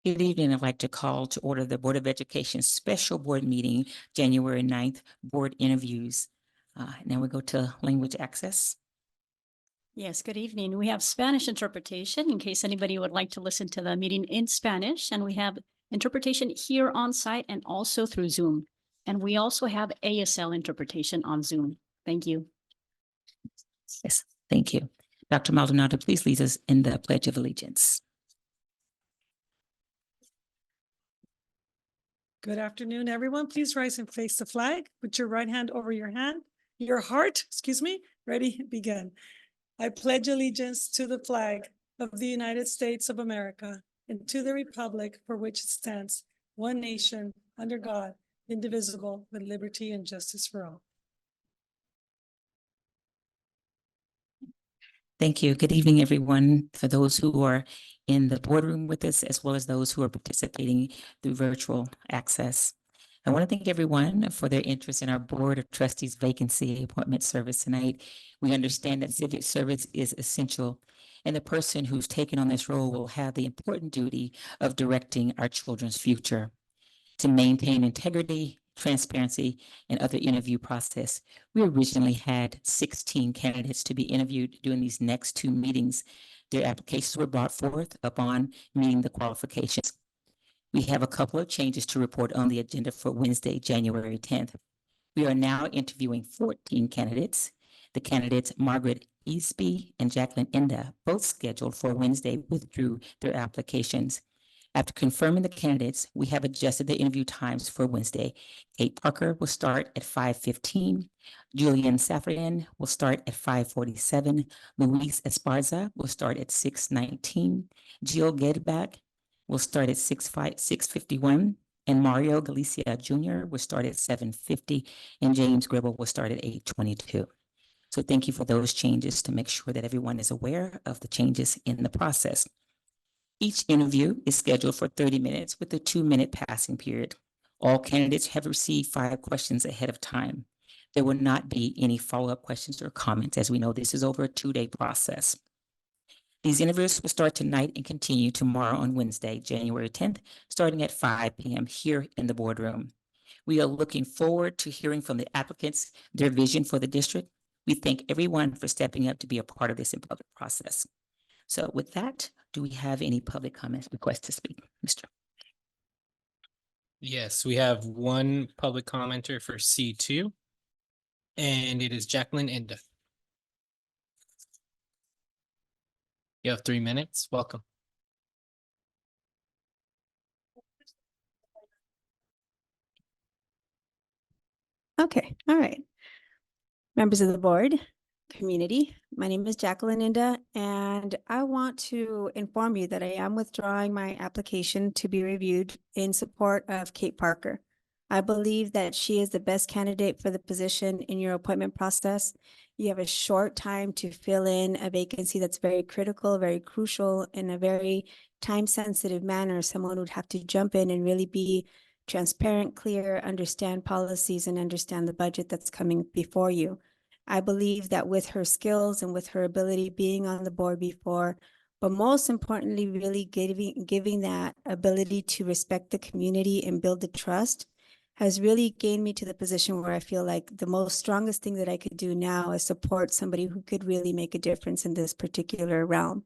Good evening. I'd like to call to order the Board of Education Special Board Meeting, January 9th, Board Interviews. Now we go to Language Access. Yes, good evening. We have Spanish interpretation in case anybody would like to listen to the meeting in Spanish. And we have interpretation here on site and also through Zoom. And we also have ASL interpretation on Zoom. Thank you. Yes, thank you. Dr. Maldonado, please lead us in the Pledge of Allegiance. Good afternoon, everyone. Please rise and face the flag. Put your right hand over your heart, Ready, begin. I pledge allegiance to the flag of the United States of America and to the republic for which it stands, one nation, under God, indivisible, with liberty and justice for all. Thank you. Good evening, everyone. For those who are in the boardroom with us, as well as those who are participating through virtual access. I want to thank everyone for their interest in our Board of Trustees vacancy appointment service tonight. We understand that civic service is essential, and the person who's taken on this role will have the important duty of directing our children's future. To maintain integrity, transparency, and other interview process, we originally had 16 candidates to be interviewed during these next two meetings. Their applications were brought forth upon meeting the qualifications. We have a couple of changes to report on the agenda for Wednesday, January 10th. We are now interviewing 14 candidates. The candidates Margaret Easby and Jacqueline Enda, both scheduled for Wednesday, withdrew their applications. After confirming the candidates, we have adjusted the interview times for Wednesday. Kate Parker will start at 5:15. Julian Safarian will start at 5:47. Luis Esparza will start at 6:19. Jill Gedbach will start at 6:51. And Mario Galicia Jr. will start at 7:50. And James Gribble will start at 8:22. So thank you for those changes to make sure that everyone is aware of the changes in the process. Each interview is scheduled for 30 minutes with a 2-minute passing period. All candidates have received 5 questions ahead of time. There will not be any follow-up questions or comments, as we know this is over a 2-day process. These interviews will start tonight and continue tomorrow on Wednesday, January 10th, starting at 5 p.m. here in the boardroom. We are looking forward to hearing from the applicants, their vision for the district. We thank everyone for stepping up to be a part of this public process. So with that, do we have any public comments, requests to speak, Mr.? Yes, we have one public commenter for C2, and it is Jacqueline Enda. You have 3 minutes. Welcome. Okay, all right. Members of the board, community, my name is Jacqueline Enda, and I want to inform you that I am withdrawing my application to be reviewed in support of Kate Parker. I believe that she is the best candidate for the position in your appointment process. You have a short time to fill in a vacancy that's very critical, very crucial, in a very time-sensitive manner. Someone would have to jump in and really be transparent, clear, understand policies, and understand the budget that's coming before you. I believe that with her skills and with her ability being on the board before, but most importantly, really giving that ability to respect the community and build the trust, has really gained me to the position where I feel like the most strongest thing that I could do now is support somebody who could really make a difference in this particular realm.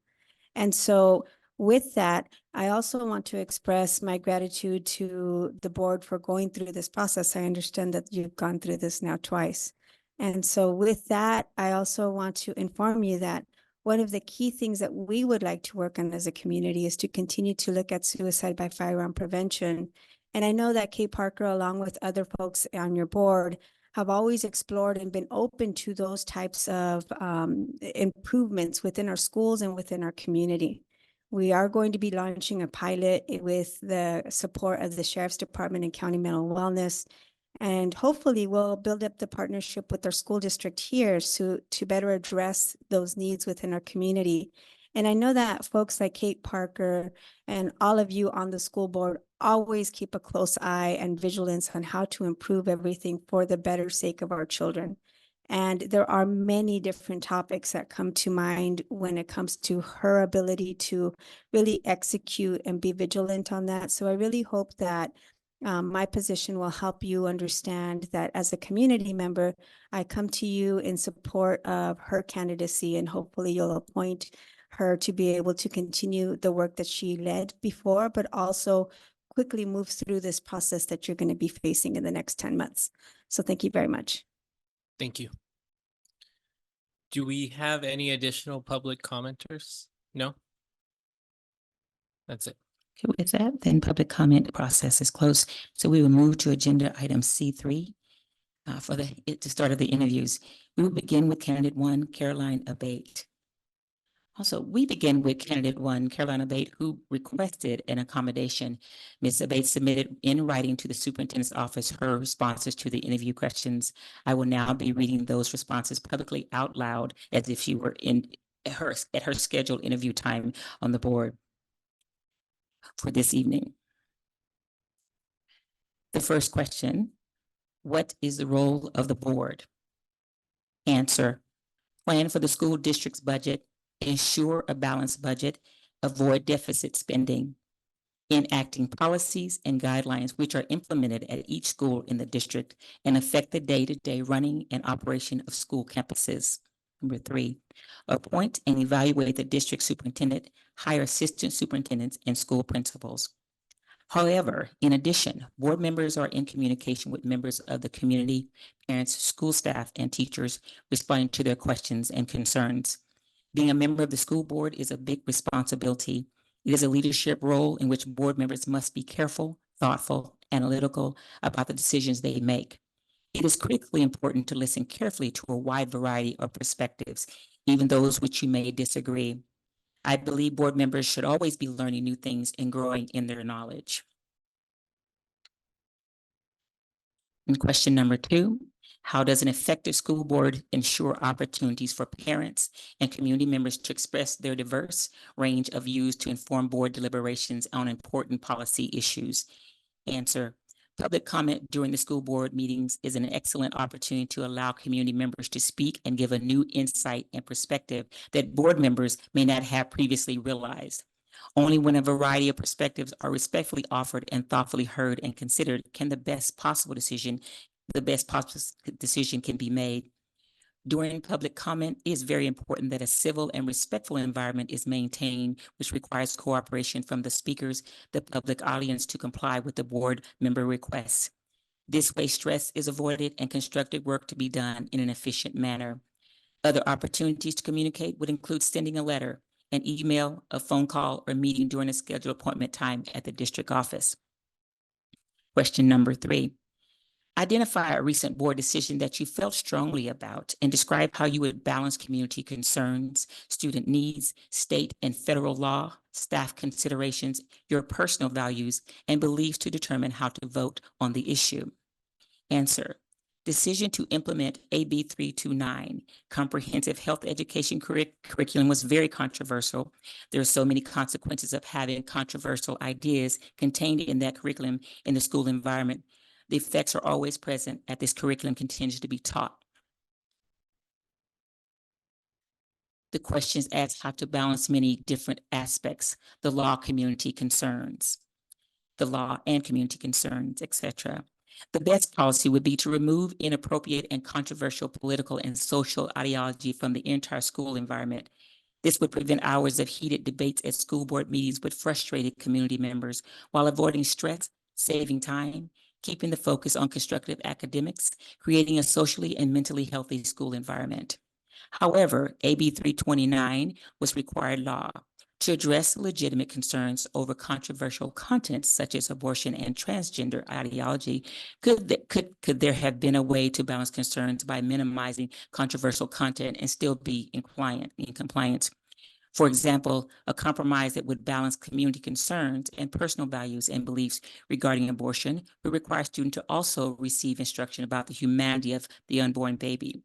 And so with that, I also want to express my gratitude to the board for going through this process. I understand that you've gone through this now twice. And so with that, I also want to inform you that one of the key things that we would like to work on as a community is to continue to look at suicide by firearm prevention. And I know that Kate Parker, along with other folks on your board, have always explored and been open to those types of improvements within our schools and within our community. We are going to be launching a pilot with the support of the Sheriff's Department and County Mental Wellness. And hopefully we'll build up the partnership with our school district here to better address those needs within our community. And I know that folks like Kate Parker and all of you on the school board always keep a close eye and vigilance on how to improve everything for the better sake of our children. And there are many different topics that come to mind when it comes to her ability to really execute and be vigilant on that. So I really hope that my position will help you understand that as a community member, I come to you in support of her candidacy, and hopefully you'll appoint her to be able to continue the work that she led before, but also quickly move through this process that you're going to be facing in the next 10 months. So thank you very much. Thank you. Do we have any additional public commenters? No? That's it. Okay, with that, then public comment process is closed. So we will move to agenda item C3 for the start of the interviews. We will begin with candidate 1, Caroline Abate. Also, we begin with candidate 1, Caroline Abate, who requested an accommodation. Ms. Abate submitted in writing to the superintendent's office her responses to the interview questions. I will now be reading those responses publicly out loud as if she were at her scheduled interview time on the board for this evening. The first question, what is the role of the board? Answer, plan for the school district's budget, ensure a balanced budget, avoid deficit spending, enacting policies and guidelines which are implemented at each school in the district and affect the day-to-day running and operation of school campuses. Number 3, appoint and evaluate the district superintendent, hire assistant superintendents and school principals. However, in addition, board members are in communication with members of the community, parents, school staff, and teachers, responding to their questions and concerns. Being a member of the school board is a big responsibility. It is a leadership role in which board members must be careful, thoughtful, analytical about the decisions they make. It is critically important to listen carefully to a wide variety of perspectives, even those which you may disagree. I believe board members should always be learning new things and growing in their knowledge. And question number 2, how does an effective school board ensure opportunities for parents and community members to express their diverse range of views to inform board deliberations on important policy issues? Answer, public comment during the school board meetings is an excellent opportunity to allow community members to speak and give a new insight and perspective that board members may not have previously realized. Only when a variety of perspectives are respectfully offered and thoughtfully heard and considered can the best possible decision can be made. During public comment, it is very important that a civil and respectful environment is maintained, which requires cooperation from the speakers, the public audience, to comply with the board member requests. This way, stress is avoided and constructive work to be done in an efficient manner. Other opportunities to communicate would include sending a letter, an email, a phone call, or meeting during a scheduled appointment time at the district office. Question number 3. Identify a recent board decision that you felt strongly about and describe how you would balance community concerns, student needs, state and federal law, staff considerations, your personal values, and beliefs to determine how to vote on the issue. Answer, decision to implement AB 329, comprehensive health education curriculum, was very controversial. There are so many consequences of having controversial ideas contained in that curriculum in the school environment. The effects are always present as this curriculum continues to be taught. The questions ask how to balance many different aspects, the law, community concerns, etc. The best policy would be to remove inappropriate and controversial political and social ideology from the entire school environment. This would prevent hours of heated debates at school board meetings with frustrated community members while avoiding stress, saving time, keeping the focus on constructive academics, creating a socially and mentally healthy school environment. However, AB 329 was required law to address legitimate concerns over controversial content such as abortion and transgender ideology. Could there have been a way to balance concerns by minimizing controversial content and still be in compliance? For example, a compromise that would balance community concerns and personal values and beliefs regarding abortion would require students to also receive instruction about the humanity of the unborn baby.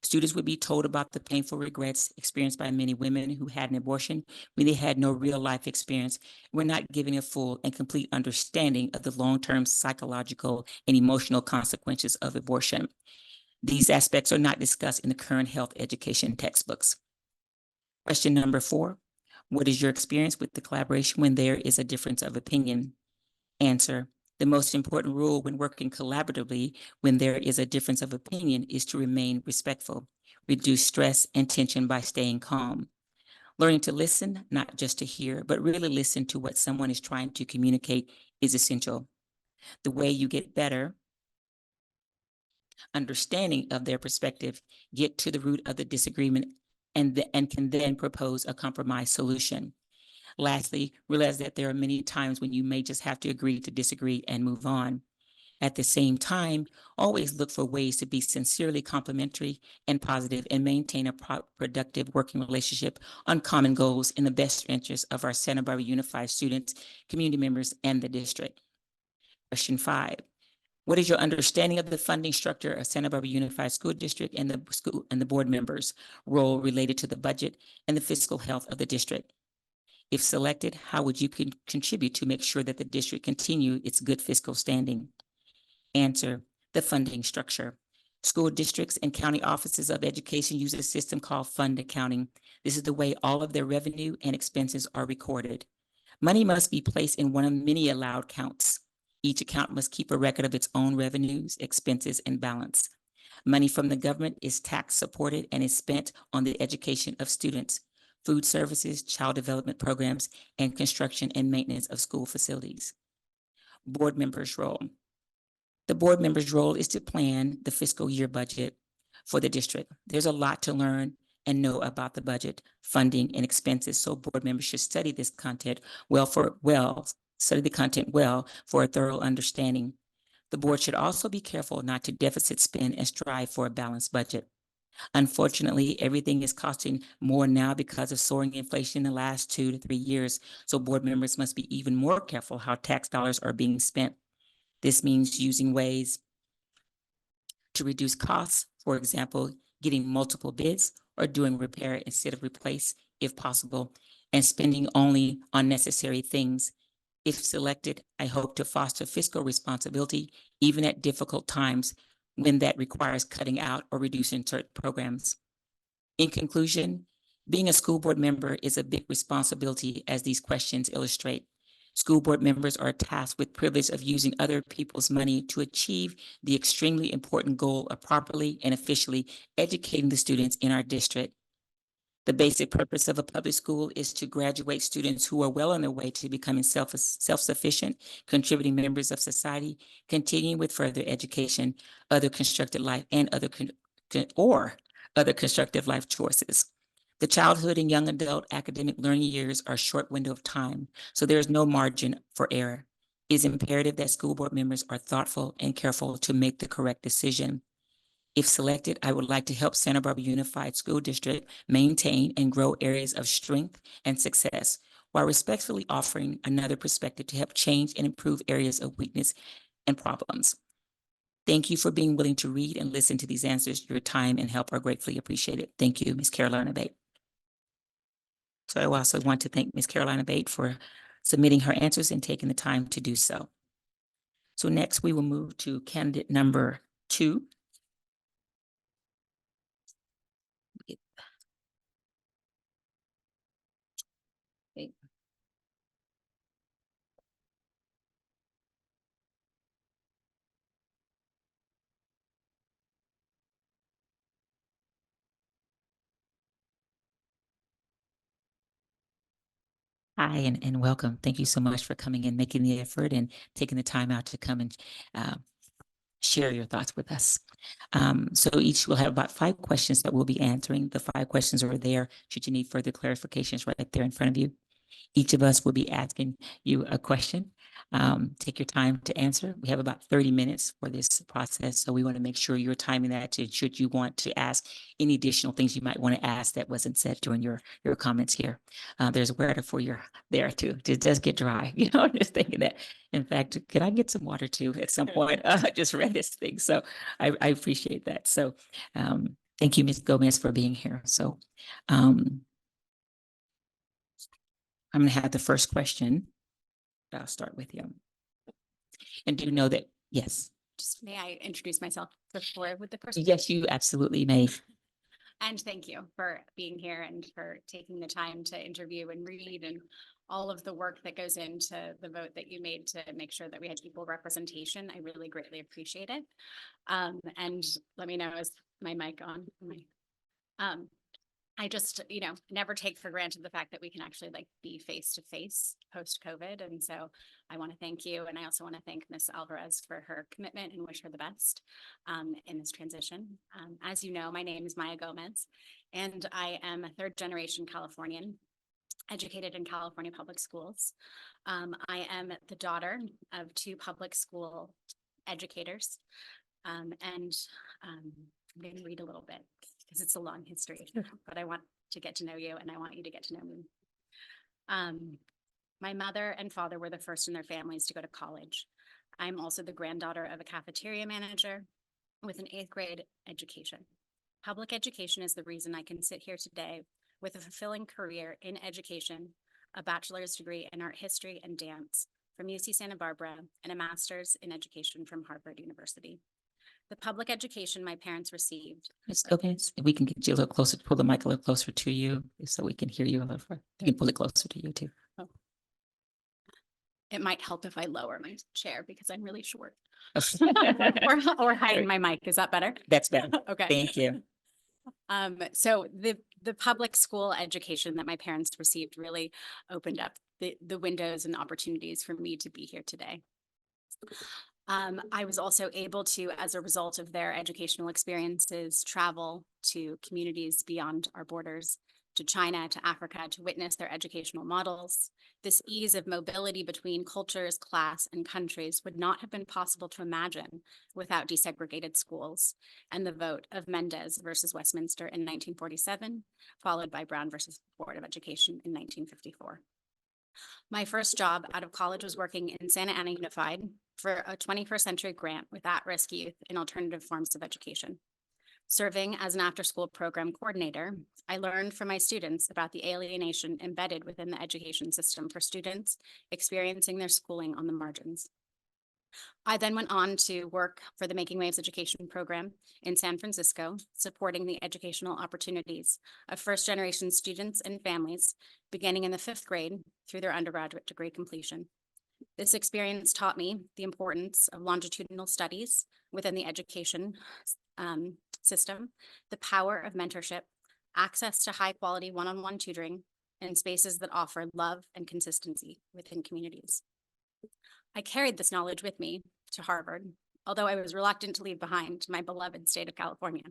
Students would be told about the painful regrets experienced by many women who had an abortion when they had no real life experience, were not given a full and complete understanding of the long-term psychological and emotional consequences of abortion. These aspects are not discussed in the current health education textbooks. Question number 4, what is your experience with the collaboration when there is a difference of opinion? Answer, the most important rule when working collaboratively when there is a difference of opinion is to remain respectful, reduce stress and tension by staying calm. Learning to listen, not just to hear, but really listen to what someone is trying to communicate is essential. The way you get better understanding of their perspective, get to the root of the disagreement, and can then propose a compromise solution. Lastly, realize that there are many times when you may just have to agree to disagree and move on. At the same time, always look for ways to be sincerely complimentary and positive and maintain a productive working relationship on common goals in the best interest of our Santa Barbara Unified students, community members, and the district. Question 5. What is your understanding of the funding structure of Santa Barbara Unified School District and the board members' role related to the budget and the fiscal health of the district? If selected, how would you contribute to make sure that the district continue its good fiscal standing? Answer, the funding structure. School districts and county offices of education use a system called fund accounting. This is the way all of their revenue and expenses are recorded. Money must be placed in one of many allowed counts. Each account must keep a record of its own revenues, expenses, and balance. Money from the government is tax supported and is spent on the education of students, food services, child development programs, and construction and maintenance of school facilities. Board members' role. The board member's role is to plan the fiscal year budget for the district. There's a lot to learn and know about the budget, funding, and expenses, so board members should study this content study the content well for a thorough understanding. The board should also be careful not to deficit spend and strive for a balanced budget. Unfortunately, everything is costing more now because of soaring inflation in the last 2 to 3 years, so board members must be even more careful how tax dollars are being spent. This means using ways to reduce costs, for example, getting multiple bids or doing repair instead of replace if possible, and spending only on necessary things. If selected, I hope to foster fiscal responsibility even at difficult times when that requires cutting out or reducing certain programs. In conclusion, being a school board member is a big responsibility, as these questions illustrate. School board members are tasked with privilege of using other people's money to achieve the extremely important goal of properly and efficiently educating the students in our district. The basic purpose of a public school is to graduate students who are well on their way to becoming self-sufficient, contributing members of society, continuing with further education, other constructive life, and other constructive life choices. The childhood and young adult academic learning years are a short window of time, so there is no margin for error. It is imperative that school board members are thoughtful and careful to make the correct decision. If selected, I would like to help Santa Barbara Unified School District maintain and grow areas of strength and success, while respectfully offering another perspective to help change and improve areas of weakness and problems. Thank you for being willing to read and listen to these answers. Your time and help are gratefully appreciated. Thank you, Ms. Carolina Bate. So I also want to thank Ms. Carolina Bate for submitting her answers and taking the time to do so. So next we will move to candidate number 2. Okay. Hi, and welcome. Thank you so much for coming and making the effort and taking the time out to come and share your thoughts with us. So each will have about 5 questions that we'll be answering. The 5 questions are there should you need further clarifications right there in front of you. Each of us will be asking you a question. Take your time to answer. We have about 30 minutes for this process, so we want to make sure you're timing that to should you want to ask any additional things you might want to ask that wasn't said during your comments here. There's a water for you there too. It does get dry, just thinking that. In fact, could I get some water too at some point? I just read this thing, so I appreciate that. So thank you, Ms. Gomez, for being here. So I'm going to have the first question. I'll start with you. And do you know that, yes, Just may I introduce myself before with the first? Yes, you absolutely may. And thank you for being here and for taking the time to interview and read and all of the work that goes into the vote that you made to make sure that we had equal representation. I really greatly appreciate it. And let me know, is my mic on? I just, never take for granted the fact that we can actually be face to face post COVID. And so I want to thank you. And I also want to thank Ms. Alvarez for her commitment and wish her the best in this transition. As you know, my name is Maya Gomez, and I am a third generation Californian, educated in California public schools. I am the daughter of two public school educators. I'm going to read a little bit because it's a long history, but I want to get to know you and I want you to get to know me. My mother and father were the first in their families to go to college. I'm also the granddaughter of a cafeteria manager with an 8th grade education. Public education is the reason I can sit here today with a fulfilling career in education, a bachelor's degree in art history and dance from UC Santa Barbara, and a master's in education from Harvard University. The public education my parents received. Ms. Gomez, if we can get you a little closer, pull the mic a little closer to you so we can hear you a little further. You can pull it closer to you too. Oh. It might help if I lower my chair because I'm really short. or heighten my mic. Is that better? That's better. Okay. Thank you. So the public school education that my parents received really opened up the windows and opportunities for me to be here today. I was also able to, as a result of their educational experiences, travel to communities beyond our borders, to China, to Africa, to witness their educational models. This ease of mobility between cultures, class, and countries would not have been possible to imagine without desegregated schools and the vote of Mendez versus Westminster in 1947, followed by Brown versus Board of Education in 1954. My first job out of college was working in Santa Ana Unified for a 21st century grant with at-risk youth in alternative forms of education. Serving as an after-school program coordinator, I learned from my students about the alienation embedded within the education system for students experiencing their schooling on the margins. I then went on to work for the Making Waves education program in San Francisco, supporting the educational opportunities of first-generation students and families beginning in the 5th grade through their undergraduate degree completion. This experience taught me the importance of longitudinal studies within the education system, the power of mentorship, access to high-quality one-on-one tutoring, and spaces that offer love and consistency within communities. I carried this knowledge with me to Harvard, although I was reluctant to leave behind my beloved state of California.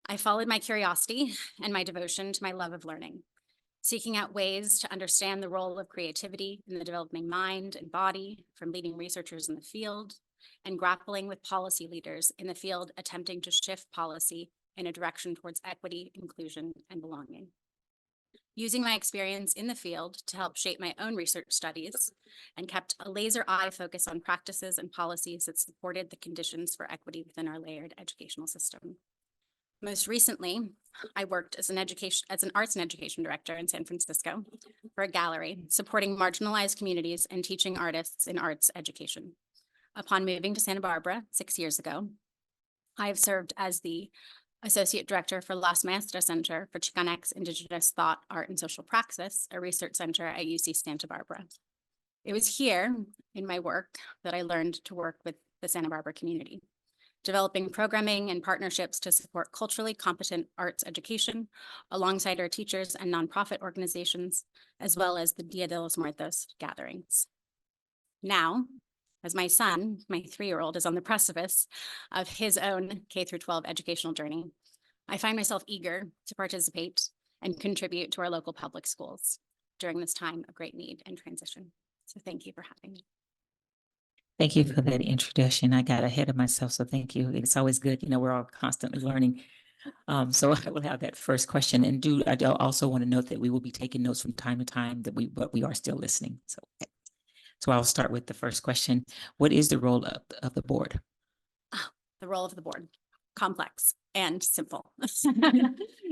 I followed my curiosity and my devotion to my love of learning, seeking out ways to understand the role of creativity in the developing mind and body from leading researchers in the field and grappling with policy leaders in the field attempting to shift policy in a direction towards equity, inclusion, and belonging. Using my experience in the field to help shape my own research studies and kept a laser eye focus on practices and policies that supported the conditions for equity within our layered educational system. Most recently, I worked as an arts and education director in San Francisco for a gallery supporting marginalized communities and teaching artists in arts education. Upon moving to Santa Barbara 6 years ago, I have served as the Associate Director for Las Maestras Center for Chicanx Indigenous Thought, Art, and Social Praxis, a research center at UC Santa Barbara. It was here in my work that I learned to work with the Santa Barbara community, developing programming and partnerships to support culturally competent arts education alongside our teachers and nonprofit organizations, as well as the Dia de los Muertos gatherings. Now, as my son, my 3-year-old, is on the precipice of his own K-12 educational journey, I find myself eager to participate and contribute to our local public schools during this time of great need and transition. So thank you for having me. Thank you for that introduction. I got ahead of myself, so thank you. It's always good, we're all constantly learning. So I will have that first question, and I do also want to note that we will be taking notes from time to time but we are still listening. So I'll start with the first question. What is the role of the board? The role of the board, complex and simple.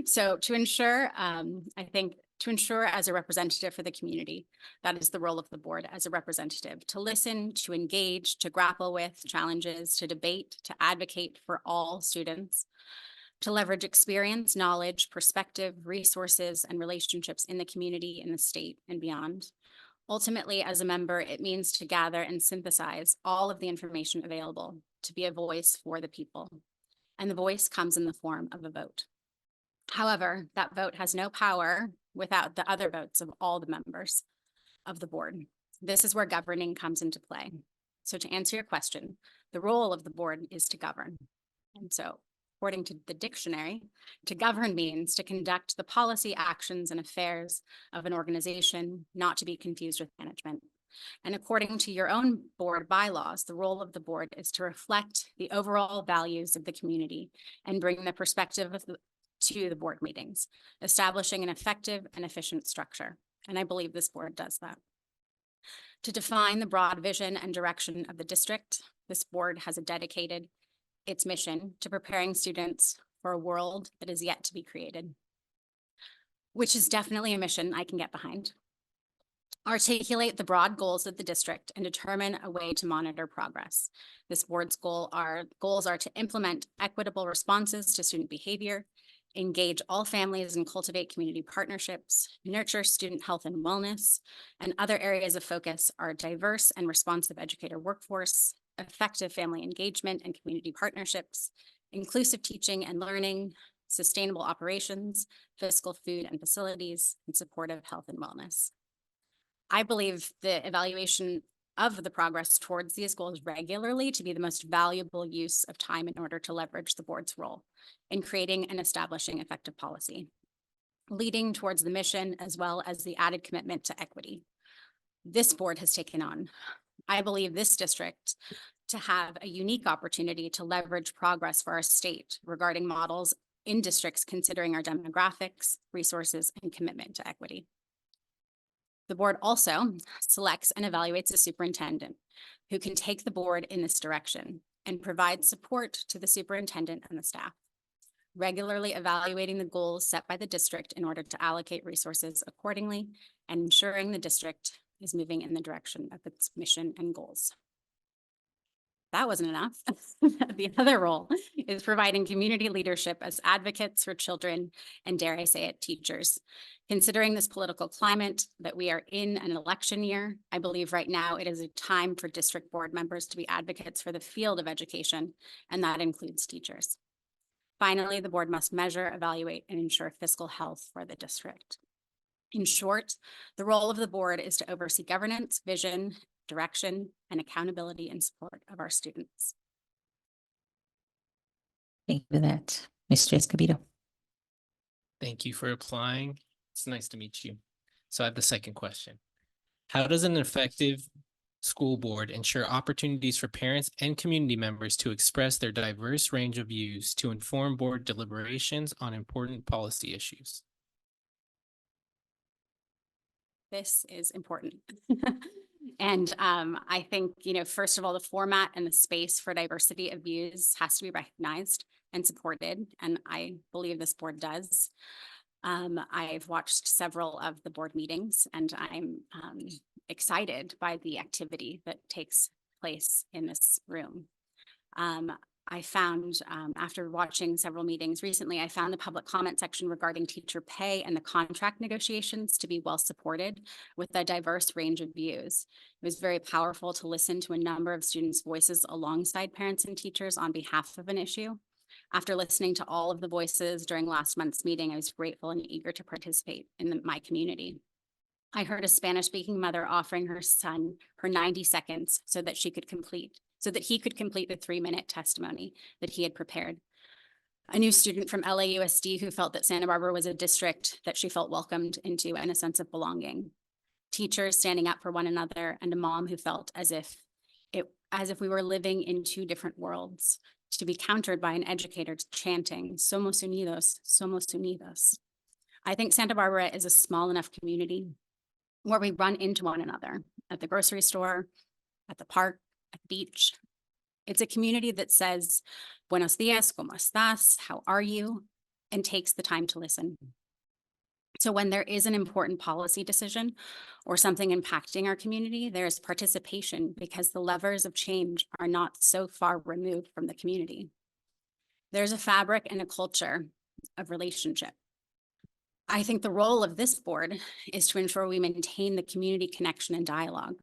So to ensure, I think to ensure as a representative for the community. That is the role of the board as a representative, to listen, to engage, to grapple with challenges, to debate, to advocate for all students, to leverage experience, knowledge, perspective, resources, and relationships in the community, in the state, and beyond. Ultimately, as a member, it means to gather and synthesize all of the information available, to be a voice for the people. And the voice comes in the form of a vote. However, that vote has no power without the other votes of all the members of the board. This is where governing comes into play. So to answer your question, the role of the board is to govern. And so according to the dictionary, to govern means to conduct the policy, actions, and affairs of an organization, not to be confused with management. And according to your own board bylaws, the role of the board is to reflect the overall values of the community and bring the perspective of to the board meetings, establishing an effective and efficient structure. And I believe this board does that. To define the broad vision and direction of the district, this board has dedicated its mission to preparing students for a world that is yet to be created, which is definitely a mission I can get behind. Articulate the broad goals of the district and determine a way to monitor progress. This board's goals are to implement equitable responses to student behavior, engage all families and cultivate community partnerships, nurture student health and wellness, and other areas of focus are diverse and responsive educator workforce, effective family engagement and community partnerships, inclusive teaching and learning, sustainable operations, fiscal food and facilities, and supportive health and wellness. I believe the evaluation of the progress towards these goals regularly to be the most valuable use of time in order to leverage the board's role in creating and establishing effective policy, leading towards the mission as well as the added commitment to equity this board has taken on. I believe this district to have a unique opportunity to leverage progress for our state regarding models in districts considering our demographics, resources, and commitment to equity. The board also selects and evaluates a superintendent who can take the board in this direction and provide support to the superintendent and the staff, regularly evaluating the goals set by the district in order to allocate resources accordingly and ensuring the district is moving in the direction of its mission and goals. That wasn't enough. The other role is providing community leadership as advocates for children and, dare I say it, teachers. Considering this political climate that we are in an election year, I believe right now it is a time for district board members to be advocates for the field of education, and that includes teachers. Finally, the board must measure, evaluate, and ensure fiscal health for the district. In short, the role of the board is to oversee governance, vision, direction, and accountability in support of our students. Thank you for that, Mr. Escobedo. Thank you for applying. It's nice to meet you. So I have the second question. How does an effective school board ensure opportunities for parents and community members to express their diverse range of views to inform board deliberations on important policy issues? This is important. And I think, first of all, the format and the space for diversity of views has to be recognized and supported. And I believe this board does. I've watched several of the board meetings and I'm excited by the activity that takes place in this room. I found, after watching several meetings recently, I found the public comment section regarding teacher pay and the contract negotiations to be well supported with a diverse range of views. It was very powerful to listen to a number of students' voices alongside parents and teachers on behalf of an issue. After listening to all of the voices during last month's meeting, I was grateful and eager to participate in my community. I heard a Spanish-speaking mother offering her son her 90 seconds so that he could complete the 3-minute testimony that he had prepared. A new student from LAUSD who felt that Santa Barbara was a district that she felt welcomed into and a sense of belonging. Teachers standing up for one another, and a mom who felt as if we were living in two different worlds, to be countered by an educator chanting, "Somos unidos, somos unidos." I think Santa Barbara is a small enough community where we run into one another at the grocery store, at the park, at the beach. It's a community that says, "Buenos dias, ¿cómo estás? How are you?" and takes the time to listen. So when there is an important policy decision or something impacting our community, there is participation because the levers of change are not so far removed from the community. There's a fabric and a culture of relationship. I think the role of this board is to ensure we maintain the community connection and dialogue.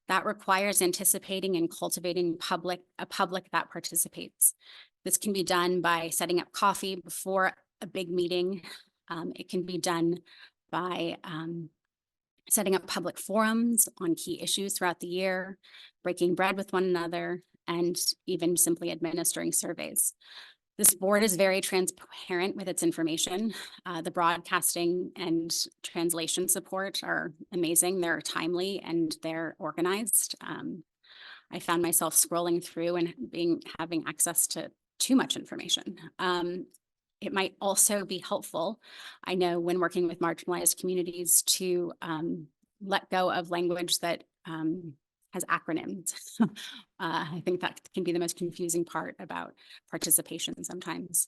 That requires anticipating and cultivating a public that participates. This can be done by setting up coffee before a big meeting. It can be done by setting up public forums on key issues throughout the year, breaking bread with one another, and even simply administering surveys. This board is very transparent with its information. The broadcasting and translation support are amazing. They're timely and they're organized. I found myself scrolling through and having access to too much information. It might also be helpful, I know, when working with marginalized communities to let go of language that has acronyms. I think that can be the most confusing part about participation sometimes.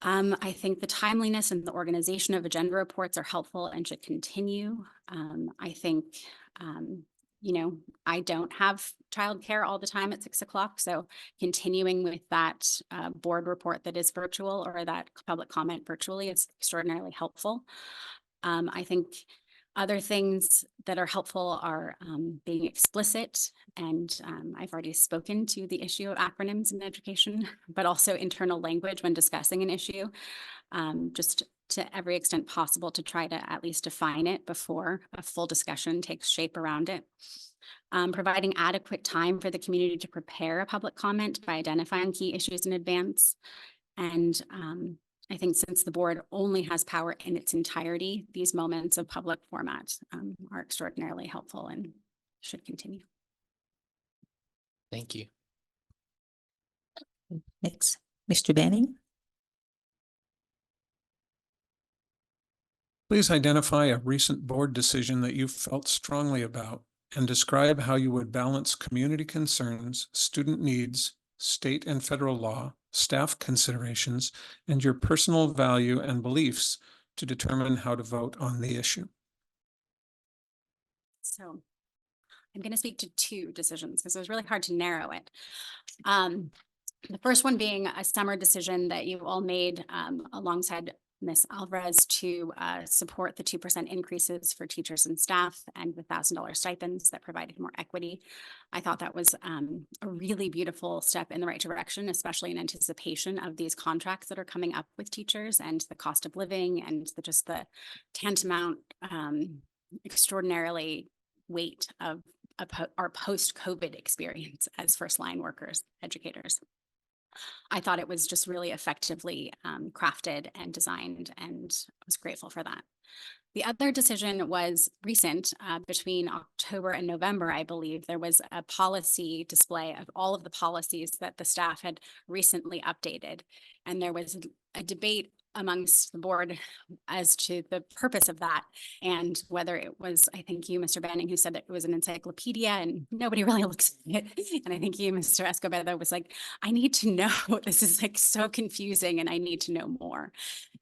I think the timeliness and the organization of agenda reports are helpful and should continue. I think, you know, I don't have childcare all the time at 6 o'clock. So continuing with that board report that is virtual or that public comment virtually is extraordinarily helpful. I think other things that are helpful are being explicit, and I've already spoken to the issue of acronyms in education, but also internal language when discussing an issue, just to every extent possible to try to at least define it before a full discussion takes shape around it. Providing adequate time for the community to prepare a public comment by identifying key issues in advance. And I think since the board only has power in its entirety, these moments of public format are extraordinarily helpful and should continue. Thank you. Next, Mr. Banning. Please identify a recent board decision that you felt strongly about and describe how you would balance community concerns, student needs, state and federal law, staff considerations, and your personal value and beliefs to determine how to vote on the issue. So I'm going to speak to two decisions because it was really hard to narrow it. The first one being a summer decision that you all made alongside Ms. Alvarez to support the 2% increases for teachers and staff and the $1,000 stipends that provided more equity. I thought that was a really beautiful step in the right direction, especially in anticipation of these contracts that are coming up with teachers and the cost of living and just the tantamount extraordinarily weight of our post-COVID experience as first-line workers, educators. I thought it was just really effectively crafted and designed, and I was grateful for that. The other decision was recent, between October and November, I believe. There was a policy display of all of the policies that the staff had recently updated. And there was a debate amongst the board as to the purpose of that and whether it was, I think you, Mr. Banning, who said that it was an encyclopedia and nobody really looks at it. And I think you, Mr. Escobedo, was like, I need to know, this is like so confusing and I need to know more.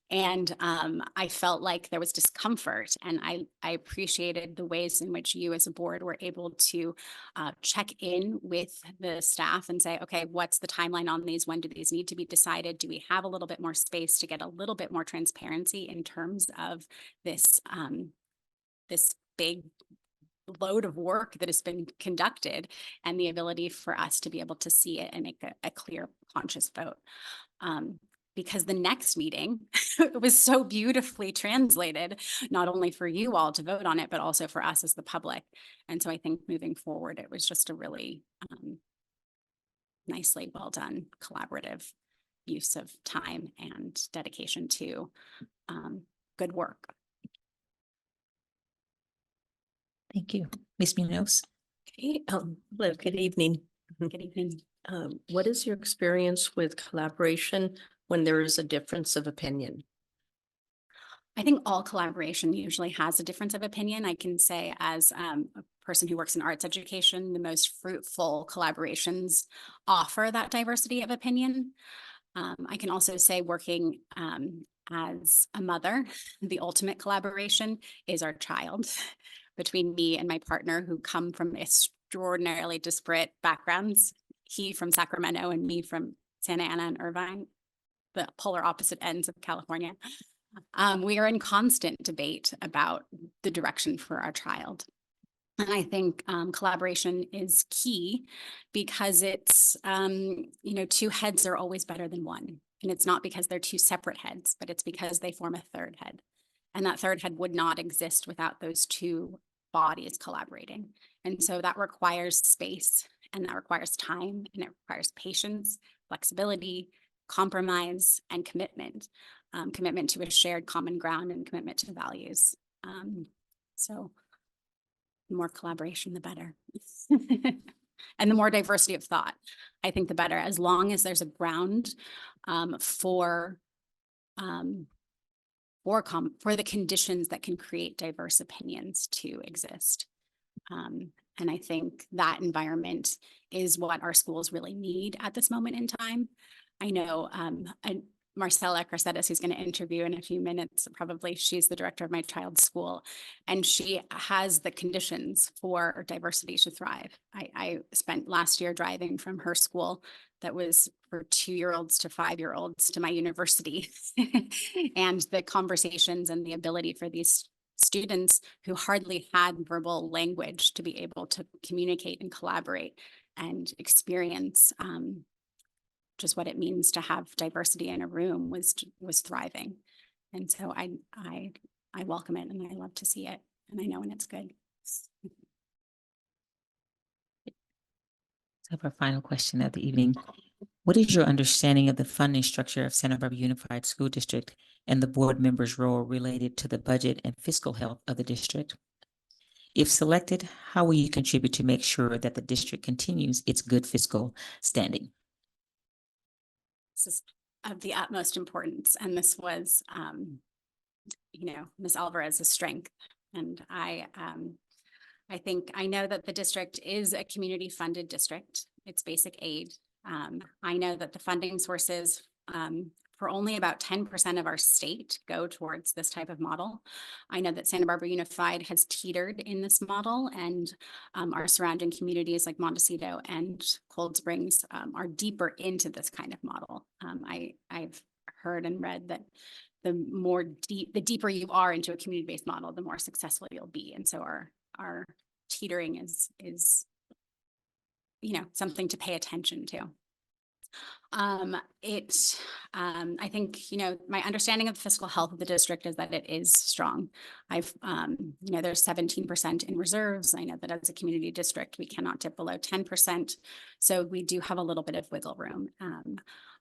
And I felt like there was discomfort, and I appreciated the ways in which you as a board were able to check in with the staff and say, okay, what's the timeline on these? When do these need to be decided? Do we have a little bit more space to get a little bit more transparency in terms of this, this big load of work that has been conducted and the ability for us to be able to see it and make a clear, conscious vote. Because the next meeting was so beautifully translated, not only for you all to vote on it, but also for us as the public. And so I think moving forward, it was just a really nicely well done collaborative use of time and dedication to good work. Thank you. Ms. Munoz. Okay, hello, good evening. Good evening. What is your experience with collaboration when there is a difference of opinion? I think all collaboration usually has a difference of opinion. I can say as a person who works in arts education, the most fruitful collaborations offer that diversity of opinion. I can also say working as a mother, the ultimate collaboration is our child. Between me and my partner, who come from extraordinarily disparate backgrounds, he from Sacramento and me from Santa Ana and Irvine, the polar opposite ends of California. We are in constant debate about the direction for our child. And I think collaboration is key because it's, two heads are always better than one. And it's not because they're two separate heads, but it's because they form a third head. And that third head would not exist without those two bodies collaborating. And so that requires space, and that requires time, and it requires patience, flexibility, compromise, and commitment. Commitment to a shared common ground and commitment to values. So the more collaboration, the better. And the more diversity of thought, I think the better, as long as there's a ground for the conditions that can create diverse opinions to exist. And I think that environment is what our schools really need at this moment in time. I know Marcella Crescetas, who's going to interview in a few minutes, probably, she's the director of my child's school, and she has the conditions for diversity to thrive. I spent last year driving from her school that was for 2-year-olds to 5-year-olds to my university. And the conversations and the ability for these students who hardly had verbal language to be able to communicate and collaborate and experience just what it means to have diversity in a room was thriving. And so I welcome it, and I love to see it, and I know when it's good. So for our final question of the evening, what is your understanding of the funding structure of Santa Barbara Unified School District and the board members' role related to the budget and fiscal health of the district? If selected, how will you contribute to make sure that the district continues its good fiscal standing? This is of the utmost importance, and this was, Ms. Alvarez's strength. And I think I know that the district is a community-funded district. It's basic aid. I know that the funding sources for only about 10% of our state go towards this type of model. I know that Santa Barbara Unified has teetered in this model, and our surrounding communities like Montecito and Cold Springs are deeper into this kind of model. I've heard and read that the deeper you are into a community-based model, the more successful you'll be. And so our teetering is something to pay attention to. I think, my understanding of the fiscal health of the district is that it is strong. There's 17% in reserves. I know that as a community district, we cannot dip below 10%. So we do have a little bit of wiggle room.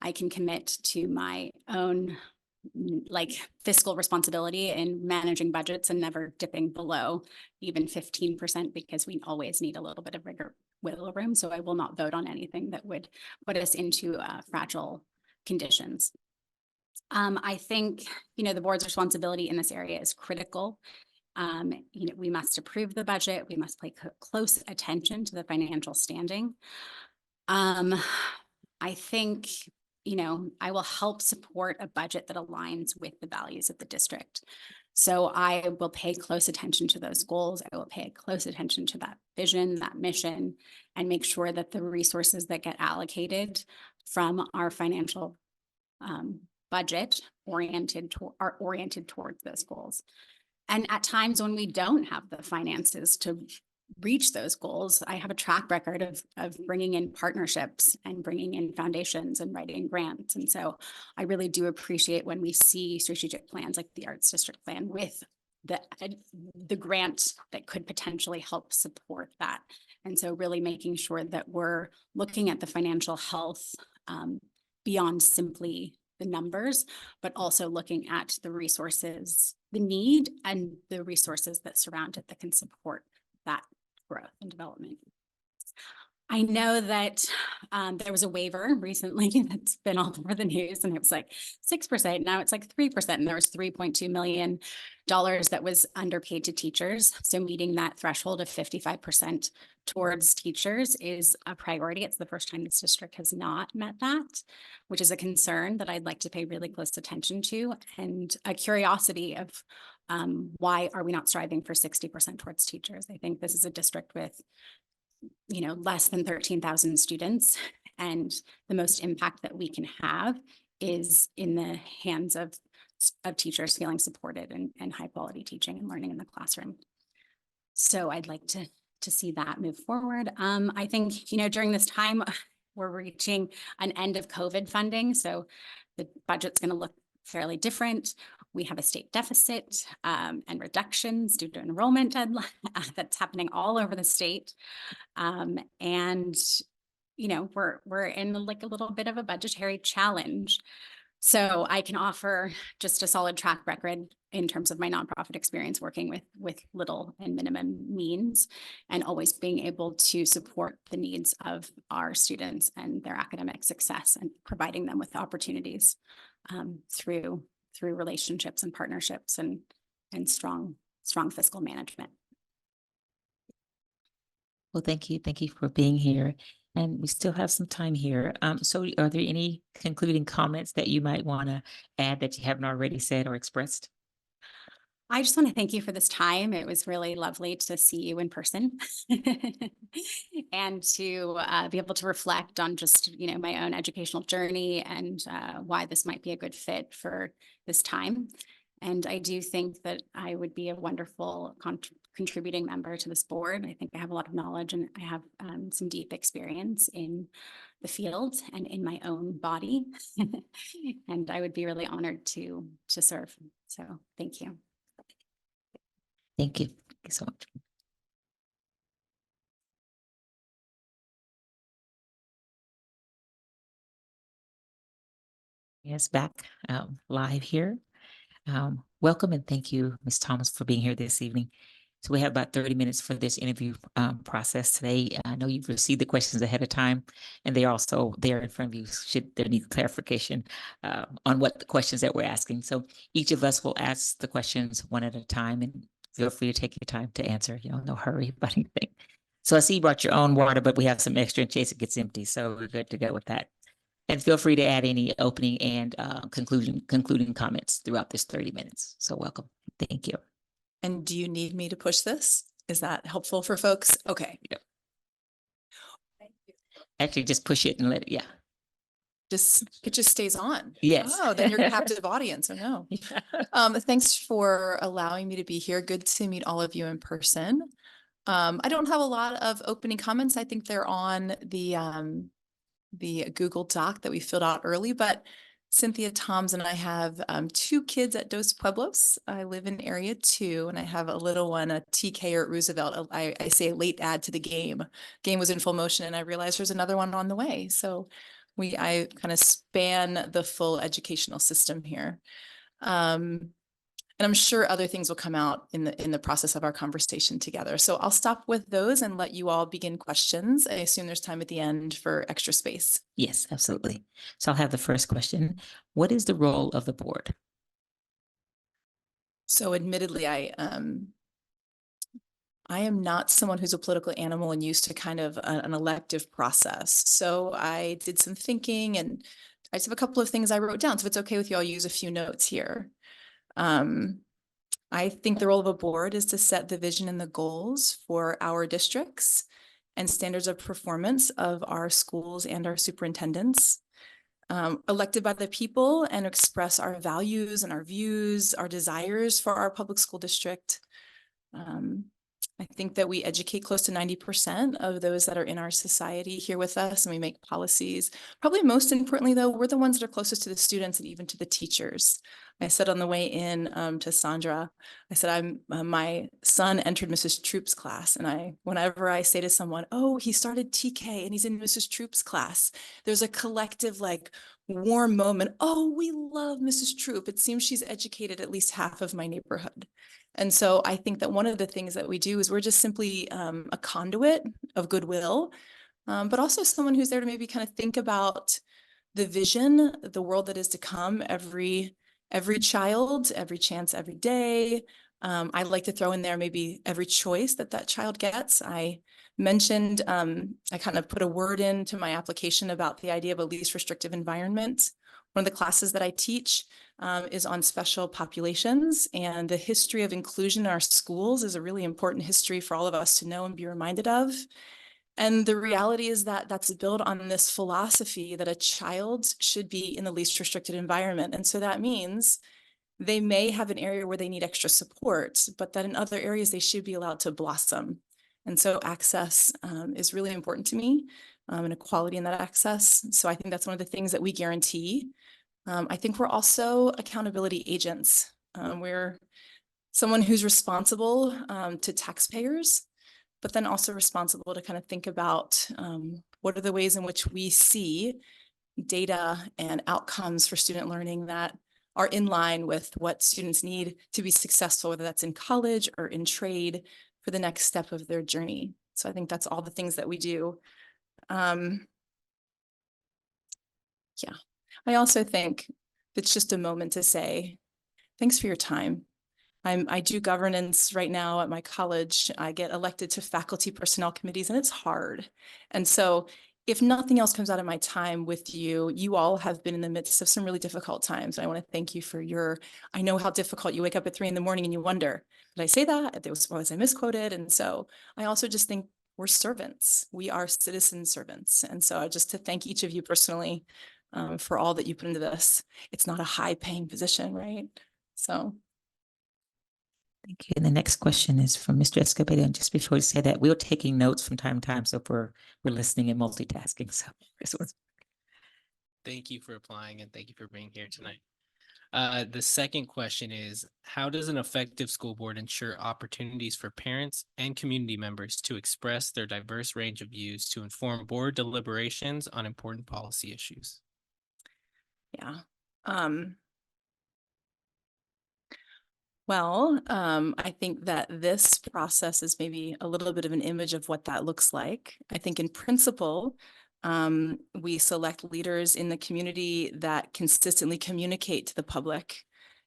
I can commit to my own fiscal responsibility in managing budgets and never dipping below even 15%, because we always need a little bit of wiggle room. So I will not vote on anything that would put us into fragile conditions. I think, the board's responsibility in this area is critical. We must approve the budget. We must pay close attention to the financial standing. I think, I will help support a budget that aligns with the values of the district. So I will pay close attention to those goals. I will pay close attention to that vision, that mission, and make sure that the resources that get allocated from our financial budget are oriented towards those goals. And at times when we don't have the finances to reach those goals, I have a track record of bringing in partnerships and bringing in foundations and writing grants. And so I really do appreciate when we see strategic plans like the Arts District Plan with the grant that could potentially help support that. And so really making sure that we're looking at the financial health beyond simply the numbers, but also looking at the resources, the need, and the resources that surround it that can support that growth and development. I know that there was a waiver recently that's been all over the news, and it was like 6%. Now it's like 3%, and there was $3.2 million that was underpaid to teachers. So meeting that threshold of 55% towards teachers is a priority. It's the first time this district has not met that, which is a concern that I'd like to pay really close attention to, and a curiosity of why are we not striving for 60% towards teachers? I think this is a district with less than 13,000 students. And the most impact that we can have is in the hands of teachers feeling supported and high quality teaching and learning in the classroom. So I'd like to see that move forward. I think, during this time, we're reaching an end of COVID funding. So the budget's going to look fairly different. We have a state deficit and reductions due to enrollment deadline that's happening all over the state. And we're in like a little bit of a budgetary challenge. So I can offer just a solid track record in terms of my nonprofit experience working with little and minimum means, and always being able to support the needs of our students and their academic success, and providing them with opportunities through relationships and partnerships and strong fiscal management. Well, thank you. Thank you for being here. And we still have some time here. So are there any concluding comments that you might want to add that you haven't already said or expressed? I just want to thank you for this time. It was really lovely to see you in person and to be able to reflect on just, my own educational journey and why this might be a good fit for this time. And I do think that I would be a wonderful contributing member to this board. I think I have a lot of knowledge, and I have some deep experience in the field and in my own body. And I would be really honored to serve. So thank you. Thank you. Thank you so much. Yes, back live here. Welcome and thank you, Ms. Thomas, for being here this evening. So we have about 30 minutes for this interview process today. I know you've received the questions ahead of time, and they're also there in front of you should there need clarification on what the questions that we're asking. So each of us will ask the questions one at a time, and feel free to take your time to answer. No hurry about anything. So I see you brought your own water, but we have some extra in case it gets empty. So we're good to go with that. And feel free to add any opening and concluding comments throughout this 30 minutes. So welcome. Thank you. And do you need me to push this? Is that helpful for folks? Okay. Yep. Actually, just push it and let it, yeah. It just stays on. Yes. Oh, then you're a captive audience. Oh no. Yeah. Thanks for allowing me to be here. Good to meet all of you in person. I don't have a lot of opening comments. I think they're on the Google Doc that we filled out early, but Cynthia Toms and I have 2 kids at Dos Pueblos. I live in area 2, and I have a little one, a TK or at Roosevelt. I say a late add to the game. Game was in full motion, and I realized there's another one on the way. So I kind of span the full educational system here. And I'm sure other things will come out in the process of our conversation together. So I'll stop with those and let you all begin questions. I assume there's time at the end for extra space. Yes, absolutely. So I'll have the first question. What is the role of the board? So admittedly, I am not someone who's a political animal and used to kind of an elective process. So I did some thinking, and I just have a couple of things I wrote down. So if it's okay with you, I'll use a few notes here. I think the role of a board is to set the vision and the goals for our districts and standards of performance of our schools and our superintendents. Elected by the people, and express our values and our views, our desires for our public school district. I think that we educate close to 90% of those that are in our society here with us, and we make policies. Probably most importantly, though, we're the ones that are closest to the students and even to the teachers. I said on the way in to Sandra, I said, my son entered Mrs. Troop's class, and whenever I say to someone, oh, he started TK and he's in Mrs. Troop's class, there's a collective warm moment. Oh, we love Mrs. Troop. It seems she's educated at least half of my neighborhood. And so I think that one of the things that we do is we're just simply a conduit of goodwill but also someone who's there to maybe kind of think about the vision, the world that is to come, every child, every chance, every day. I like to throw in there maybe every choice that that child gets. I mentioned, I kind of put a word into my application about the idea of a least restrictive environment. One of the classes that I teach is on special populations, and the history of inclusion in our schools is a really important history for all of us to know and be reminded of. And the reality is that that's built on this philosophy that a child should be in the least restricted environment. And so that means they may have an area where they need extra support, but that in other areas they should be allowed to blossom. And so access is really important to me, and equality in that access. So I think that's one of the things that we guarantee. I think we're also accountability agents. We're someone who's responsible to taxpayers, but then also responsible to kind of think about what are the ways in which we see data and outcomes for student learning that are in line with what students need to be successful, whether that's in college or in trade for the next step of their journey. So I think that's all the things that we do. Yeah, I also think it's just a moment to say, thanks for your time. I do governance right now at my college. I get elected to faculty personnel committees, and it's hard. And so if nothing else comes out of my time with you, you all have been in the midst of some really difficult times. And I want to thank you for I know how difficult you wake up at 3 a.m. and you wonder, did I say that? Was I misquoted? And so I also just think we're servants. We are citizen servants. And so just to thank each of you personally for all that you put into this. It's not a high paying position, right? So. Thank you. And the next question is from Mr. Escobedo. And just before we say that, we're taking notes from time to time, so we're listening and multitasking. So this was. Thank you for applying and thank you for being here tonight. The second question is, how does an effective school board ensure opportunities for parents and community members to express their diverse range of views to inform board deliberations on important policy issues? Yeah. Well, I think that this process is maybe a little bit of an image of what that looks like. I think in principle, we select leaders in the community that consistently communicate to the public,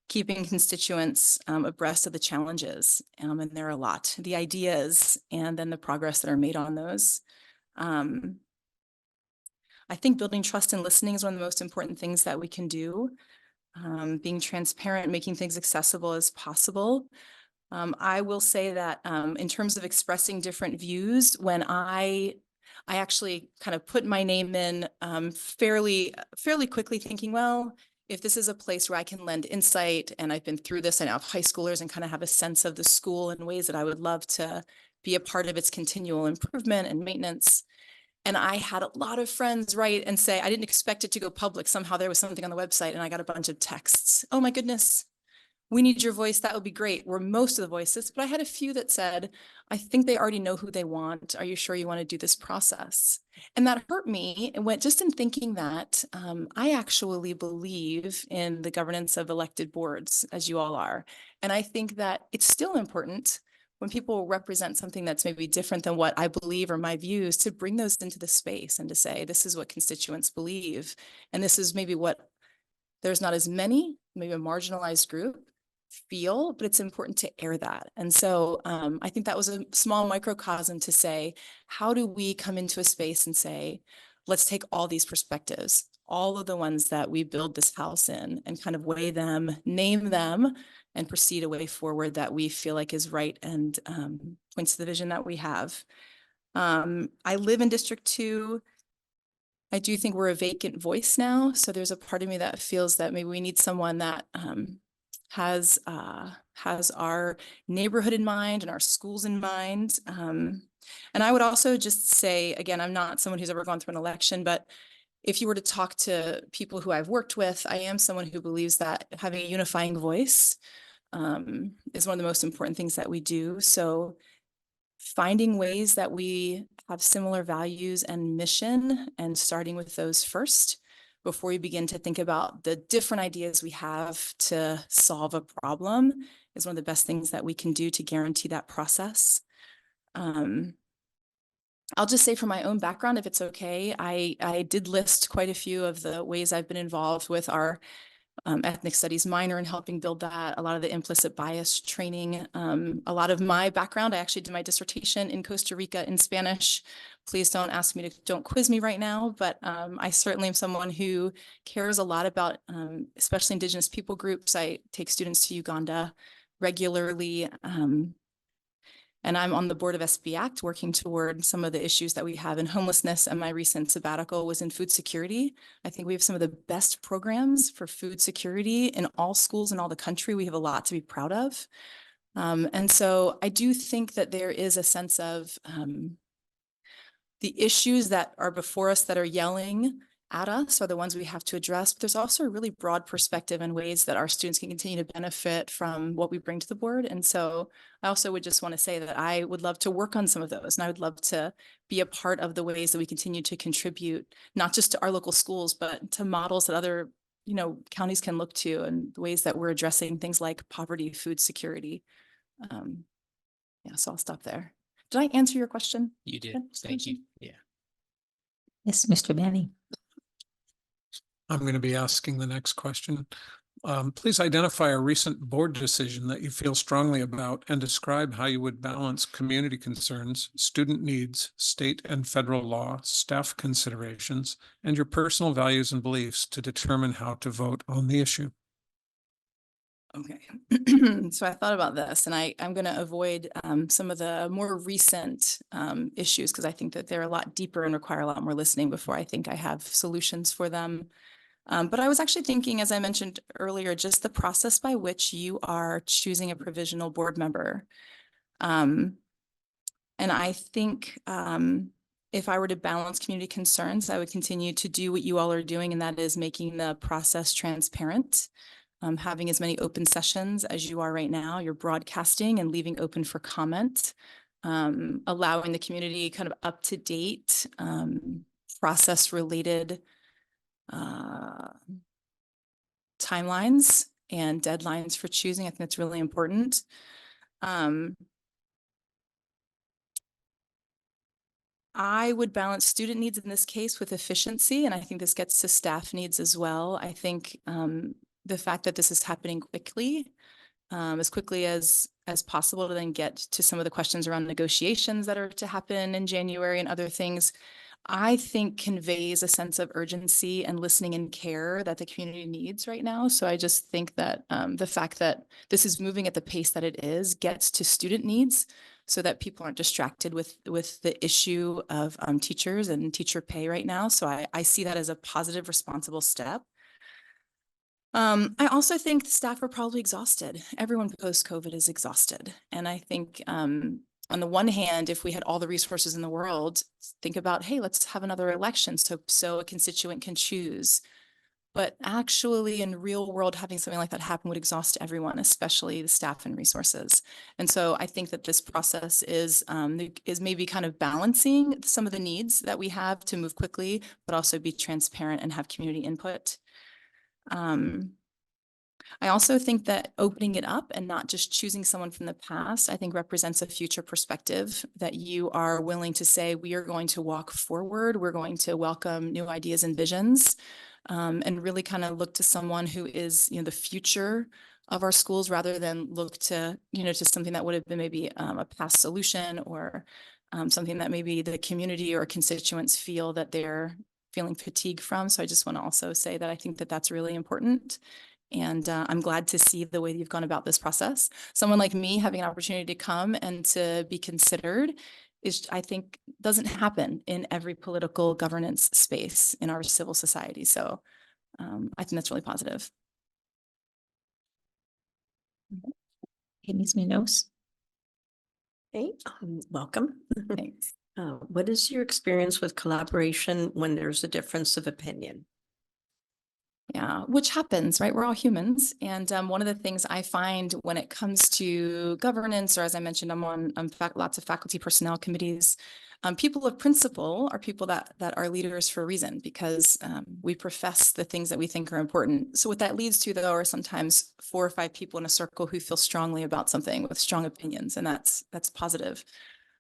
keeping constituents abreast of the challenges, and there are a lot, the ideas, and then the progress that are made on those. I think building trust and listening is one of the most important things that we can do. Being transparent, making things accessible as possible. I will say that in terms of expressing different views, when I actually kind of put my name in fairly quickly thinking, well, if this is a place where I can lend insight, and I've been through this, I now have high schoolers and kind of have a sense of the school in ways that I would love to be a part of its continual improvement and maintenance. And I had a lot of friends write and say, I didn't expect it to go public. Somehow there was something on the website and I got a bunch of texts. Oh my goodness, we need your voice. That would be great. We're most of the voices, but I had a few that said, I think they already know who they want. Are you sure you want to do this process? And that hurt me. And went just in thinking that I actually believe in the governance of elected boards, as you all are. And I think that it's still important when people represent something that's maybe different than what I believe or my views, to bring those into the space and to say, this is what constituents believe. And this is maybe what there's not as many, maybe a marginalized group feel, but it's important to air that. And so I think that was a small microcosm to say, how do we come into a space and say, let's take all these perspectives, all of the ones that we build this house in, and kind of weigh them, name them, and proceed a way forward that we feel like is right and points to the vision that we have. I live in District 2. I do think we're a vacant voice now. So there's a part of me that feels that maybe we need someone that has our neighborhood in mind and our schools in mind. And I would also just say, again, I'm not someone who's ever gone through an election, but if you were to talk to people who I've worked with, I am someone who believes that having a unifying voice is one of the most important things that we do. So finding ways that we have similar values and mission, and starting with those first before we begin to think about the different ideas we have to solve a problem, is one of the best things that we can do to guarantee that process. I'll just say from my own background, if it's okay, I did list quite a few of the ways I've been involved with our ethnic studies minor and helping build that, a lot of the implicit bias training. A lot of my background, I actually did my dissertation in Costa Rica in Spanish. Please don't ask me to, don't quiz me right now, but I certainly am someone who cares a lot about, especially Indigenous people groups. I take students to Uganda regularly. And I'm on the board of SB Act, working toward some of the issues that we have in homelessness. And my recent sabbatical was in food security. I think we have some of the best programs for food security in all schools in all the country. We have a lot to be proud of. And so I do think that there is a sense of the issues that are before us that are yelling at us are the ones we have to address. But there's also a really broad perspective and ways that our students can continue to benefit from what we bring to the board. And so I also would just want to say that I would love to work on some of those, and I would love to be a part of the ways that we continue to contribute, not just to our local schools, but to models that other, counties can look to, and the ways that we're addressing things like poverty, food security. Yeah, so I'll stop there. Did I answer your question? You did. Good. Thank you. Yeah. Yes, Mr. Manning. I'm going to be asking the next question. Please identify a recent board decision that you feel strongly about and describe how you would balance community concerns, student needs, state and federal law, staff considerations, and your personal values and beliefs to determine how to vote on the issue. Okay, so I thought about this, and I'm going to avoid some of the more recent issues because I think that they're a lot deeper and require a lot more listening before I think I have solutions for them. But I was actually thinking, as I mentioned earlier, just the process by which you are choosing a provisional board member. And I think if I were to balance community concerns, I would continue to do what you all are doing, and that is making the process transparent. Having as many open sessions as you are right now, you're broadcasting and leaving open for comment, allowing the community kind of up-to-date process-related timelines and deadlines for choosing. I think that's really important. I would balance student needs in this case with efficiency, and I think this gets to staff needs as well. I think the fact that this is happening quickly, as quickly as possible, to then get to some of the questions around negotiations that are to happen in January and other things, I think conveys a sense of urgency and listening and care that the community needs right now. So I just think that the fact that this is moving at the pace that it is gets to student needs so that people aren't distracted with the issue of teachers and teacher pay right now. So I see that as a positive, responsible step. I also think the staff are probably exhausted. Everyone post-COVID is exhausted. And I think on the one hand, if we had all the resources in the world, think about, hey, let's have another election so a constituent can choose. But actually in real world, having something like that happen would exhaust everyone, especially the staff and resources. And so I think that this process is maybe kind of balancing some of the needs that we have to move quickly, but also be transparent and have community input. I also think that opening it up and not just choosing someone from the past, I think represents a future perspective that you are willing to say, we are going to walk forward. We're going to welcome new ideas and visions, and really kind of look to someone who is, the future of our schools rather than look to, to something that would have been maybe a past solution or something that maybe the community or constituents feel that they're feeling fatigue from. So I just want to also say that I think that that's really important. And I'm glad to see the way that you've gone about this process. Someone like me having an opportunity to come and to be considered is, I think, doesn't happen in every political governance space in our civil society. So I think that's really positive. Okay, Ms. Munoz. Hey, welcome. Thanks. What is your experience with collaboration when there's a difference of opinion? Yeah, which happens, right? We're all humans. And one of the things I find when it comes to governance, or as I mentioned, I'm on lots of faculty personnel committees. People of principle are people that are leaders for a reason, because we profess the things that we think are important. So what that leads to, though, are sometimes 4 or 5 people in a circle who feel strongly about something with strong opinions, and that's positive.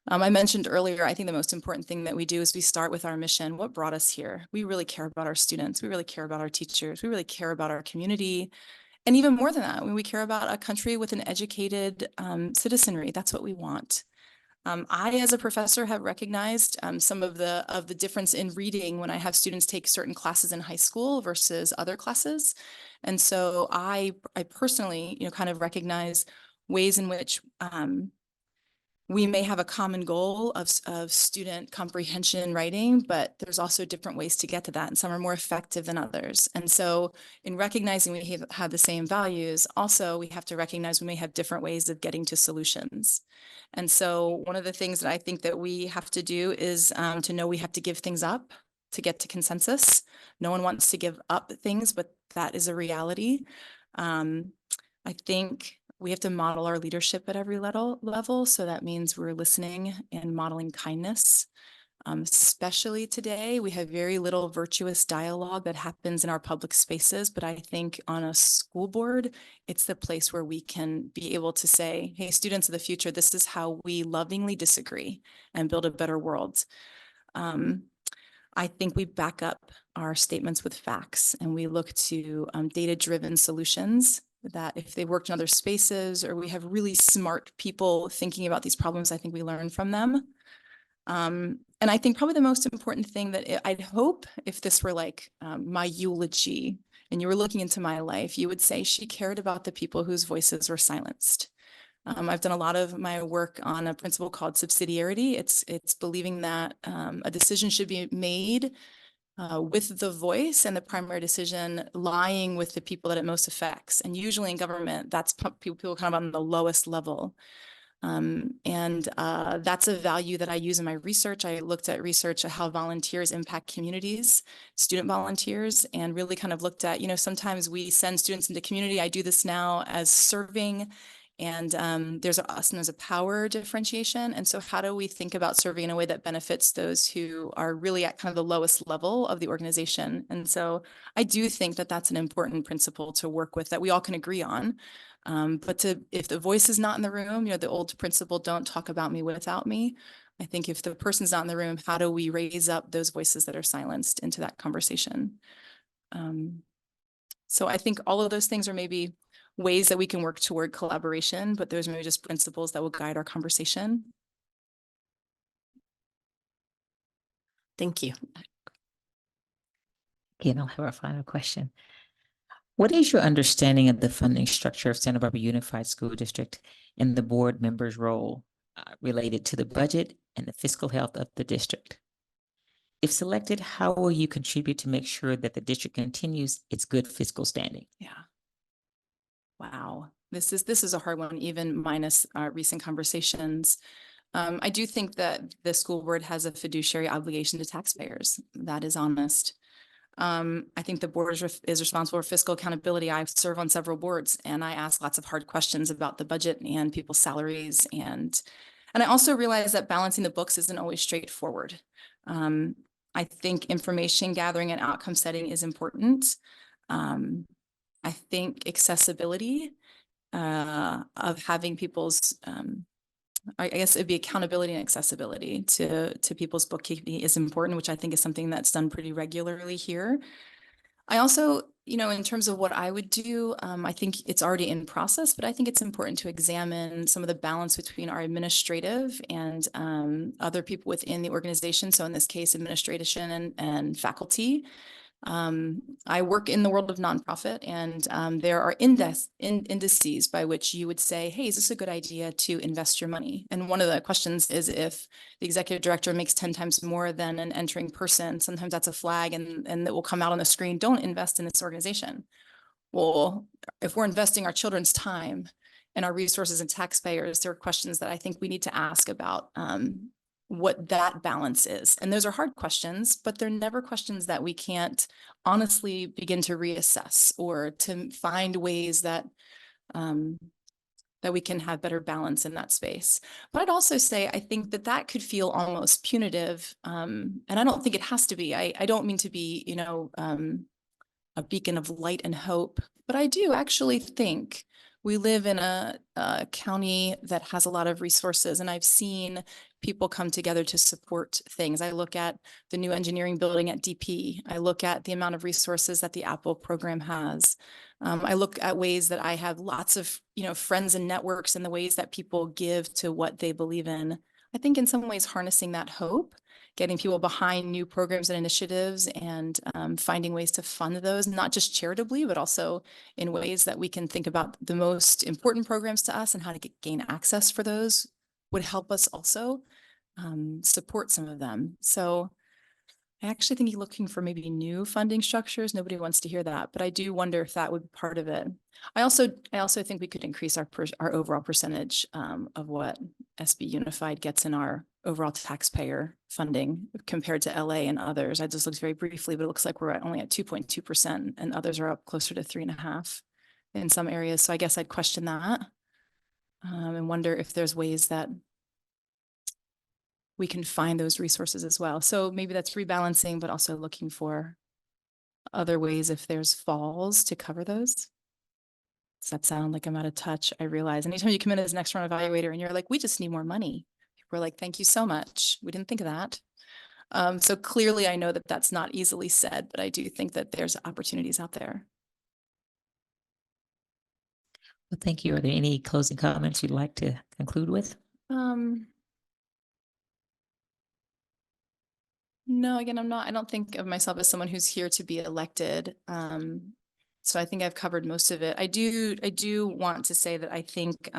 I mentioned earlier, I think the most important thing that we do is we start with our mission. What brought us here? We really care about our students. We really care about our teachers. We really care about our community. And even more than that, when we care about a country with an educated citizenry, that's what we want. I, as a professor, have recognized some of the difference in reading when I have students take certain classes in high school versus other classes. And so I personally, kind of recognize ways in which we may have a common goal of student comprehension writing, but there's also different ways to get to that, and some are more effective than others. And so in recognizing we have the same values, also we have to recognize we may have different ways of getting to solutions. And so one of the things that I think that we have to do is to know we have to give things up to get to consensus. No one wants to give up things, but that is a reality. I think we have to model our leadership at every level. So that means we're listening and modeling kindness. Especially today, we have very little virtuous dialogue that happens in our public spaces. But I think on a school board, it's the place where we can be able to say, hey, students of the future, this is how we lovingly disagree and build a better world. I think we back up our statements with facts, and we look to data-driven solutions that if they worked in other spaces, or we have really smart people thinking about these problems, I think we learn from them. And I think probably the most important thing that I'd hope, if this were like my eulogy and you were looking into my life, you would say she cared about the people whose voices were silenced. I've done a lot of my work on a principle called subsidiarity. It's believing that a decision should be made with the voice and the primary decision lying with the people that it most affects. And usually in government, that's people kind of on the lowest level. That's a value that I use in my research. I looked at research at how volunteers impact communities, student volunteers, and really kind of looked at, sometimes we send students into community. I do this now as serving, and there's a power differentiation. And so how do we think about serving in a way that benefits those who are really at kind of the lowest level of the organization? And so I do think that that's an important principle to work with that we all can agree on. But if the voice is not in the room, the old principle, don't talk about me without me. I think if the person's not in the room, how do we raise up those voices that are silenced into that conversation? So I think all of those things are maybe ways that we can work toward collaboration, but those are maybe just principles that will guide our conversation. Thank you. Again, I'll have our final question. What is your understanding of the funding structure of Santa Barbara Unified School District and the board members' role related to the budget and the fiscal health of the district? If selected, how will you contribute to make sure that the district continues its good fiscal standing? Yeah. Wow. This is a hard one, even minus recent conversations. I do think that the school board has a fiduciary obligation to taxpayers. That is honest. I think the board is responsible for fiscal accountability. I serve on several boards, and I ask lots of hard questions about the budget and people's salaries. And I also realize that balancing the books isn't always straightforward. I think information gathering and outcome setting is important. I think accessibility of having people's, I guess it'd be accountability and accessibility to people's bookkeeping is important, which I think is something that's done pretty regularly here. I also, in terms of what I would do, I think it's already in process, but I think it's important to examine some of the balance between our administrative and other people within the organization. So in this case, administration and faculty. I work in the world of nonprofit, and there are indices by which you would say, hey, is this a good idea to invest your money? And one of the questions is if the executive director makes 10 times more than an entering person, sometimes that's a flag and that will come out on the screen, don't invest in this organization. Well, if we're investing our children's time and our resources and taxpayers, there are questions that I think we need to ask about what that balance is. And those are hard questions, but they're never questions that we can't honestly begin to reassess or to find ways that that we can have better balance in that space. But I'd also say, I think that could feel almost punitive. And I don't think it has to be. I don't mean to be, a beacon of light and hope, but I do actually think We live in a county that has a lot of resources, and I've seen people come together to support things. I look at the new engineering building at DP. I look at the amount of resources that the Apple program has. I look at ways that I have lots of, friends and networks, and the ways that people give to what they believe in. I think in some ways harnessing that hope, getting people behind new programs and initiatives, and finding ways to fund those, not just charitably, but also in ways that we can think about the most important programs to us and how to gain access for those would help us also support some of them. So I actually think you're looking for maybe new funding structures. Nobody wants to hear that, but I do wonder if that would be part of it. I also think we could increase our overall percentage of what SB Unified gets in our overall taxpayer funding compared to LA and others. I just looked very briefly, but it looks like we're only at 2.2%, and others are up closer to 3.5% in some areas. So I guess I'd question that and wonder if there's ways that we can find those resources as well. So maybe that's rebalancing, but also looking for other ways if there's falls to cover those. Does that sound like I'm out of touch? I realize anytime you come in as an external evaluator and you're like, we just need more money. We're like, thank you so much. We didn't think of that. So clearly I know that that's not easily said, but I do think that there's opportunities out there. Well, thank you. Are there any closing comments you'd like to conclude with? No, again, I don't think of myself as someone who's here to be elected. So I think I've covered most of it. I do want to say that I think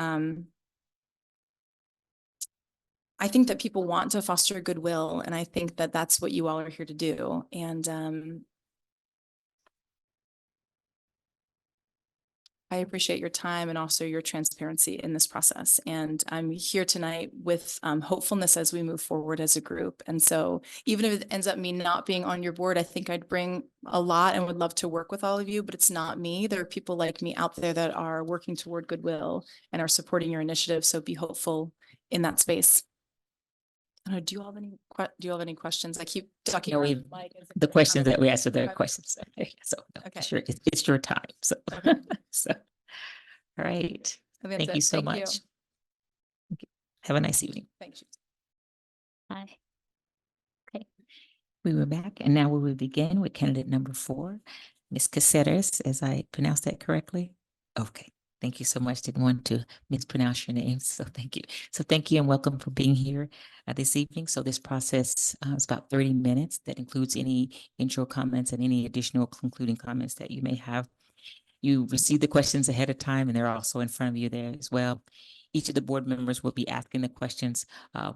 that people want to foster goodwill, and I think that that's what you all are here to do. And I appreciate your time and also your transparency in this process. And I'm here tonight with hopefulness as we move forward as a group. And so even if it ends up me not being on your board, I think I'd bring a lot and would love to work with all of you, but it's not me. There are people like me out there that are working toward goodwill and are supporting your initiative. So be hopeful in that space. I don't know, do you have any questions? I keep talking around the mic. The questions that we asked are the Okay. questions. Okay, so no, Okay. sure, it's your time. So, Okay. so, all right. I think Thank that's you it. so Thank much. you. Have a nice evening. Thank you. Bye. Okay, we were back, and now we will begin with candidate number 4, Ms. Caceres, as I pronounced that correctly. Okay, thank you so much. Didn't want to mispronounce your name, so thank you. So thank you and welcome for being here this evening. So this process is about 30 minutes. That includes any intro comments and any additional concluding comments that you may have. You receive the questions ahead of time, and they're also in front of you there as well. Each of the board members will be asking the questions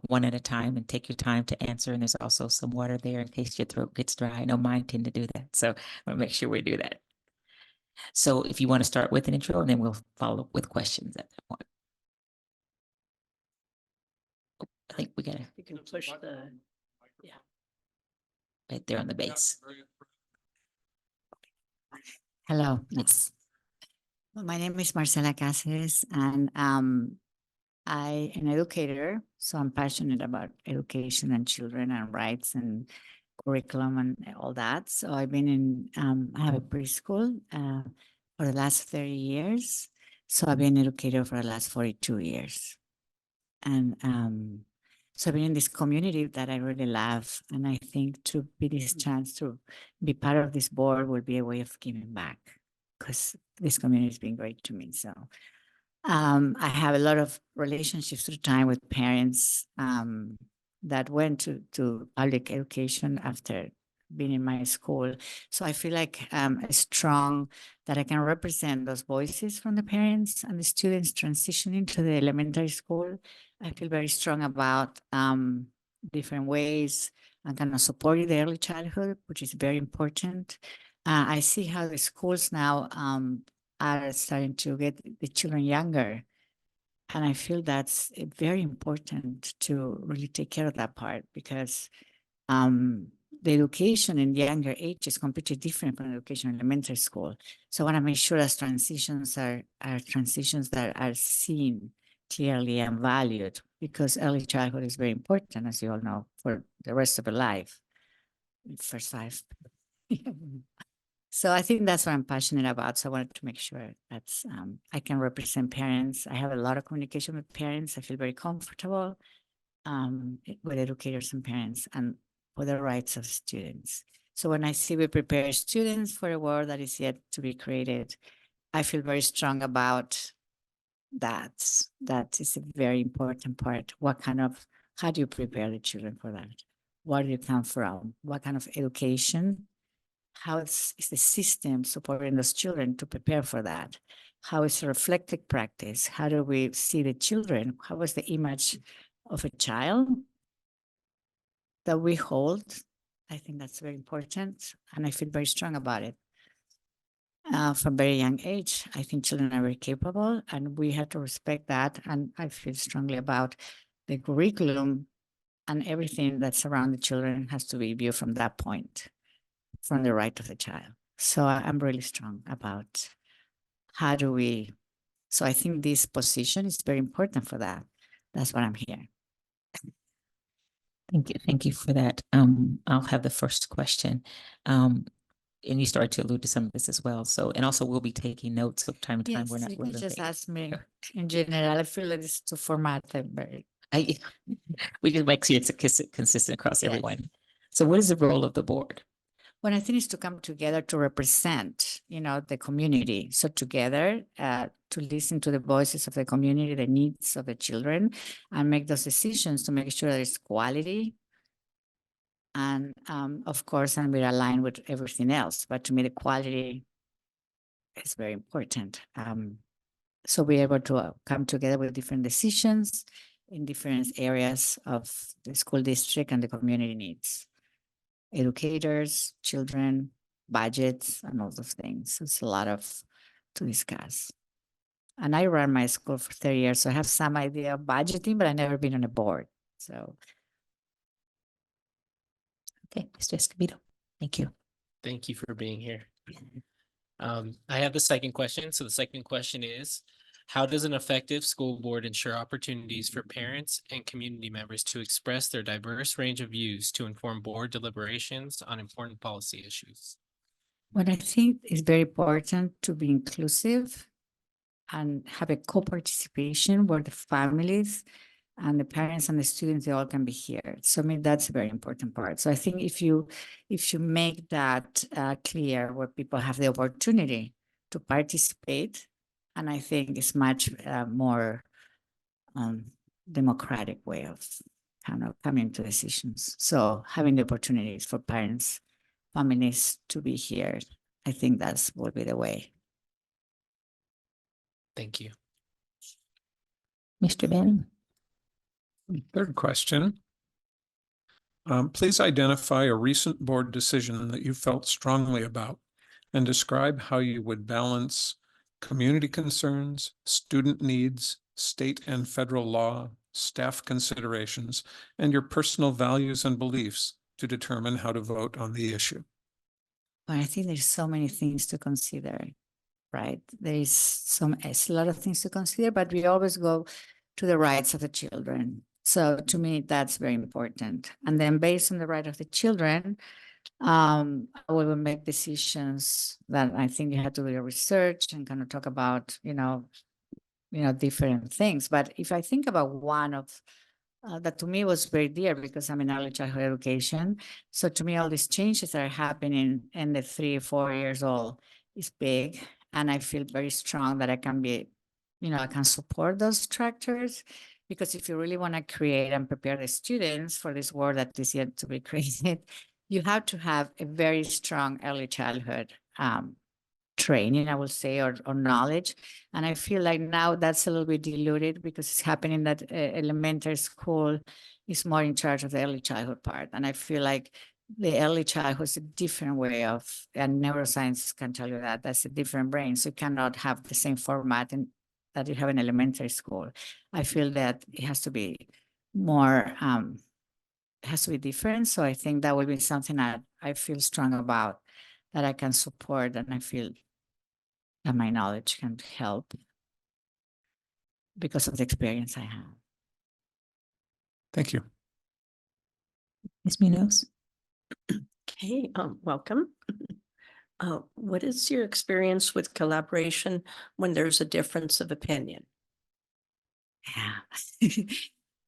one at a time, and take your time to answer. And there's also some water there in case your throat gets dry. I know mine tend to do that, so I want to make sure we do that. So if you want to start with an intro, and then we'll follow up with questions at that point. I think we gotta You can push the, right there on the base. Hello, yes. Well, my name is Marcela Cáceres, and I am an educator, so I'm passionate about education and children and rights and curriculum and all that. So I've been in, I have a preschool for the last 30 years. So I've been an educator for the last 42 years. And so I've been in this community that I really love. And I think to be this chance to be part of this board will be a way of giving back, because this community has been great to me. So I have a lot of relationships through time with parents that went to public education after being in my school. So I feel like strong that I can represent those voices from the parents and the students transitioning to the elementary school. I feel very strong about different ways and kind of supporting the early childhood, which is very important. I see how the schools now are starting to get the children younger. And I feel that's very important to really take care of that part, because the education in younger age is completely different from education in elementary school. So I want to make sure that transitions are transitions that are seen clearly and valued, because early childhood is very important, as you all know, for the rest of your life, first life. So I think that's what I'm passionate about. So I wanted to make sure that's I can represent parents. I have a lot of communication with parents. I feel very comfortable with educators and parents and for the rights of students. So when I see we prepare students for a world that is yet to be created, I feel very strong about that. That is a very important part. How do you prepare the children for that? Where do you come from? What kind of education? How is the system supporting those children to prepare for that? How is a reflective practice? How do we see the children? How is the image of a child that we hold? I think that's very important, and I feel very strong about it. From very young age, I think children are very capable, and we have to respect that. And I feel strongly about the curriculum and everything that's around the children has to be viewed from that point, from the right of the child. So I'm really strong about how do we. So I think this position is very important for that. That's what I'm here. Thank you. Thank you for that. I'll have the first question. And you started to allude to some of this as well. So, and also we'll be taking notes from time to time. Yes, We're not. you we're can gonna just take- ask me in general. I feel like it's too formatted, but I, we just make sure it's consistent across Yes. everyone. So what is the role of the board? what I think is to come together to represent, the community. So together, to listen to the voices of the community, the needs of the children, and make those decisions to make sure there's quality. And of course, and we're aligned with everything else. But to me, the quality is very important. So we're able to come together with different decisions in different areas of the school district and the community needs. Educators, children, budgets, and all those things. It's a lot to discuss. And I ran my school for 30 years, so I have some idea of budgeting, but I've never been on a board. So Okay, Mr. Escobedo. Thank you. Thank you for being here. I have the second question. So the second question is, how does an effective school board ensure opportunities for parents and community members to express their diverse range of views to inform board deliberations on important policy issues? what I think is very important to be inclusive and have a co-participation where the families and the parents and the students, they all can be here. So I mean, that's a very important part. So I think if you make that clear, where people have the opportunity to participate, and I think it's much more democratic way of kind of coming to decisions. So having the opportunities for parents, families to be here, I think that's will be the way. Thank you. Mr. Banning. Third question. Please identify a recent board decision that you felt strongly about and describe how you would balance community concerns, student needs, state and federal law, staff considerations, and your personal values and beliefs to determine how to vote on the issue. But I think there's so many things to consider, right? It's a lot of things to consider, but we always go to the rights of the children. So to me, that's very important. And then based on the right of the children, I will make decisions that I think you have to do your research and kind of talk about, different things. But if I think about one of that to me was very dear because I'm in early childhood education. So to me, all these changes that are happening in the 3 or 4 years old is big. And I feel very strong that I can be, I can support those structures. Because if you really want to create and prepare the students for this world that is yet to be created, you have to have a very strong early childhood training, I will say, or knowledge. And I feel like now that's a little bit diluted because it's happening that elementary school is more in charge of the early childhood part. And I feel like the early childhood is a different way of, and neuroscience can tell you that, that's a different brain. So you cannot have the same format that you have in elementary school. I feel that it has to be more, it has to be different. So I think that would be something that I feel strong about, that I can support, and I feel that my knowledge can help because of the experience I have. Thank you. Ms. Munoz. Okay, welcome. What is your experience with collaboration when there's a difference of opinion? Yeah.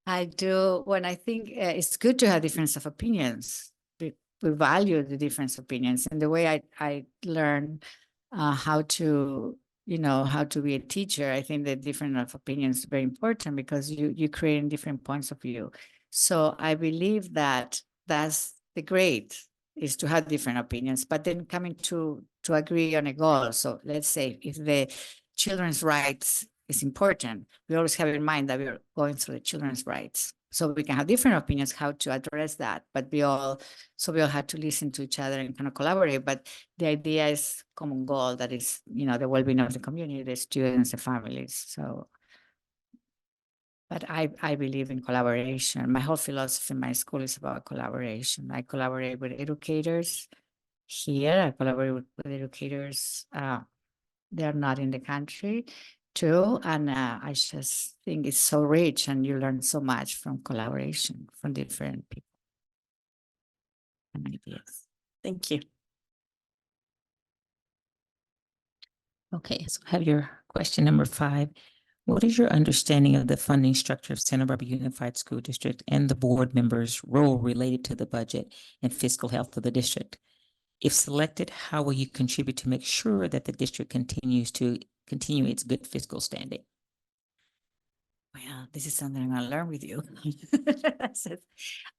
I do, when I think it's good to have difference of opinions. We value the different opinions, and the way I learn how to, how to be a teacher, I think the difference of opinions is very important because you create different points of view. So I believe that that's the great is to have different opinions, but then coming to agree on a goal. So let's say if the children's rights is important, we always have in mind that we're going through the children's rights. So we can have different opinions how to address that, but we all have to listen to each other and kind of collaborate. But the idea is common goal that is, the well-being of the community, the students, the families. So, but I believe in collaboration. My whole philosophy in my school is about collaboration. I collaborate with educators here. I collaborate with educators. They're not in the country too. And I just think it's so rich and you learn so much from collaboration from different people and ideas. Thank you. Okay, so I have your question number 5. What is your understanding of the funding structure of Santa Barbara Unified School District and the board members' role related to the budget and fiscal health of the district? If selected, how will you contribute to make sure that the district continues to continue its good fiscal standing? Well, this is something I'm gonna learn with you.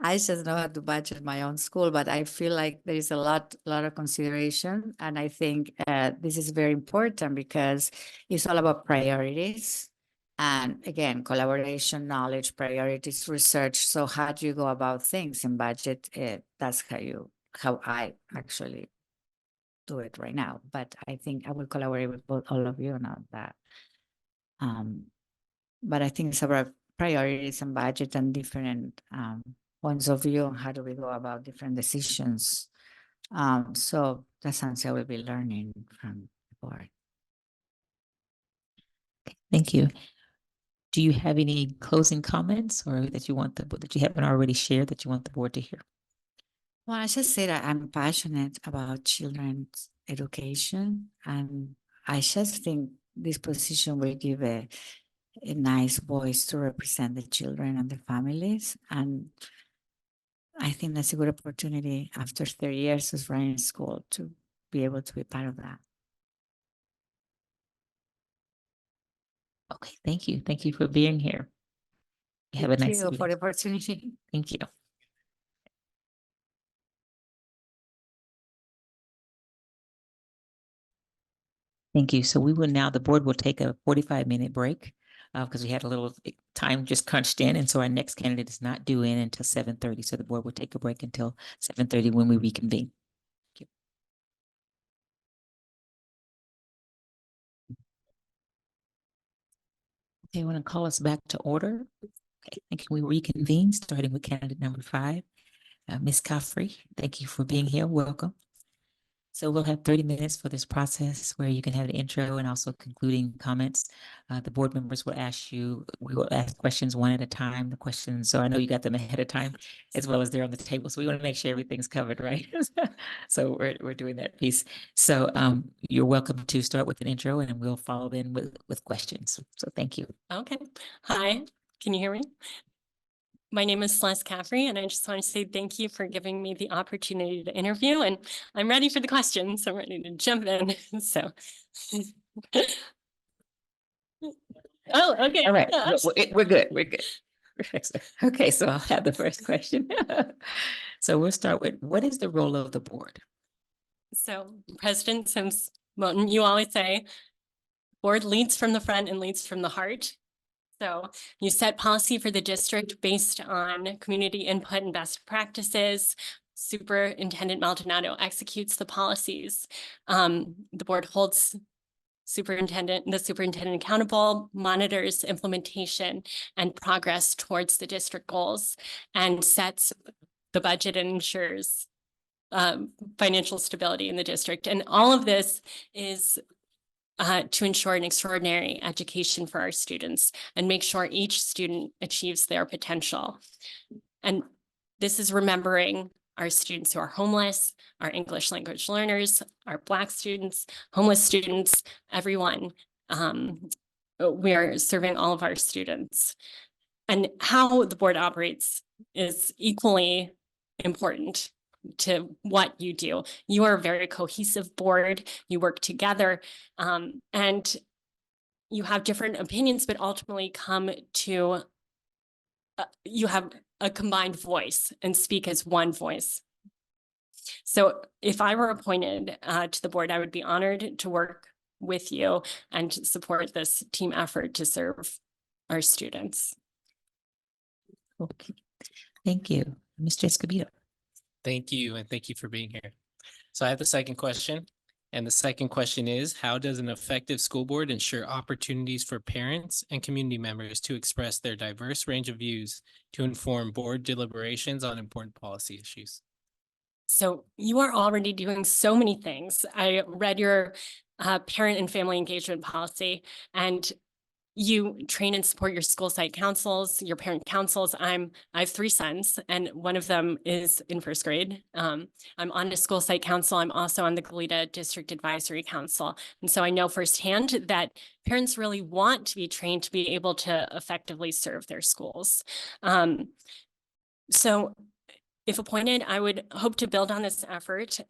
I just know how to budget my own school, but I feel like there is a lot of consideration. And I think this is very important because it's all about priorities. And again, collaboration, knowledge, priorities, research. So how do you go about things in budget? That's how I actually do it right now. But I think I will collaborate with all of you on that. But I think it's about priorities and budget and different points of view on how do we go about different decisions. So that's something I will be learning from the board. Thank you. Do you have any closing comments or that you want that you haven't already shared that you want the board to hear? Well, I just say that I'm passionate about children's education, and I just think this position will give a nice voice to represent the children and the families. And I think that's a good opportunity after 30 years of running school to be able to be part of that. Okay, thank you. Thank you for being here. Have a Thank nice you for evening. the opportunity. Thank you. Thank you. So the board will take a 45-minute break because we had a little time just crunched in. And so our next candidate is not due in until 7:30. So the board will take a break until 7:30 when we reconvene. Thank you. Okay, I want to call us back to order. Okay, and can we reconvene starting with candidate number 5, Ms. Caffrey? Thank you for being here. Welcome. So we'll have 30 minutes for this process where you can have an intro and also concluding comments. The board members will we will ask questions one at a time. The questions, so I know you got them ahead of time as well as they're on the table. So we want to make sure everything's covered, right? So we're doing that piece. So you're welcome to start with an intro and we'll follow then with questions. So thank you. Okay. Hi, can you hear me? My name is Celeste Caffrey, and I just want to say thank you for giving me the opportunity to interview, and I'm ready for the questions. I'm ready to jump in. So. Oh, okay. All right, we're good. We're good. Okay, so I'll have the first question. So we'll start with, what is the role of the board? So President Sims, well, you always say, board leads from the front and leads from the heart. So you set policy for the district based on community input and best practices. Superintendent Maldonado executes the policies. The board holds the superintendent accountable, monitors implementation and progress towards the district goals, and sets the budget and ensures financial stability in the district. And all of this is to ensure an extraordinary education for our students and make sure each student achieves their potential. And this is remembering our students who are homeless, our English language learners, our Black students, homeless students, everyone. We are serving all of our students. And how the board operates is equally important to what you do. You are a very cohesive board. You work together, and you have different opinions, but ultimately come to you have a combined voice and speak as one voice. So if I were appointed to the board, I would be honored to work with you and to support this team effort to serve our students. Okay, thank you. Mr. Escobedo. Thank you, and thank you for being here. So I have the second question. And the second question is, how does an effective school board ensure opportunities for parents and community members to express their diverse range of views to inform board deliberations on important policy issues? So you are already doing so many things. I read your parent and family engagement policy, and you train and support your school site councils, your parent councils. I have 3 sons, and one of them is in 1st grade. I'm on the school site council. I'm also on the Goleta District Advisory Council. And so I know firsthand that parents really want to be trained to be able to effectively serve their schools. So if appointed, I would hope to build on this effort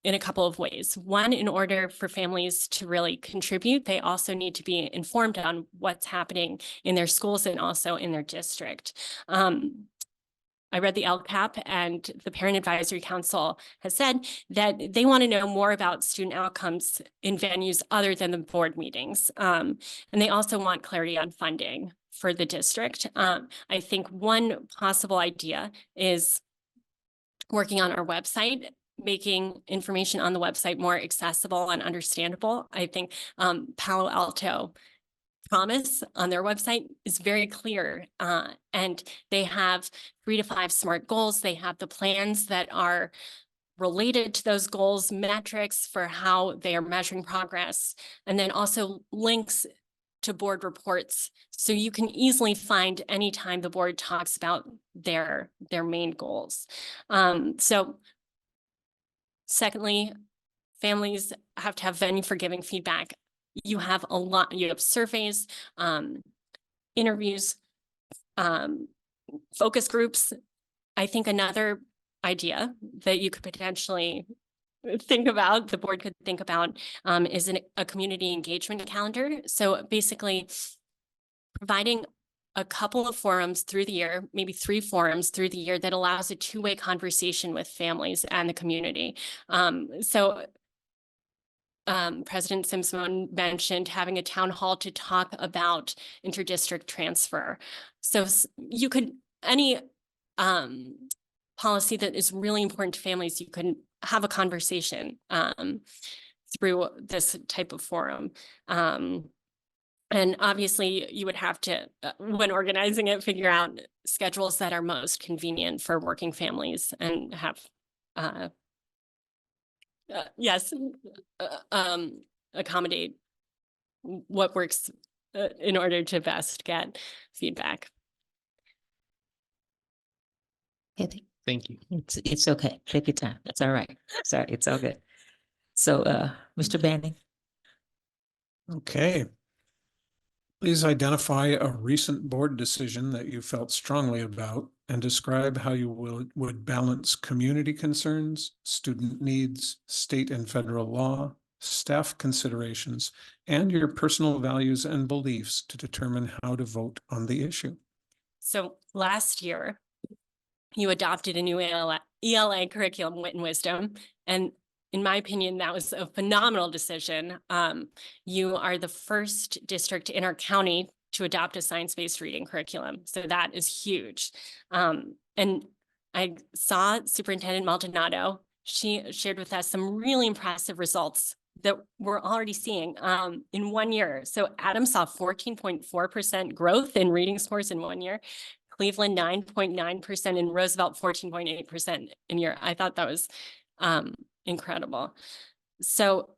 in a couple of ways. One, in order for families to really contribute, they also need to be informed on what's happening in their schools and also in their district. I read the LCAP, and the Parent Advisory Council has said that they want to know more about student outcomes in venues other than the board meetings. And they also want clarity on funding for the district. I think one possible idea is working on our website, making information on the website more accessible and understandable. I think Palo Alto Promise on their website is very clear, and they have 3 to 5 SMART goals. They have the plans that are related to those goals, metrics for how they are measuring progress, and then also links to board reports, so you can easily find anytime the board talks about their main goals. So secondly, families have to have venue for giving feedback. You have a lot, you have surveys, interviews, focus groups. I think another idea that you could potentially think about, the board could think about, is a community engagement calendar. So basically providing a couple of forums through the year, maybe 3 forums through the year, that allows a 2-way conversation with families and the community. President Simpson mentioned having a town hall to talk about interdistrict transfer. So you could, any policy that is really important to families, you can have a conversation through this type of forum. And obviously you would have to, when organizing it, figure out schedules that are most convenient for working families and have, accommodate what works in order to best get feedback. Okay, Thank you. it's okay. Take your time. That's all right. Sorry, it's all good. So, Mr. Banning. Okay. Please identify a recent board decision that you felt strongly about and describe how you would balance community concerns, student needs, state and federal law, staff considerations, and your personal values and beliefs to determine how to vote on the issue. So last year, you adopted a new ELA curriculum, Wit and Wisdom, and in my opinion, that was a phenomenal decision. You are the first district in our county to adopt a science-based reading curriculum. So that is huge. And I saw Superintendent Maldonado. She shared with us some really impressive results that we're already seeing in 1 year. So Adams saw 14.4% growth in reading scores in 1 year. Cleveland 9.9%, and Roosevelt 14.8% in year. I thought that was incredible. So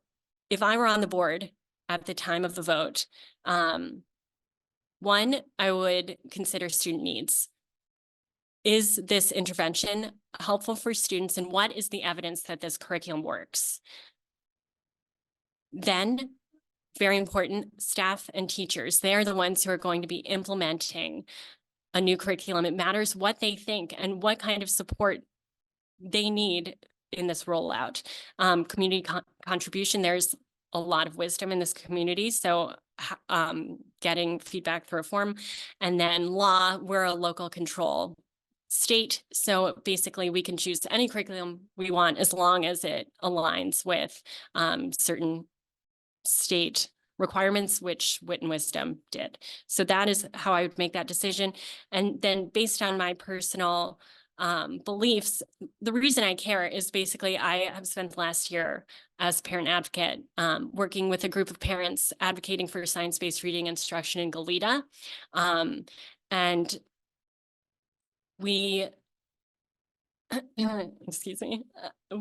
if I were on the board at the time of the vote, one, I would consider student needs. is this intervention helpful for students, and what is the evidence that this curriculum works? Then, very important, staff and teachers, they're the ones who are going to be implementing a new curriculum. It matters what they think and what kind of support they need in this rollout. Community contribution, there's a lot of wisdom in this community. So getting feedback through a form. And then law, we're a local control state. So basically we can choose any curriculum we want as long as it aligns with certain state requirements, which Wit and Wisdom did. So that is how I would make that decision. And then based on my personal beliefs, the reason I care is basically I have spent the last year as parent advocate working with a group of parents advocating for science-based reading instruction in Goleta. And we, excuse me,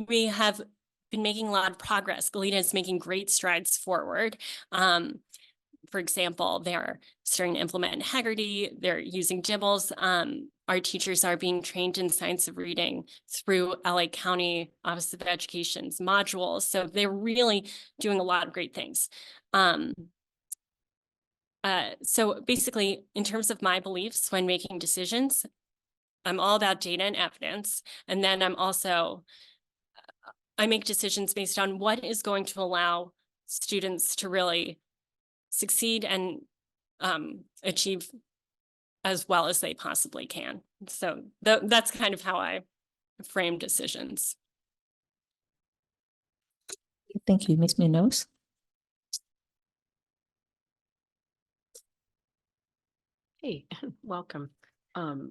we have been making a lot of progress. Goleta is making great strides forward. For example, they're starting to implement Haggerty, they're using Dibbles. Our teachers are being trained in science of reading through LA County Office of Education's modules. So they're really doing a lot of great things. So basically, in terms of my beliefs when making decisions, I'm all about data and evidence. And then I make decisions based on what is going to allow students to really succeed and achieve as well as they possibly can. So that's kind of how I frame decisions. Thank you, Ms. Munoz. Hey, welcome.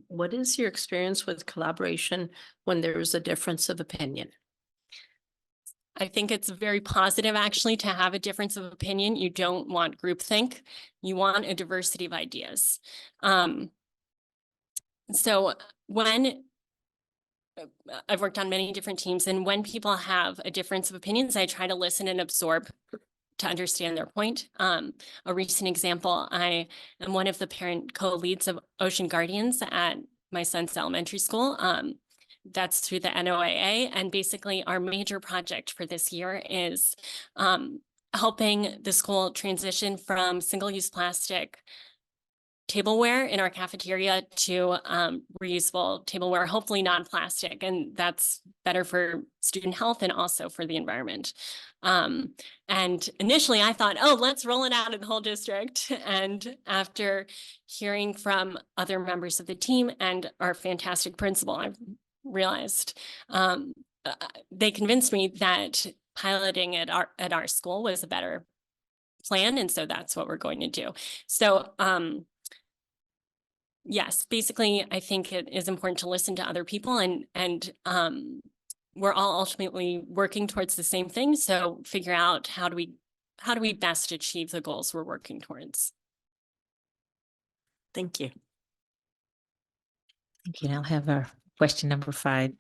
What is your experience with collaboration when there is a difference of opinion? I think it's very positive actually to have a difference of opinion. You don't want groupthink. You want a diversity of ideas. So when I've worked on many different teams, and when people have a difference of opinions, I try to listen and absorb to understand their point. A recent example, I am one of the parent co-leads of Ocean Guardians at my son's elementary school. That's through the NOAA. And basically our major project for this year is helping the school transition from single-use plastic tableware in our cafeteria to reusable tableware, hopefully non-plastic. And that's better for student health and also for the environment. And initially I thought, oh, let's roll it out in the whole district. And after hearing from other members of the team and our fantastic principal, I realized they convinced me that piloting at our school was a better plan. And so that's what we're going to do. So yes, basically, I think it is important to listen to other people, and we're all ultimately working towards the same thing. So figure out how do we best achieve the goals we're working towards. Thank you. Thank you. Now I'll have our question number 5.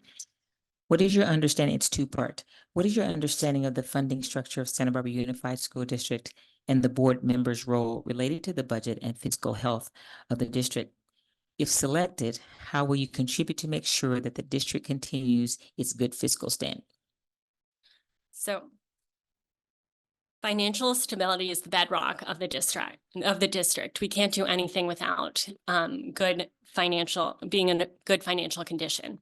What is your understanding? It's 2-part. What is your understanding of the funding structure of Santa Barbara Unified School District and the board members' role related to the budget and fiscal health of the district? If selected, how will you contribute to make sure that the district continues its good fiscal stand? So financial stability is the bedrock of the district. We can't do anything without being in a good financial condition.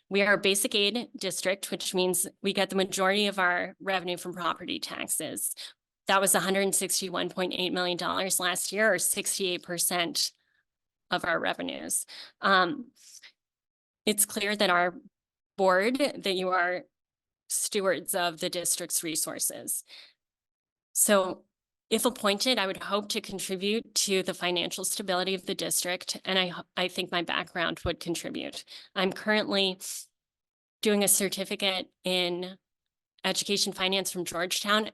We are a basic aid district, which means we get the majority of our revenue from property taxes. That was $161.8 million last year, or 68% of our revenues. It's clear that our board, that you are stewards of the district's resources. So if appointed, I would hope to contribute to the financial stability of the district, and I think my background would contribute. I'm currently doing a certificate in education finance from Georgetown.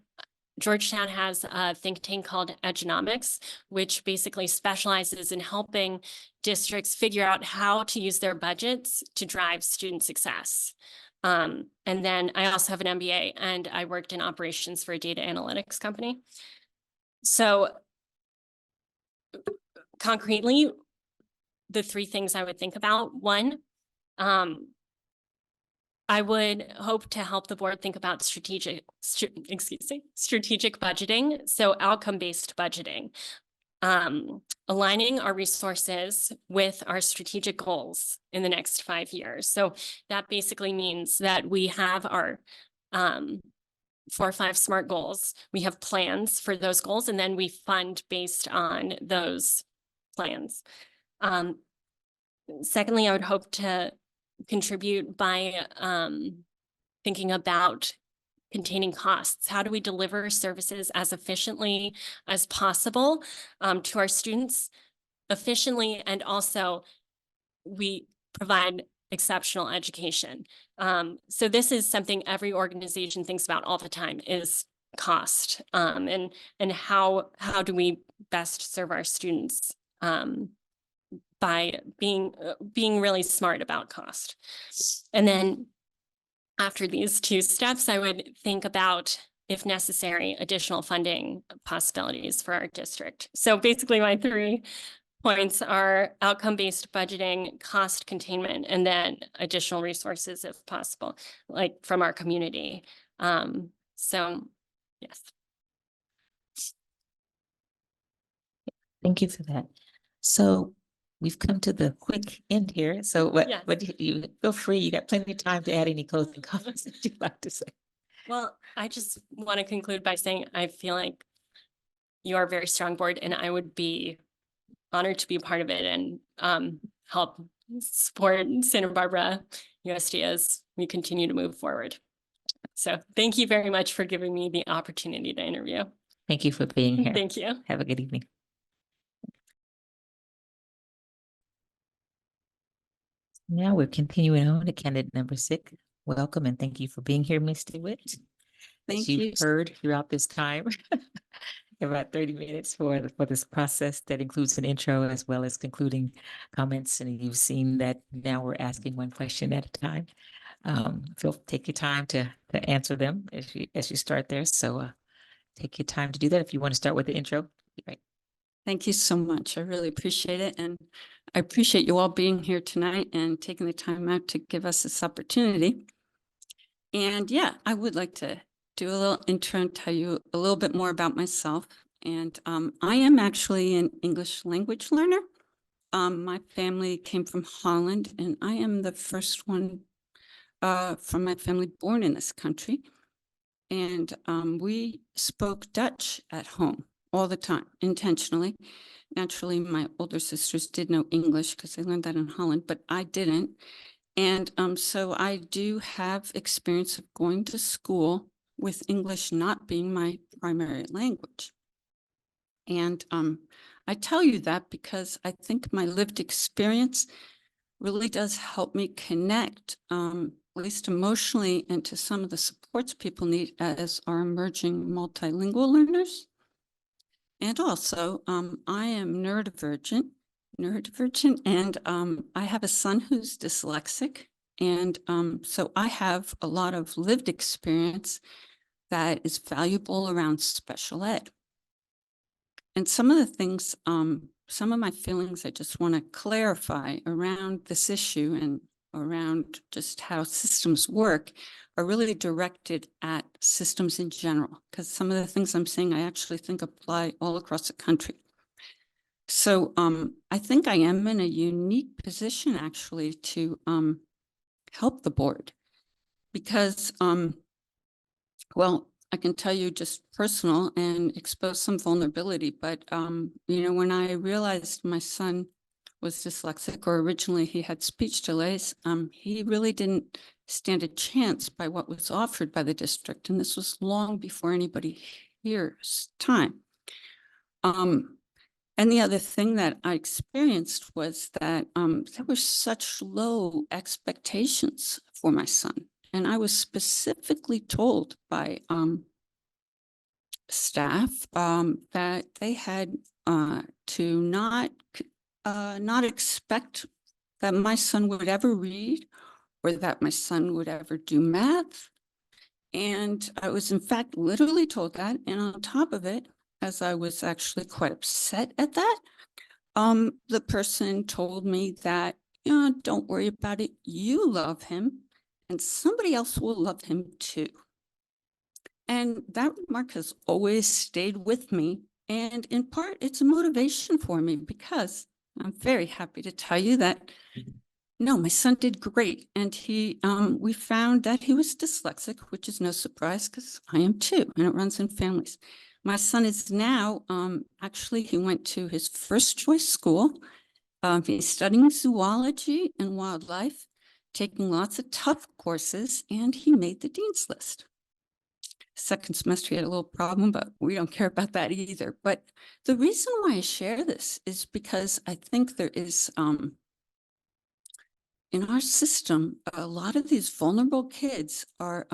Georgetown has a think tank called Edunomics, which basically specializes in helping districts figure out how to use their budgets to drive student success. And then I also have an MBA, and I worked in operations for a data analytics company. So concretely, the 3 things I would think about: 1, I would hope to help the board think about strategic budgeting, so outcome-based budgeting. Aligning our resources with our strategic goals in the next 5 years. So that basically means that we have our 4 or 5 SMART goals. We have plans for those goals, and then we fund based on those plans. Secondly, I would hope to contribute by thinking about containing costs. How do we deliver services as efficiently as possible to our students efficiently, and also we provide exceptional education. So this is something every organization thinks about all the time, is cost, and how do we best serve our students by being really smart about cost. And then after these 2 steps, I would think about, if necessary, additional funding possibilities for our district. So basically my 3 points are outcome-based budgeting, cost containment, and then additional resources if possible, like from our community. So yes. Thank you for that. So we've come to the quick end here. So Yes. what do you feel free, you got plenty of time to add any closing comments that you'd like to say. Well, I just want to conclude by saying I feel like you are a very strong board, and I would be honored to be a part of it and help support Santa Barbara USD as we continue to move forward. So thank you very much for giving me the opportunity to interview. Thank you for being here. Thank you. Have a good evening. Now we're continuing on to candidate number 6. Welcome and thank you for being here, Ms. DeWitt. Thank As you. you've heard throughout this time, about 30 minutes for this process that includes an intro as well as concluding comments. And you've seen that now we're asking one question at a time. Take your time to answer them as you start there. So take your time to do that. If you want to start with the intro, right. Thank you so much. I really appreciate it. And I appreciate you all being here tonight and taking the time out to give us this opportunity. And yeah, I would like to do a little intro and tell you a little bit more about myself. And I am actually an English language learner. My family came from Holland, and I am the first one from my family born in this country. And we spoke Dutch at home all the time, intentionally. Naturally, my older sisters did know English because they learned that in Holland, but I didn't. And so I do have experience of going to school with English not being my primary language. And I tell you that because I think my lived experience really does help me connect, at least emotionally, into some of the supports people need as our emerging multilingual learners. And also, I am neurodivergent, and I have a son who's dyslexic. And so I have a lot of lived experience that is valuable around special ed. And some of the things, some of my feelings I just want to clarify around this issue and around just how systems work are really directed at systems in general, because some of the things I'm saying I actually think apply all across the country. So I think I am in a unique position actually to help the board because, well, I can tell you just personal and expose some vulnerability, but you know, when I realized my son was dyslexic, or originally he had speech delays, he really didn't stand a chance by what was offered by the district. And this was long before anybody here's time. And the other thing that I experienced was that there were such low expectations for my son. And I was specifically told by staff that they had to not expect that my son would ever read or that my son would ever do math. And I was in fact literally told that. And on top of it, as I was actually quite upset at that, the person told me that don't worry about it. You love him and somebody else will love him too. And that remark has always stayed with me. And in part, it's a motivation for me because I'm very happy to tell you that no, my son did great. And we found that he was dyslexic, which is no surprise because I am too, and it runs in families. My son is now, actually, he went to his first choice school. He's studying zoology and wildlife, taking lots of tough courses, and he made the dean's list. Second semester, he had a little problem, but we don't care about that either. But the reason why I share this is because I think there is, in our system, a lot of these vulnerable kids are,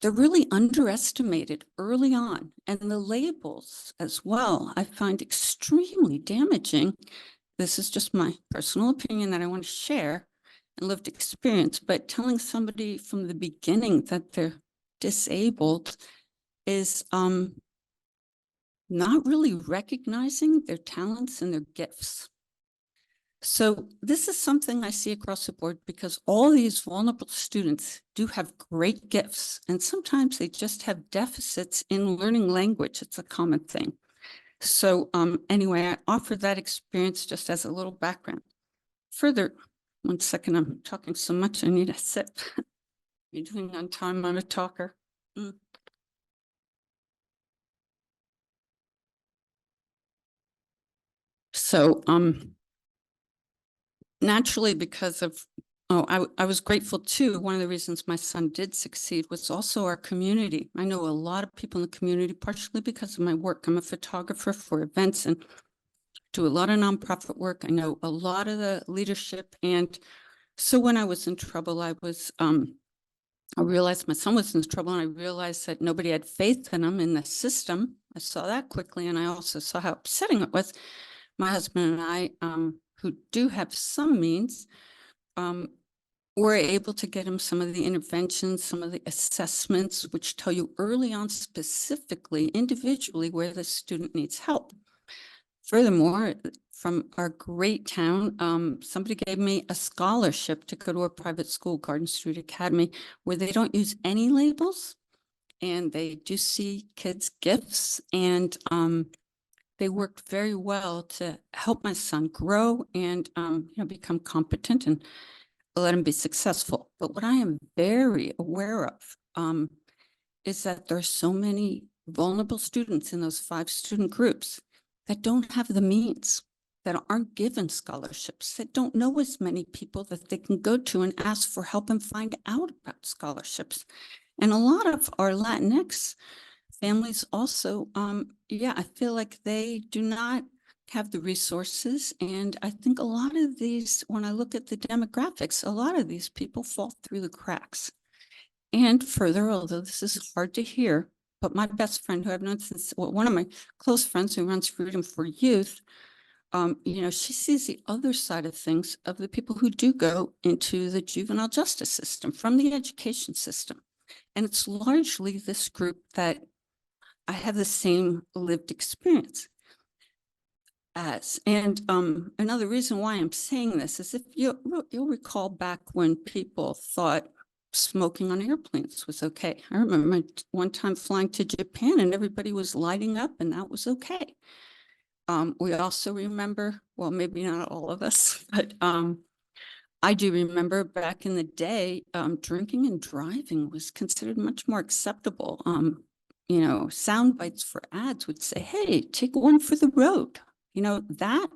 they're really underestimated early on. And the labels as well, I find extremely damaging. This is just my personal opinion that I want to share and lived experience, but telling somebody from the beginning that they're disabled is not really recognizing their talents and their gifts. So this is something I see across the board because all these vulnerable students do have great gifts, and sometimes they just have deficits in learning language. It's a common thing. So anyway, I offer that experience just as a little background. Further, one second, I'm talking so much, I need a sip. You're doing on time, I'm a talker. So naturally, because of, I was grateful too. One of the reasons my son did succeed was also our community. I know a lot of people in the community, partially because of my work. I'm a photographer for events and do a lot of nonprofit work. I know a lot of the leadership. And so when I was in trouble, I realized my son was in trouble, and I realized that nobody had faith in him in the system. I saw that quickly, and I also saw how upsetting it was. My husband and I, who do have some means, were able to get him some of the interventions, some of the assessments, which tell you early on specifically, individually, where the student needs help. Furthermore, from our great town, somebody gave me a scholarship to go to a private school, Garden Street Academy, where they don't use any labels, and they do see kids' gifts, and they worked very well to help my son grow and become competent and let him be successful. But what I am very aware of is that there are so many vulnerable students in those 5 student groups that don't have the means, that aren't given scholarships, that don't know as many people that they can go to and ask for help and find out about scholarships. And a lot of our Latinx families also, I feel like they do not have the resources. And I think a lot of these, when I look at the demographics, a lot of these people fall through the cracks. And further, although this is hard to hear, but my best friend who I've known since, well, one of my close friends who runs Freedom for Youth, she sees the other side of things of the people who do go into the juvenile justice system from the education system. And it's largely this group that I have the same lived experience as. And another reason why I'm saying this is if you'll recall back when people thought smoking on airplanes was okay. I remember one time flying to Japan and everybody was lighting up and that was okay. We also remember, well, maybe not all of us, but I do remember back in the day, drinking and driving was considered much more acceptable. Sound bites for ads would say, hey, take one for the road. That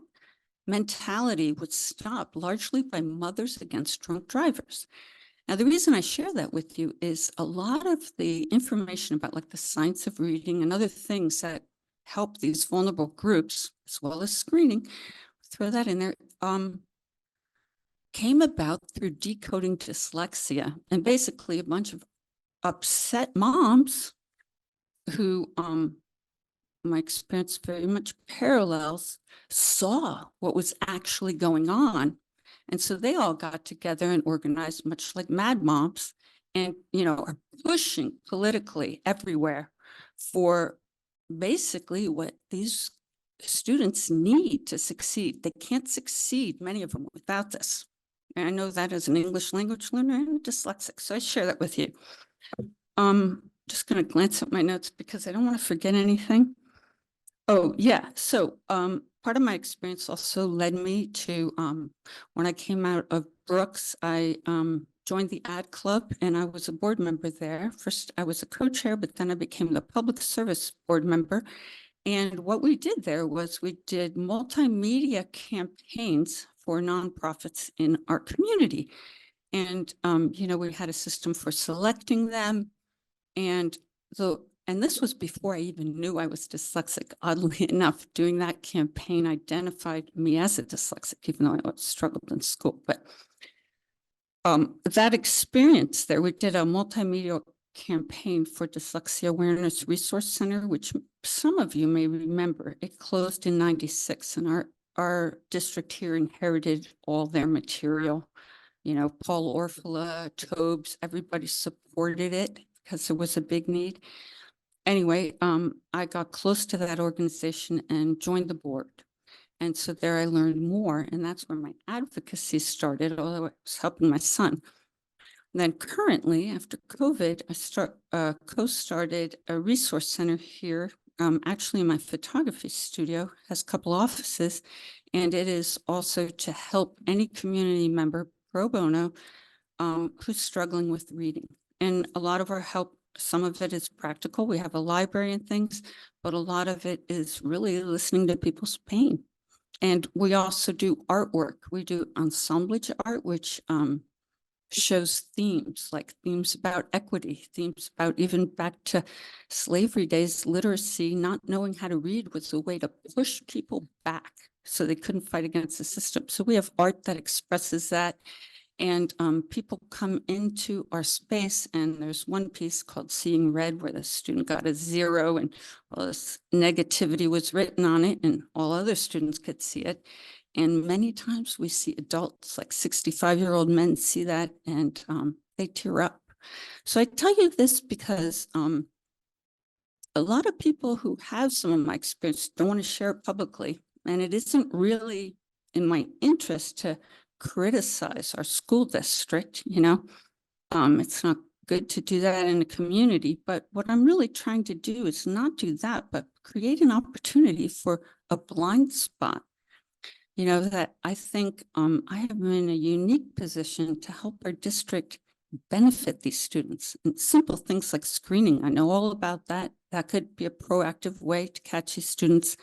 mentality would stop largely by Mothers Against Drunk Drivers. Now, the reason I share that with you is a lot of the information about like the science of reading and other things that help these vulnerable groups, as well as screening, throw that in there, came about through decoding dyslexia, and basically a bunch of upset moms who my experience very much parallels, saw what was actually going on. And so they all got together and organized, much like Mad Moms, and are pushing politically everywhere for basically what these students need to succeed. They can't succeed, many of them, without this. And I know that as an English language learner and dyslexic, so I share that with you. Just gonna glance at my notes because I don't want to forget anything. Oh, yeah, so part of my experience also led me to when I came out of Brooks, I joined the ad club and I was a board member there. First, I was a co-chair, but then I became the public service board member. And what we did there was we did multimedia campaigns for nonprofits in our community. And, you know, we had a system for selecting them. And this was before I even knew I was dyslexic. Oddly enough, doing that campaign identified me as a dyslexic, even though I struggled in school. But that experience there, we did a multimedia campaign for Dyslexia Awareness Resource Center, which some of you may remember. It closed in '96, and our district here inherited all their material. You know, Paul Orfila, Tobes, everybody supported it because there was a big need. Anyway, I got close to that organization and joined the board. And so there I learned more, and that's where my advocacy started, although I was helping my son. And then currently, after COVID, I co-started a resource center here. Actually, my photography studio has a couple offices, and it is also to help any community member pro bono who's struggling with reading. And a lot of our help, some of it is practical. We have a library and things, but a lot of it is really listening to people's pain. And we also do artwork. We do assemblage art, which shows themes, like themes about equity, themes about even back to slavery days, literacy, not knowing how to read was a way to push people back so they couldn't fight against the system. So we have art that expresses that. And people come into our space, and there's one piece called Seeing Red where the student got a 0 and all this negativity was written on it, and all other students could see it. And many times we see adults, like 65-year-old men, see that and they tear up. So I tell you this because a lot of people who have some of my experience don't want to share it publicly, and it isn't really in my interest to criticize our school district, you know. It's not good to do that in a community, but what I'm really trying to do is not do that, but create an opportunity for a blind spot. You know, that I think I have been in a unique position to help our district benefit these students. And simple things like screening, I know all about that. That could be a proactive way to catch these students.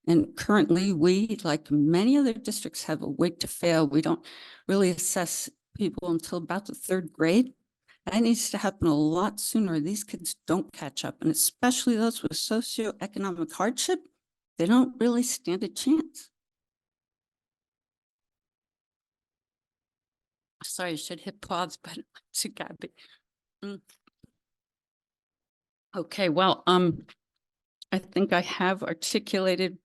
And currently, we, like many other districts, have a wait to fail. We don't really assess people until about the 3rd grade. That needs to happen a lot sooner. These kids don't catch up, and especially those with socioeconomic hardship, they don't really stand a chance. Sorry, I should hit pause, but it's got to be. Okay, well, I think I have articulated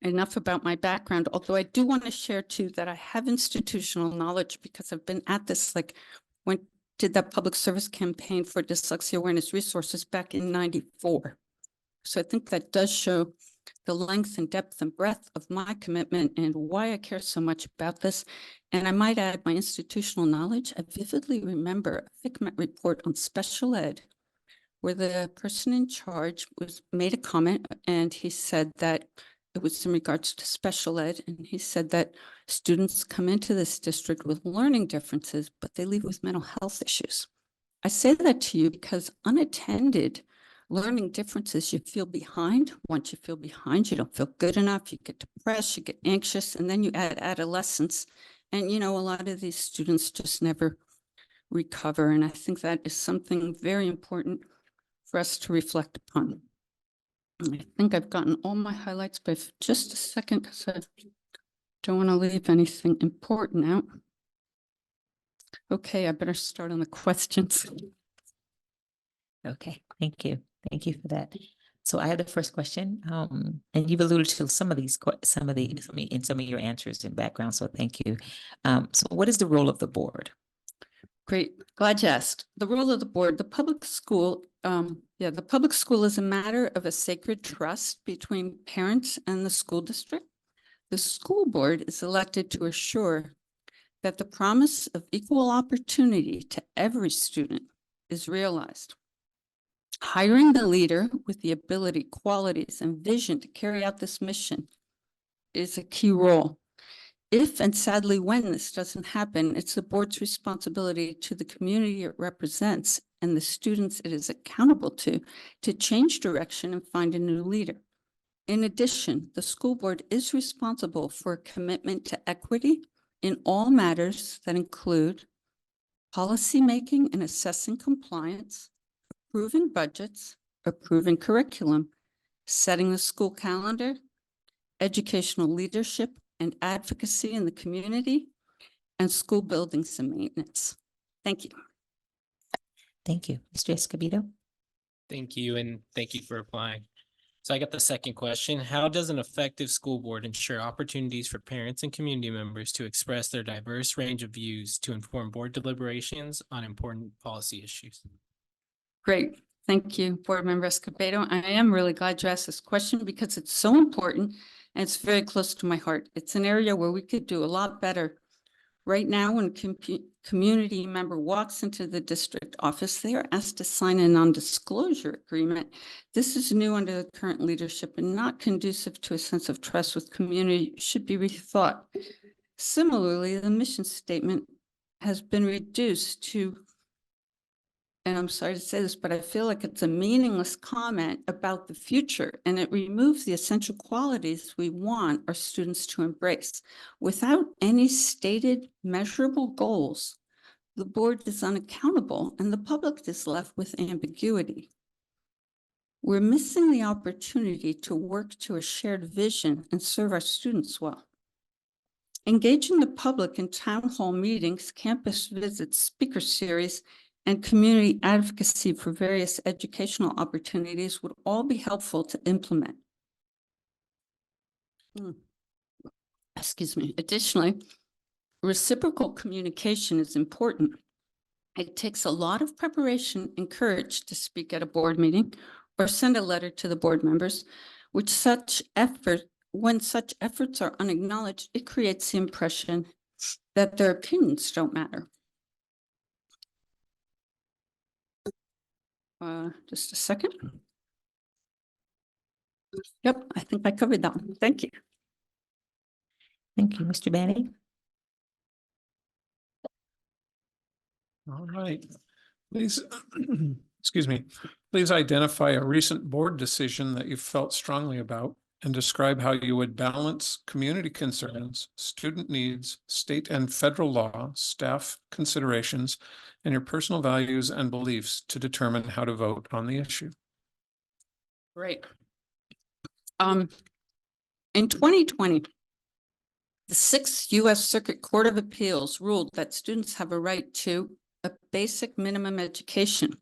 enough about my background, although I do want to share too that I have institutional knowledge because I've been at this, like did that public service campaign for dyslexia awareness resources back in '94. So I think that does show the length and depth and breadth of my commitment and why I care so much about this. And I might add my institutional knowledge. I vividly remember a FCMET report on special ed where the person in charge made a comment, and he said that it was in regards to special ed. And he said that students come into this district with learning differences, but they leave with mental health issues. I say that to you because unattended learning differences, you feel behind. Once you feel behind, you don't feel good enough. You get depressed, you get anxious, and then you add adolescence. And, you know, a lot of these students just never recover. And I think that is something very important for us to reflect upon. I think I've gotten all my highlights, but just a second, because I don't want to leave anything important out. Okay, I better start on the questions. Okay, thank you. Thank you for that. So I have the first question, and you've alluded to some of your answers and background, so thank you. So what is the role of the board? Great, glad you asked. The role of the board, the public school yeah, the public school is a matter of a sacred trust between parents and the school district. The school board is elected to assure that the promise of equal opportunity to every student is realized. Hiring the leader with the ability, qualities, and vision to carry out this mission is a key role. If and sadly when this doesn't happen, it's the board's responsibility to the community it represents and the students it is accountable to change direction and find a new leader. In addition, the school board is responsible for a commitment to equity in all matters that include policymaking and assessing compliance, approving budgets, approving curriculum, setting the school calendar, educational leadership and advocacy in the community, and school buildings and maintenance. Thank you. Thank you. Mr. Escobedo? Thank you, and thank you for applying. So I got the second question. How does an effective school board ensure opportunities for parents and community members to express their diverse range of views to inform board deliberations on important policy issues? Great. Thank you, Board Member Escobedo. I am really glad you asked this question because it's so important and it's very close to my heart. It's an area where we could do a lot better. Right now, when a community member walks into the district office, they are asked to sign a non-disclosure agreement. This is new under the current leadership and not conducive to a sense of trust with community, should be rethought. Similarly, the mission statement has been reduced to, and I'm sorry to say this, but I feel like it's a meaningless comment about the future, and it removes the essential qualities we want our students to embrace. Without any stated measurable goals, the board is unaccountable and the public is left with ambiguity. We're missing the opportunity to work to a shared vision and serve our students well. Engaging the public in town hall meetings, campus visits, speaker series, and community advocacy for various educational opportunities would all be helpful to implement. Excuse me. Additionally, reciprocal communication is important. It takes a lot of preparation and courage to speak at a board meeting or send a letter to the board members, when such efforts are unacknowledged, it creates the impression that their opinions don't matter. Just a second. Yep, I think I covered that one. Thank you. Thank you. Mr. Banny? All right. Please, excuse me, please identify a recent board decision that you felt strongly about and describe how you would balance community concerns, student needs, state and federal law, staff considerations, and your personal values and beliefs to determine how to vote on the issue. Great. In 2020, the 6th U.S. Circuit Court of Appeals ruled that students have a right to a basic minimum education,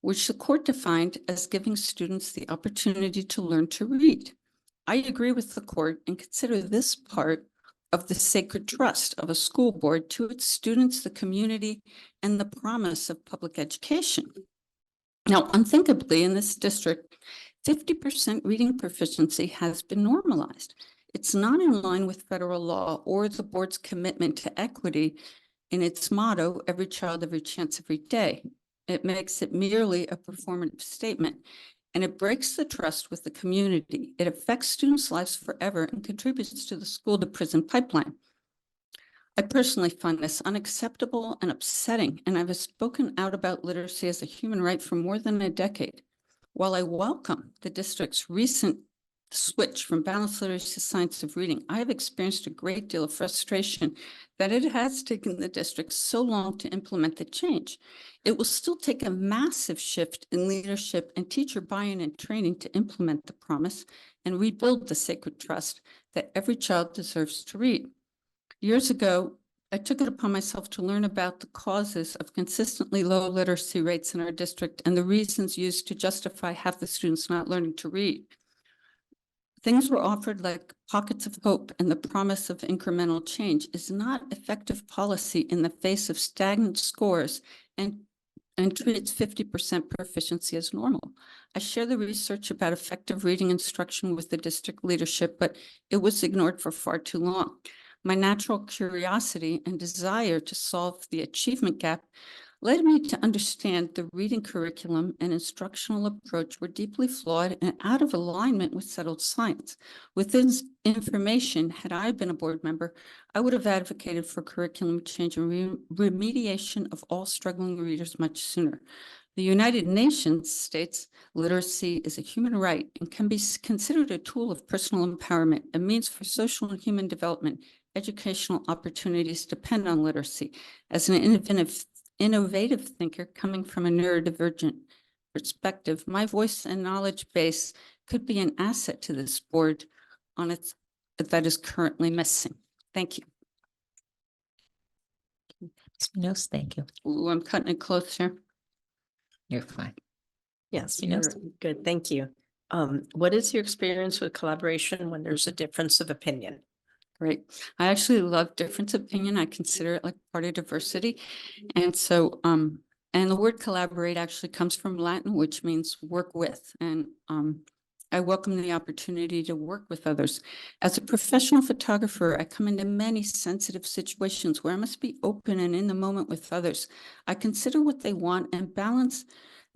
which the court defined as giving students the opportunity to learn to read. I agree with the court and consider this part of the sacred trust of a school board to its students, the community, and the promise of public education. Now, unthinkably, in this district, 50% reading proficiency has been normalized. It's not in line with federal law or the board's commitment to equity in its motto, every child, every chance, every day. It makes it merely a performative statement, and it breaks the trust with the community. It affects students' lives forever and contributes to the school to prison pipeline. I personally find this unacceptable and upsetting, and I've spoken out about literacy as a human right for more than a decade. While I welcome the district's recent switch from balanced literacy to science of reading, I have experienced a great deal of frustration that it has taken the district so long to implement the change. It will still take a massive shift in leadership and teacher buy-in and training to implement the promise and rebuild the sacred trust that every child deserves to read. Years ago, I took it upon myself to learn about the causes of consistently low literacy rates in our district and the reasons used to justify half the students not learning to read. Things were offered like pockets of hope, and the promise of incremental change is not effective policy in the face of stagnant scores and and treats 50% proficiency as normal. I share the research about effective reading instruction with the district leadership, but it was ignored for far too long. My natural curiosity and desire to solve the achievement gap led me to understand the reading curriculum and instructional approach were deeply flawed and out of alignment with settled science. With this information, had I been a board member, I would have advocated for curriculum change and remediation of all struggling readers much sooner. The United Nations states literacy is a human right and can be considered a tool of personal empowerment, a means for social and human development. Educational opportunities depend on literacy. As an innovative thinker coming from a neurodivergent perspective, my voice and knowledge base could be an asset to this board that is currently missing. Thank you. Ms. Munoz, thank you. Ooh, I'm cutting it close here. You're fine. Yes, You know, you're good. Thank you. What is your experience with collaboration when there's a difference of opinion? Great. I actually love difference of opinion. I consider it like part of diversity. And so, and the word collaborate actually comes from Latin, which means work with. And I welcome the opportunity to work with others. As a professional photographer, I come into many sensitive situations where I must be open and in the moment with others. I consider what they want and balance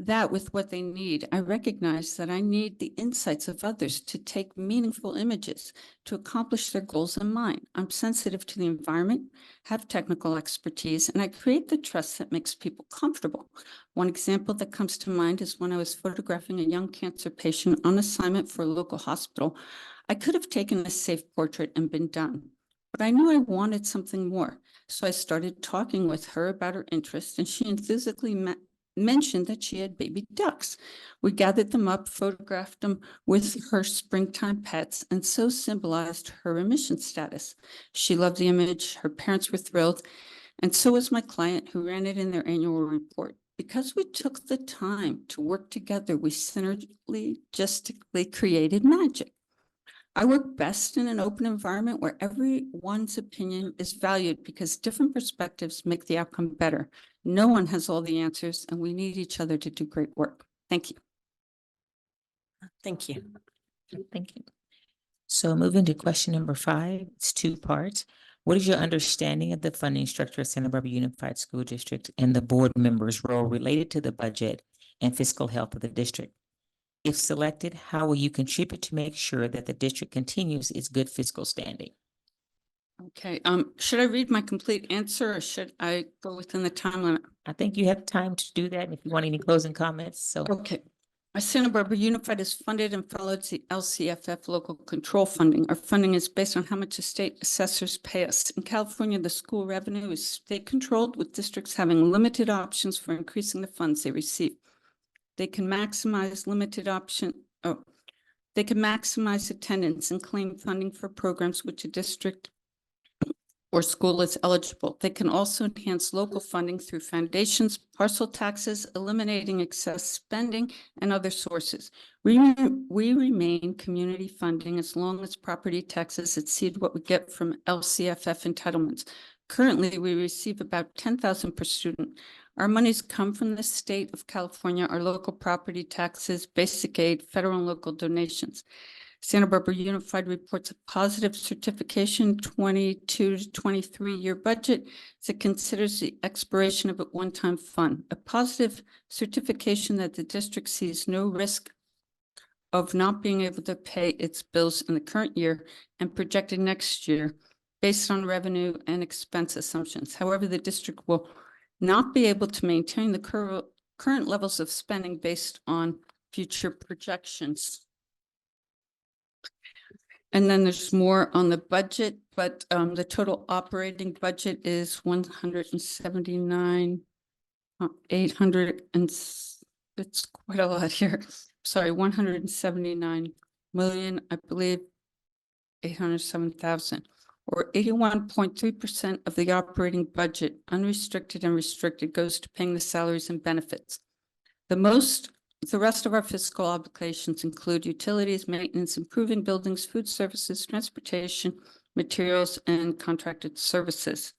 that with what they need. I recognize that I need the insights of others to take meaningful images to accomplish their goals and mine. I'm sensitive to the environment, have technical expertise, and I create the trust that makes people comfortable. One example that comes to mind is when I was photographing a young cancer patient on assignment for a local hospital. I could have taken a safe portrait and been done, but I knew I wanted something more. So I started talking with her about her interest, and she enthusiastically mentioned that she had baby ducks. We gathered them up, photographed them with her springtime pets, and so symbolized her remission status. She loved the image, her parents were thrilled, and so was my client, who ran it in their annual report. Because we took the time to work together, we synergistically created magic. I work best in an open environment where everyone's opinion is valued because different perspectives make the outcome better. No one has all the answers, and we need each other to do great work. Thank you. Thank you. Thank you. So moving to question number 5, it's 2 parts. What is your understanding of the funding structure of Santa Barbara Unified School District and the board members' role related to the budget and fiscal health of the district? If selected, how will you contribute to make sure that the district continues its good fiscal standing? Okay, should I read my complete answer or should I go within the time limit? I think you have time to do that if you want any closing comments, so. Okay. Santa Barbara Unified is funded and follows the LCFF local control funding. Our funding is based on how much the state assessors pay us. In California, the school revenue is state controlled, with districts having limited options for increasing the funds they receive. They can maximize they can maximize attendance and claim funding for programs which a district or school is eligible. They can also enhance local funding through foundations, parcel taxes, eliminating excess spending, and other sources. We remain community funding as long as property taxes exceed what we get from LCFF entitlements. Currently, we receive about $10,000 per student. Our monies come from the state of California, our local property taxes, basic aid, federal and local donations. Santa Barbara Unified reports a positive certification 22 to 23 year budget that considers the expiration of a one-time fund. A positive certification that the district sees no risk of not being able to pay its bills in the current year and projected next year based on revenue and expense assumptions. However, the district will not be able to maintain the current levels of spending based on future projections. And then there's more on the budget, but the total operating budget is 179, 800, and it's quite a lot here. Sorry, 179 million, I believe, 807,000, or 81.3% of the operating budget, unrestricted and restricted, goes to paying the salaries and benefits. The rest of our fiscal obligations include utilities, maintenance, improving buildings, food services, transportation, materials, and contracted services.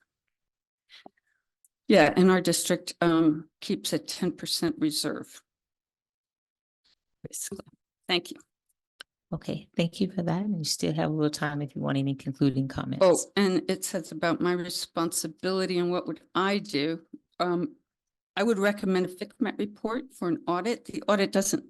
Yeah, and our district keeps a 10% reserve. Basically, thank you. Okay, thank you for that. And you still have a little time if you want any concluding comments. Oh, and it says about my responsibility and what would I do? I would recommend a FCMET report for an audit. The audit doesn't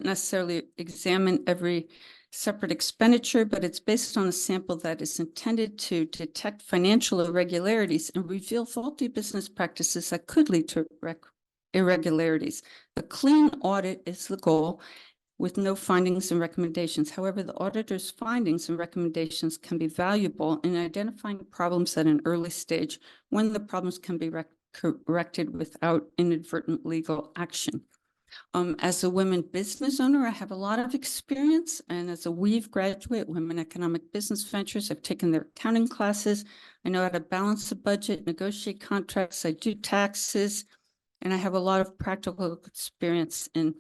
necessarily examine every separate expenditure, but it's based on a sample that is intended to detect financial irregularities and reveal faulty business practices that could lead to irregularities. A clean audit is the goal, with no findings and recommendations. However, the auditor's findings and recommendations can be valuable in identifying problems at an early stage when the problems can be corrected without inadvertent legal action. As a women business owner, I have a lot of experience, and as a Weave graduate, Women Economic Business Ventures, I've taken their accounting classes. I know how to balance a budget, negotiate contracts, I do taxes, and I have a lot of practical experience in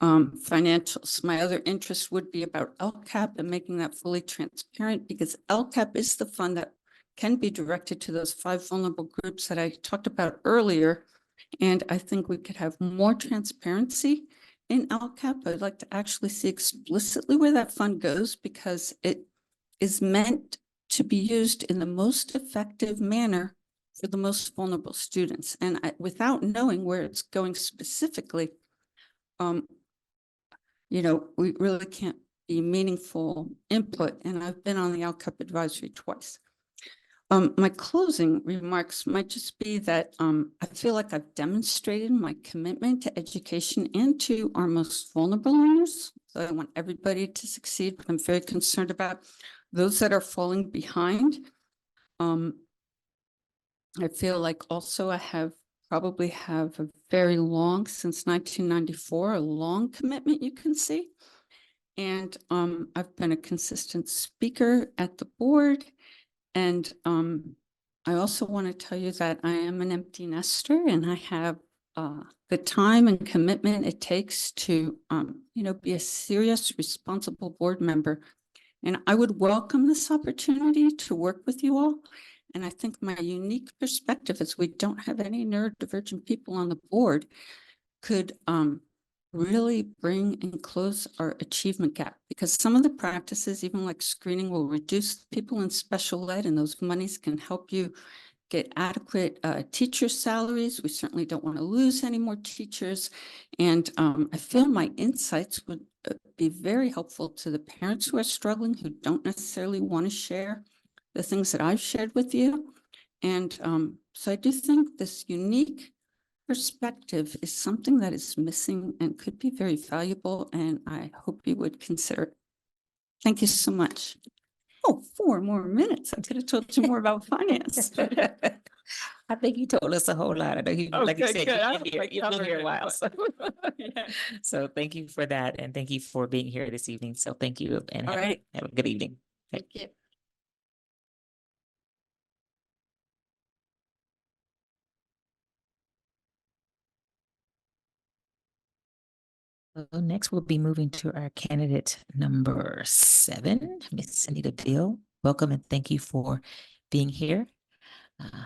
financials. My other interest would be about LCAP and making that fully transparent, because LCAP is the fund that can be directed to those 5 vulnerable groups that I talked about earlier. And I think we could have more transparency in LCAP. I'd like to actually see explicitly where that fund goes, because it is meant to be used in the most effective manner for the most vulnerable students. And without knowing where it's going specifically, you know, we really can't be meaningful input. And I've been on the LCAP advisory twice. My closing remarks might just be that I feel like I've demonstrated my commitment to education and to our most vulnerable learners. So I want everybody to succeed, but I'm very concerned about those that are falling behind. I feel like also I probably have a very long, since 1994, a long commitment, you can see. And I've been a consistent speaker at the board. And I also want to tell you that I am an empty nester, and I have the time and commitment it takes to, you know, be a serious, responsible board member. And I would welcome this opportunity to work with you all. And I think my unique perspective, as we don't have any neurodivergent people on the board, could really bring and close our achievement gap, because some of the practices, even like screening, will reduce people in special ed, and those monies can help you get adequate teacher salaries. We certainly don't want to lose any more teachers. And I feel my insights would be very helpful to the parents who are struggling, who don't necessarily want to share the things that I've shared with you. And so I do think this unique perspective is something that is missing and could be very valuable, and I hope you would consider it. Thank you so much. Oh, 4 more minutes. I could have told you more about finance. I think you told us a whole lot. I know you, like you said, you've been here a while. So. Yeah. So thank you for that. And thank you for being here this evening. So thank you, and All right. have a good evening. Thank you. So next, we'll be moving to our candidate number 7, Ms. Anita Beal. Welcome and thank you for being here.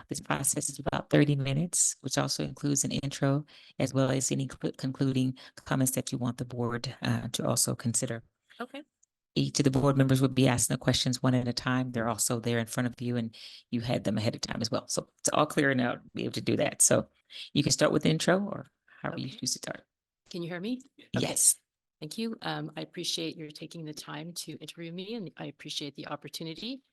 This process is about 30 minutes, which also includes an intro, as well as any concluding comments that you want the board to also consider. Okay. Each of the board members will be asking the questions one at a time. They're also there in front of you, and you had them ahead of time as well. So it's all clear now to be able to do that. So you can start with the intro, or however you choose to start. Can you hear me? Okay. Yes. Thank you. I appreciate your taking the time to interview me, and I appreciate the opportunity.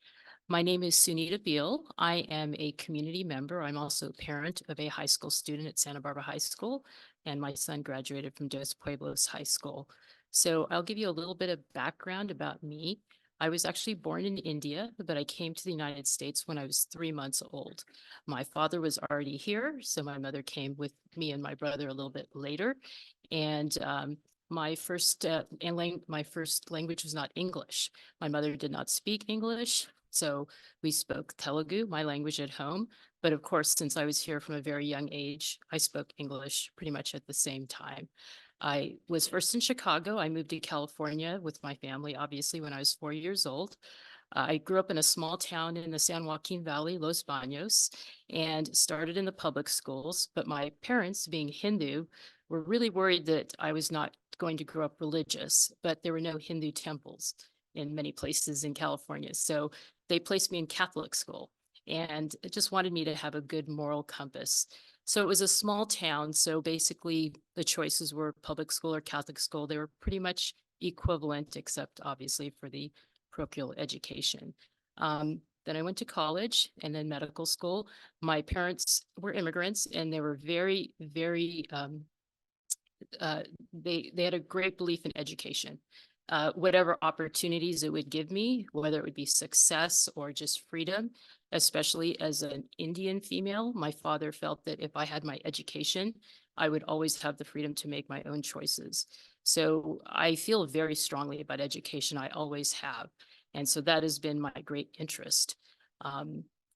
My name is Sunita Beal. I am a community member. I'm also a parent of a high school student at Santa Barbara High School, and my son graduated from Dos Pueblos High School. So I'll give you a little bit of background about me. I was actually born in India, but I came to the United States when I was 3 months old. My father was already here, so my mother came with me and my brother a little bit later. And my first language was not English. My mother did not speak English, so we spoke Telugu, my language at home. But of course, since I was here from a very young age, I spoke English pretty much at the same time. I was first in Chicago. I moved to California with my family, obviously, when I was 4 years old. I grew up in a small town in the San Joaquin Valley, Los Baños, and started in the public schools. But my parents, being Hindu, were really worried that I was not going to grow up religious, but there were no Hindu temples in many places in California. So they placed me in Catholic school and it just wanted me to have a good moral compass. So it was a small town. So basically the choices were public school or Catholic school. They were pretty much equivalent, except obviously for the parochial education. Then I went to college and then medical school. My parents were immigrants and they were very, very, they had a great belief in education. Whatever opportunities it would give me, whether it would be success or just freedom, especially as an Indian female, my father felt that if I had my education, I would always have the freedom to make my own choices. So I feel very strongly about education. I always have. And so that has been my great interest.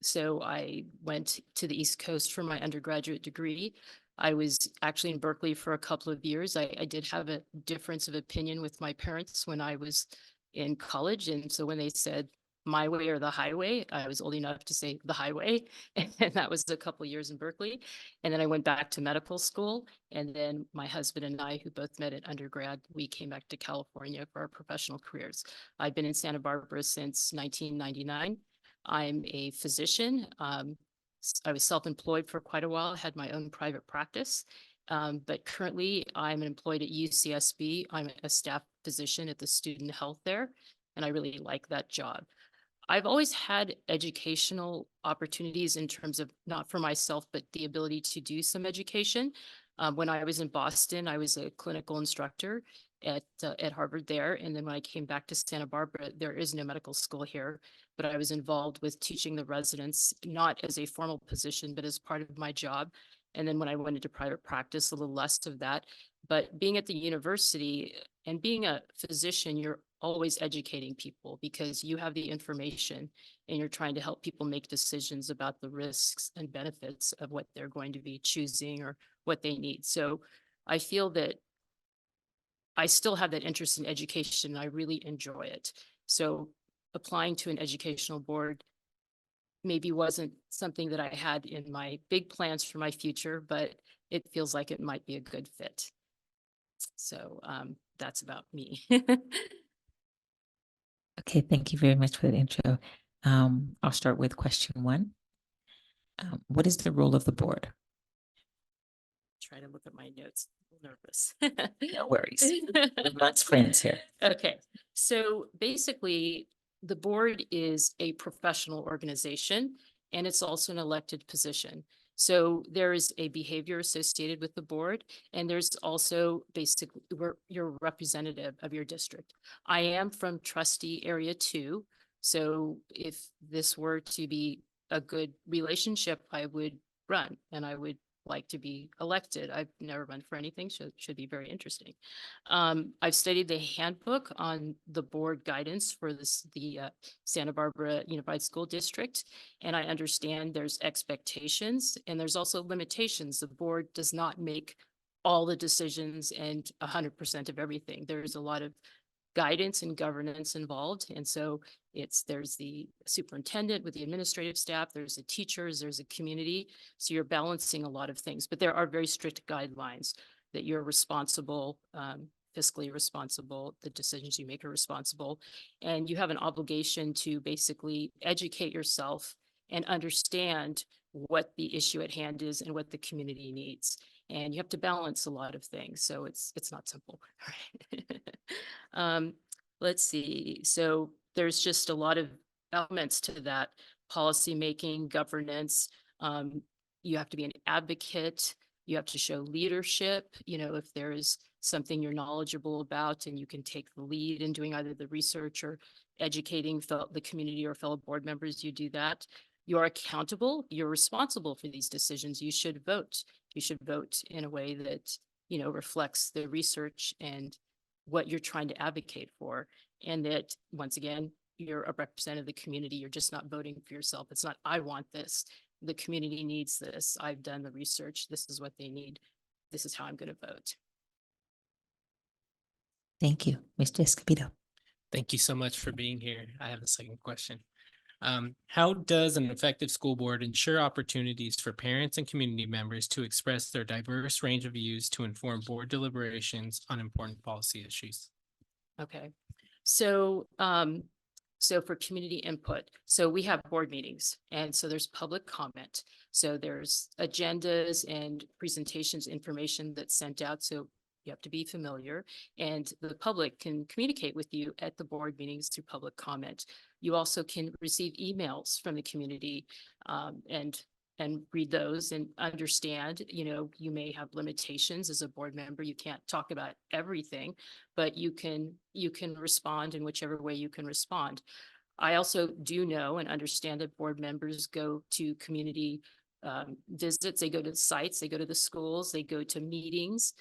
So I went to the East Coast for my undergraduate degree. I was actually in Berkeley for a couple of years. I did have a difference of opinion with my parents when I was in college. And so when they said my way or the highway, I was old enough to say the highway. And that was a couple of years in Berkeley. And then I went back to medical school. And then my husband and I, who both met at undergrad, we came back to California for our professional careers. I've been in Santa Barbara since 1999. I'm a physician. I was self-employed for quite a while, had my own private practice. But currently I'm employed at UCSB. I'm a staff physician at the student health there, and I really like that job. I've always had educational opportunities in terms of not for myself, but the ability to do some education. When I was in Boston, I was a clinical instructor at Harvard there. And then when I came back to Santa Barbara, there is no medical school here, but I was involved with teaching the residents, not as a formal position, but as part of my job. And then when I went into private practice, a little less of that. But being at the university and being a physician, you're always educating people because you have the information and you're trying to help people make decisions about the risks and benefits of what they're going to be choosing or what they need. So I feel that I still have that interest in education. And I really enjoy it. So applying to an educational board maybe wasn't something that I had in my big plans for my future, but it feels like it might be a good fit. So that's about me. Okay, thank you very much for the intro. I'll start with question one. What is the role of the board? Try to look at my notes. A little nervous. No worries. We're amongst friends here. Okay, so basically, the board is a professional organization and it's also an elected position. So there is a behavior associated with the board, and there's also basically you're representative of your district. I am from trustee area 2. So if this were to be a good relationship, I would run and I would like to be elected. I've never run for anything, so should be very interesting. I've studied the handbook on the board guidance for the Santa Barbara Unified School District, and I understand there's expectations and there's also limitations. The board does not make all the decisions and 100% of everything. There's a lot of guidance and governance involved. And so there's the superintendent with the administrative staff, there's the teachers, there's a community. So you're balancing a lot of things, but there are very strict guidelines that you're responsible, fiscally responsible, the decisions you make are responsible. And you have an obligation to basically educate yourself and understand what the issue at hand is and what the community needs. And you have to balance a lot of things. So it's not simple. Let's see. So there's just a lot of elements to that: policy making, governance. You have to be an advocate. You have to show leadership. If there is something you're knowledgeable about and you can take the lead in doing either the research or educating the community or fellow board members, you do that. You're accountable. You're responsible for these decisions. You should vote. You should vote in a way that, reflects the research and what you're trying to advocate for. And that, once again, you're a representative of the community. You're just not voting for yourself. It's not, I want this. The community needs this. I've done the research. This is what they need. This is how I'm going to vote. Thank you, Mr. Escobedo. Thank you so much for being here. I have a second question. How does an effective school board ensure opportunities for parents and community members to express their diverse range of views to inform board deliberations on important policy issues? Okay, so, so for community input, so we have board meetings, and so there's public comment. So there's agendas and presentations, information that's sent out, so you have to be familiar, and the public can communicate with you at the board meetings through public comment. You also can receive emails from the community, and read those and understand, you may have limitations as a board member. You can't talk about everything, but you can respond in whichever way you can respond. I also do know and understand that board members go to community visits, they go to the sites, they go to the schools, they go to meetings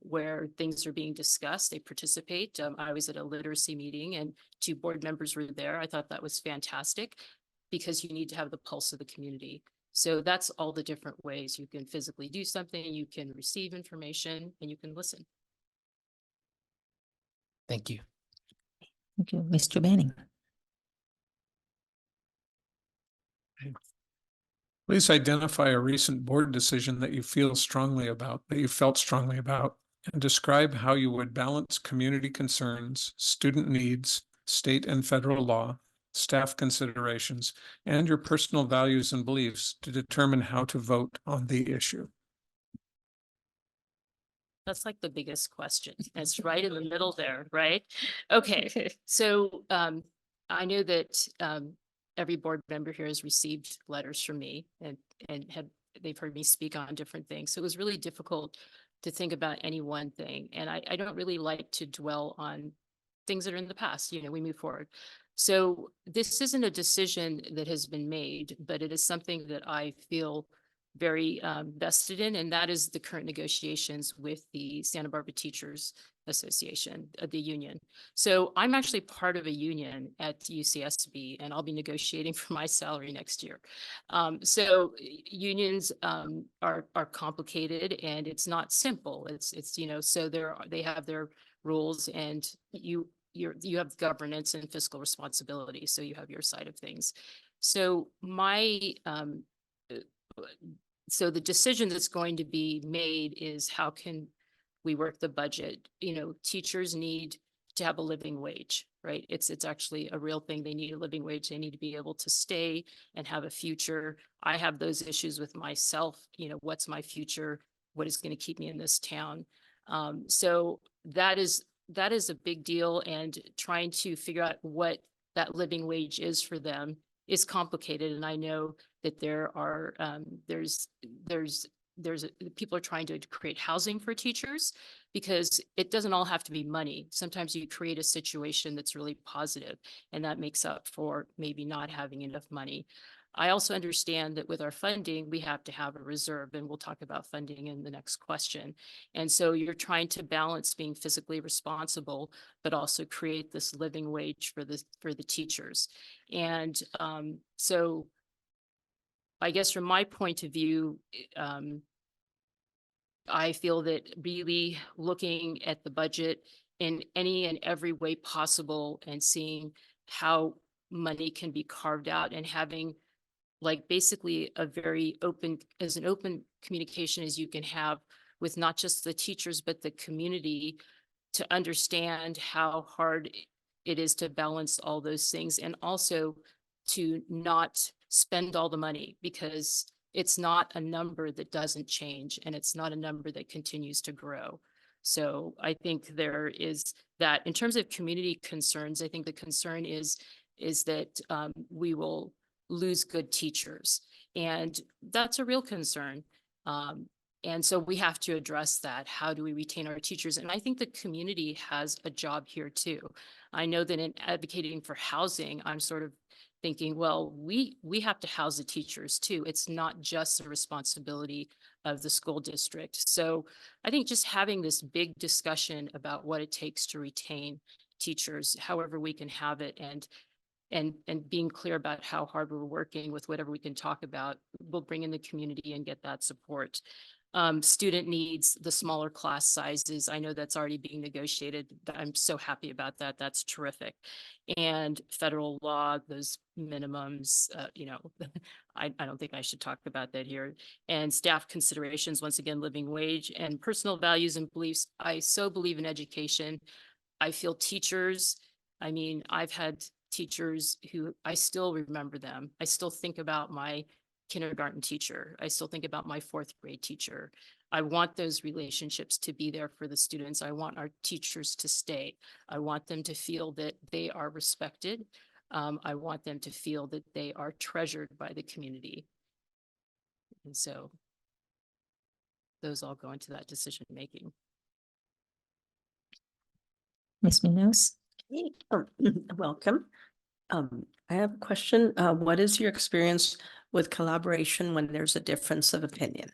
where things are being discussed, they participate. I was at a literacy meeting and 2 board members were there. I thought that was fantastic because you need to have the pulse of the community. So that's all the different ways you can physically do something, you can receive information, and you can listen. Thank you. Thank you. Mr. Banning. Please identify a recent board decision that you felt strongly about, and describe how you would balance community concerns, student needs, state and federal law, staff considerations, and your personal values and beliefs to determine how to vote on the issue. That's like the biggest question. It's right in the middle there, right? Okay, so I know that every board member here has received letters from me and they've heard me speak on different things. So it was really difficult to think about any one thing. And I don't really like to dwell on things that are in the past. We move forward. So this isn't a decision that has been made, but it is something that I feel very vested in, and that is the current negotiations with the Santa Barbara Teachers Association, the union. So I'm actually part of a union at UCSB, and I'll be negotiating for my salary next year. So unions are complicated, and it's not simple. It's so they have their rules, and you have governance and fiscal responsibility. So you have your side of things. So so the decision that's going to be made is how can we work the budget? Teachers need to have a living wage, right? It's actually a real thing. They need a living wage. They need to be able to stay and have a future. I have those issues with myself. What's my future? What is going to keep me in this town? So that is a big deal, and trying to figure out what that living wage is for them is complicated. And I know that there are people are trying to create housing for teachers, because it doesn't all have to be money. Sometimes you create a situation that's really positive, and that makes up for maybe not having enough money. I also understand that with our funding, we have to have a reserve, and we'll talk about funding in the next question. And so you're trying to balance being fiscally responsible, but also create this living wage for the teachers. And so I guess from my point of view, I feel that really looking at the budget in any and every way possible and seeing how money can be carved out, and having basically an open communication as you can have with not just the teachers, but the community, to understand how hard it is to balance all those things, and also to not spend all the money, because it's not a number that doesn't change, and it's not a number that continues to grow. So I think there is that. In terms of community concerns, I think the concern is that we will lose good teachers, and that's a real concern. And so we have to address that. How do we retain our teachers? And I think the community has a job here too. I know that in advocating for housing, I'm sort of thinking, well, we have to house the teachers too. It's not just the responsibility of the school district. So I think just having this big discussion about what it takes to retain teachers, however we can have it, and being clear about how hard we're working with whatever we can talk about, we'll bring in the community and get that support. Student needs, the smaller class sizes. I know that's already being negotiated. I'm so happy about that. That's terrific. And federal law, those minimums, I don't think I should talk about that here. And staff considerations, once again, living wage and personal values and beliefs. I so believe in education. I feel teachers, I mean, I've had teachers who I still remember them. I still think about my kindergarten teacher. I still think about my fourth grade teacher. I want those relationships to be there for the students. I want our teachers to stay. I want them to feel that they are respected. I want them to feel that they are treasured by the community. And so those all go into that decision making. Ms. Munoz? Welcome. I have a question. What is your experience with collaboration when there's a difference of opinion?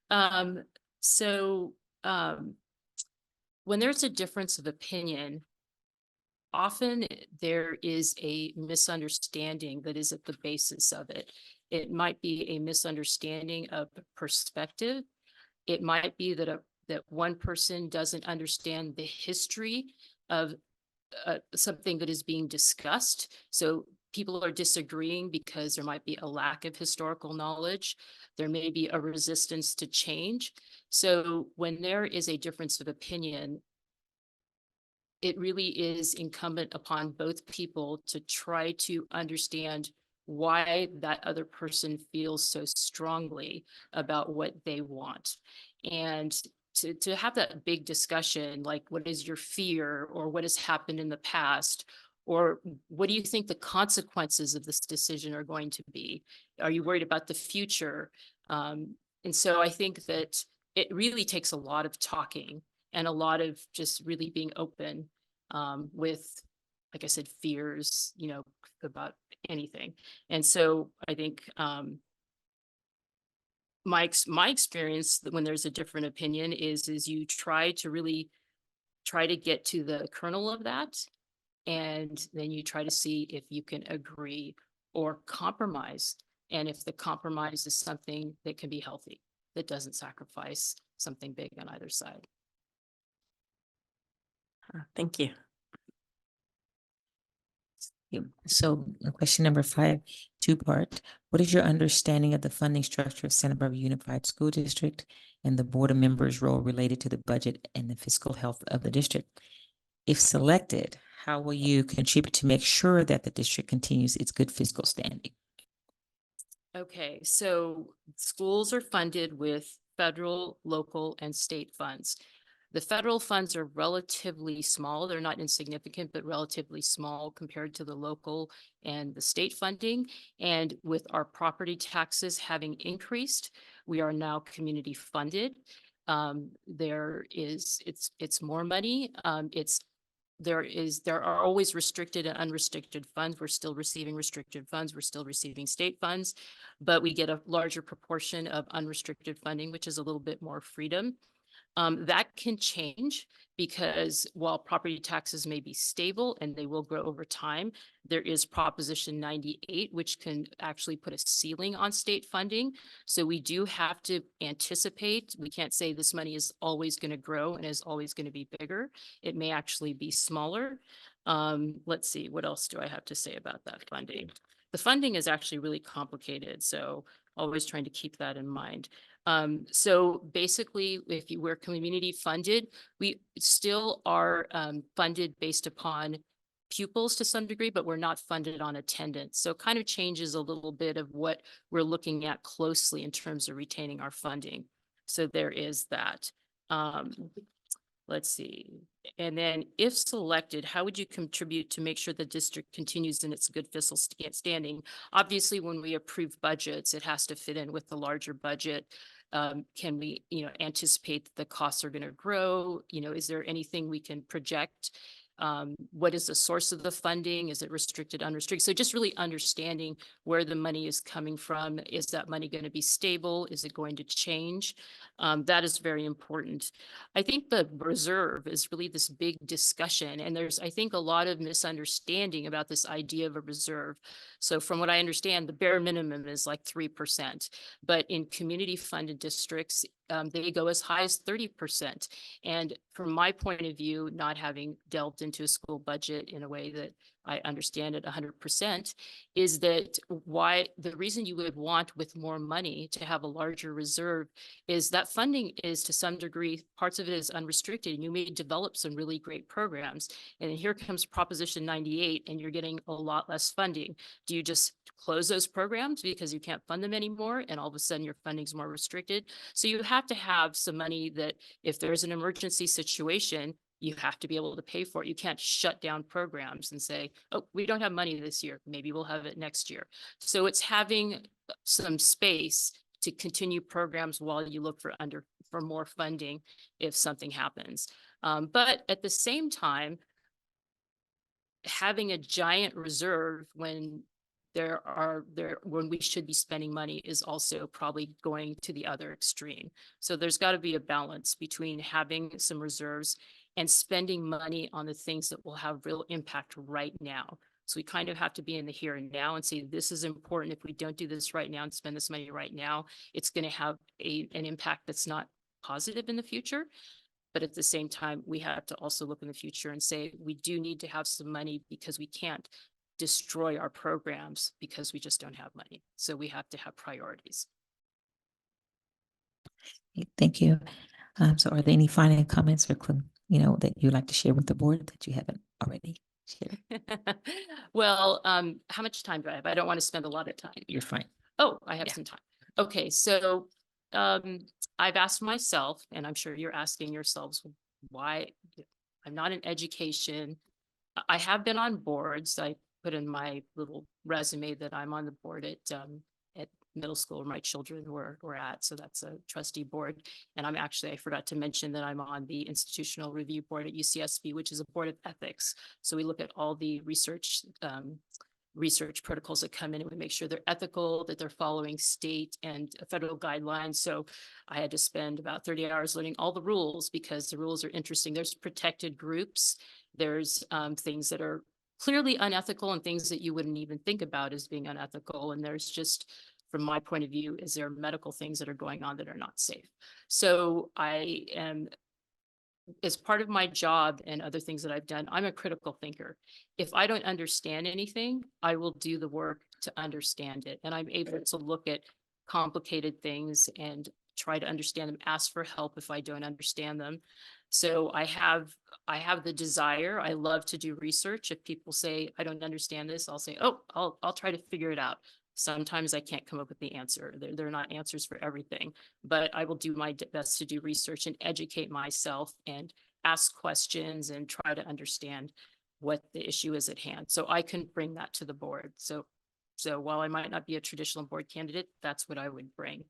Um, so when there's a difference of opinion, often there is a misunderstanding that is at the basis of it. It might be a misunderstanding of perspective. It might be that that one person doesn't understand the history of something that is being discussed. So people are disagreeing because there might be a lack of historical knowledge. There may be a resistance to change. So when there is a difference of opinion, it really is incumbent upon both people to try to understand why that other person feels so strongly about what they want. And to have that big discussion, like what is your fear or what has happened in the past, or what do you think the consequences of this decision are going to be? Are you worried about the future? And so I think that it really takes a lot of talking and a lot of just really being open with, like I said, fears, about anything. And so I think my experience when there's a different opinion is you try to get to the kernel of that, and then you try to see if you can agree or compromise. And if the compromise is something that can be healthy, that doesn't sacrifice something big on either side. Thank you. So question number 5, 2-part. What is your understanding of the funding structure of Santa Barbara Unified School District and the board of members' role related to the budget and the fiscal health of the district? If selected, how will you contribute to make sure that the district continues its good fiscal standing? Okay, so schools are funded with federal, local, and state funds. The federal funds are relatively small. They're not insignificant, but relatively small compared to the local and the state funding. And with our property taxes having increased, we are now community funded. It's more money. There are always restricted and unrestricted funds. We're still receiving restricted funds. We're still receiving state funds, but we get a larger proportion of unrestricted funding, which is a little bit more freedom. That can change because while property taxes may be stable and they will grow over time, there is Proposition 98, which can actually put a ceiling on state funding. So we do have to anticipate. We can't say this money is always going to grow and is always going to be bigger. It may actually be smaller. Let's see, what else do I have to say about that funding? The funding is actually really complicated, so always trying to keep that in mind. So basically, if you were community funded, we still are funded based upon pupils to some degree, but we're not funded on attendance. So it kind of changes a little bit of what we're looking at closely in terms of retaining our funding. So there is that. Let's see. And then if selected, how would you contribute to make sure the district continues in its good fiscal standing? Obviously, when we approve budgets, it has to fit in with the larger budget. Can we, anticipate that the costs are going to grow? Is there anything we can project What is the source of the funding? Is it restricted, unrestricted? So just really understanding where the money is coming from. Is that money going to be stable? Is it going to change? That is very important. I think the reserve is really this big discussion, and there's, I think, a lot of misunderstanding about this idea of a reserve. So from what I understand, the bare minimum is like 3%, but in community funded districts, they go as high as 30%. And from my point of view, not having delved into a school budget in a way that I understand it 100%, is that why the reason you would want with more money to have a larger reserve is that funding is to some degree, parts of it is unrestricted, and you may develop some really great programs. And then here comes Proposition 98 and you're getting a lot less funding. Do you just close those programs because you can't fund them anymore and all of a sudden your funding's more restricted? So you have to have some money that if there's an emergency situation, you have to be able to pay for it. You can't shut down programs and say, oh, we don't have money this year. Maybe we'll have it next year. So it's having some space to continue programs while you look for more funding if something happens. But at the same time, having a giant reserve when when we should be spending money is also probably going to the other extreme. So there's got to be a balance between having some reserves and spending money on the things that will have real impact right now. So we kind of have to be in the here and now and say, this is important. If we don't do this right now and spend this money right now, it's going to have an impact that's not positive in the future. But at the same time, we have to also look in the future and say, we do need to have some money because we can't destroy our programs because we just don't have money. So we have to have priorities. Thank you. So are there any final comments or, that you'd like to share with the board that you haven't already shared? Well, how much time do I have? I don't want to spend a lot of time. You're fine. Oh, I have some time. Okay, so I've asked myself, and I'm sure you're asking yourselves, why I'm not in education. I have been on boards. I put in my little resume that I'm on the board at middle school where my children were at. So that's a trustee board. And I forgot to mention that I'm on the institutional review board at UCSB, which is a board of ethics. So we look at all the research protocols that come in and we make sure they're ethical, that they're following state and federal guidelines. So I had to spend about 30 hours learning all the rules because the rules are interesting. There's protected groups. There's things that are clearly unethical and things that you wouldn't even think about as being unethical. And there's just, from my point of view, is there medical things that are going on that are not safe. So I am, as part of my job and other things that I've done, I'm a critical thinker. If I don't understand anything, I will do the work to understand it. And I'm able to look at complicated things and try to understand them, ask for help if I don't understand them. So I have the desire. I love to do research. If people say, I don't understand this, I'll say, oh, I'll try to figure it out. Sometimes I can't come up with the answer. They're not answers for everything, but I will do my best to do research and educate myself and ask questions and try to understand what the issue is at hand. So I can bring that to the board. So while I might not be a traditional board candidate, that's what I would bring.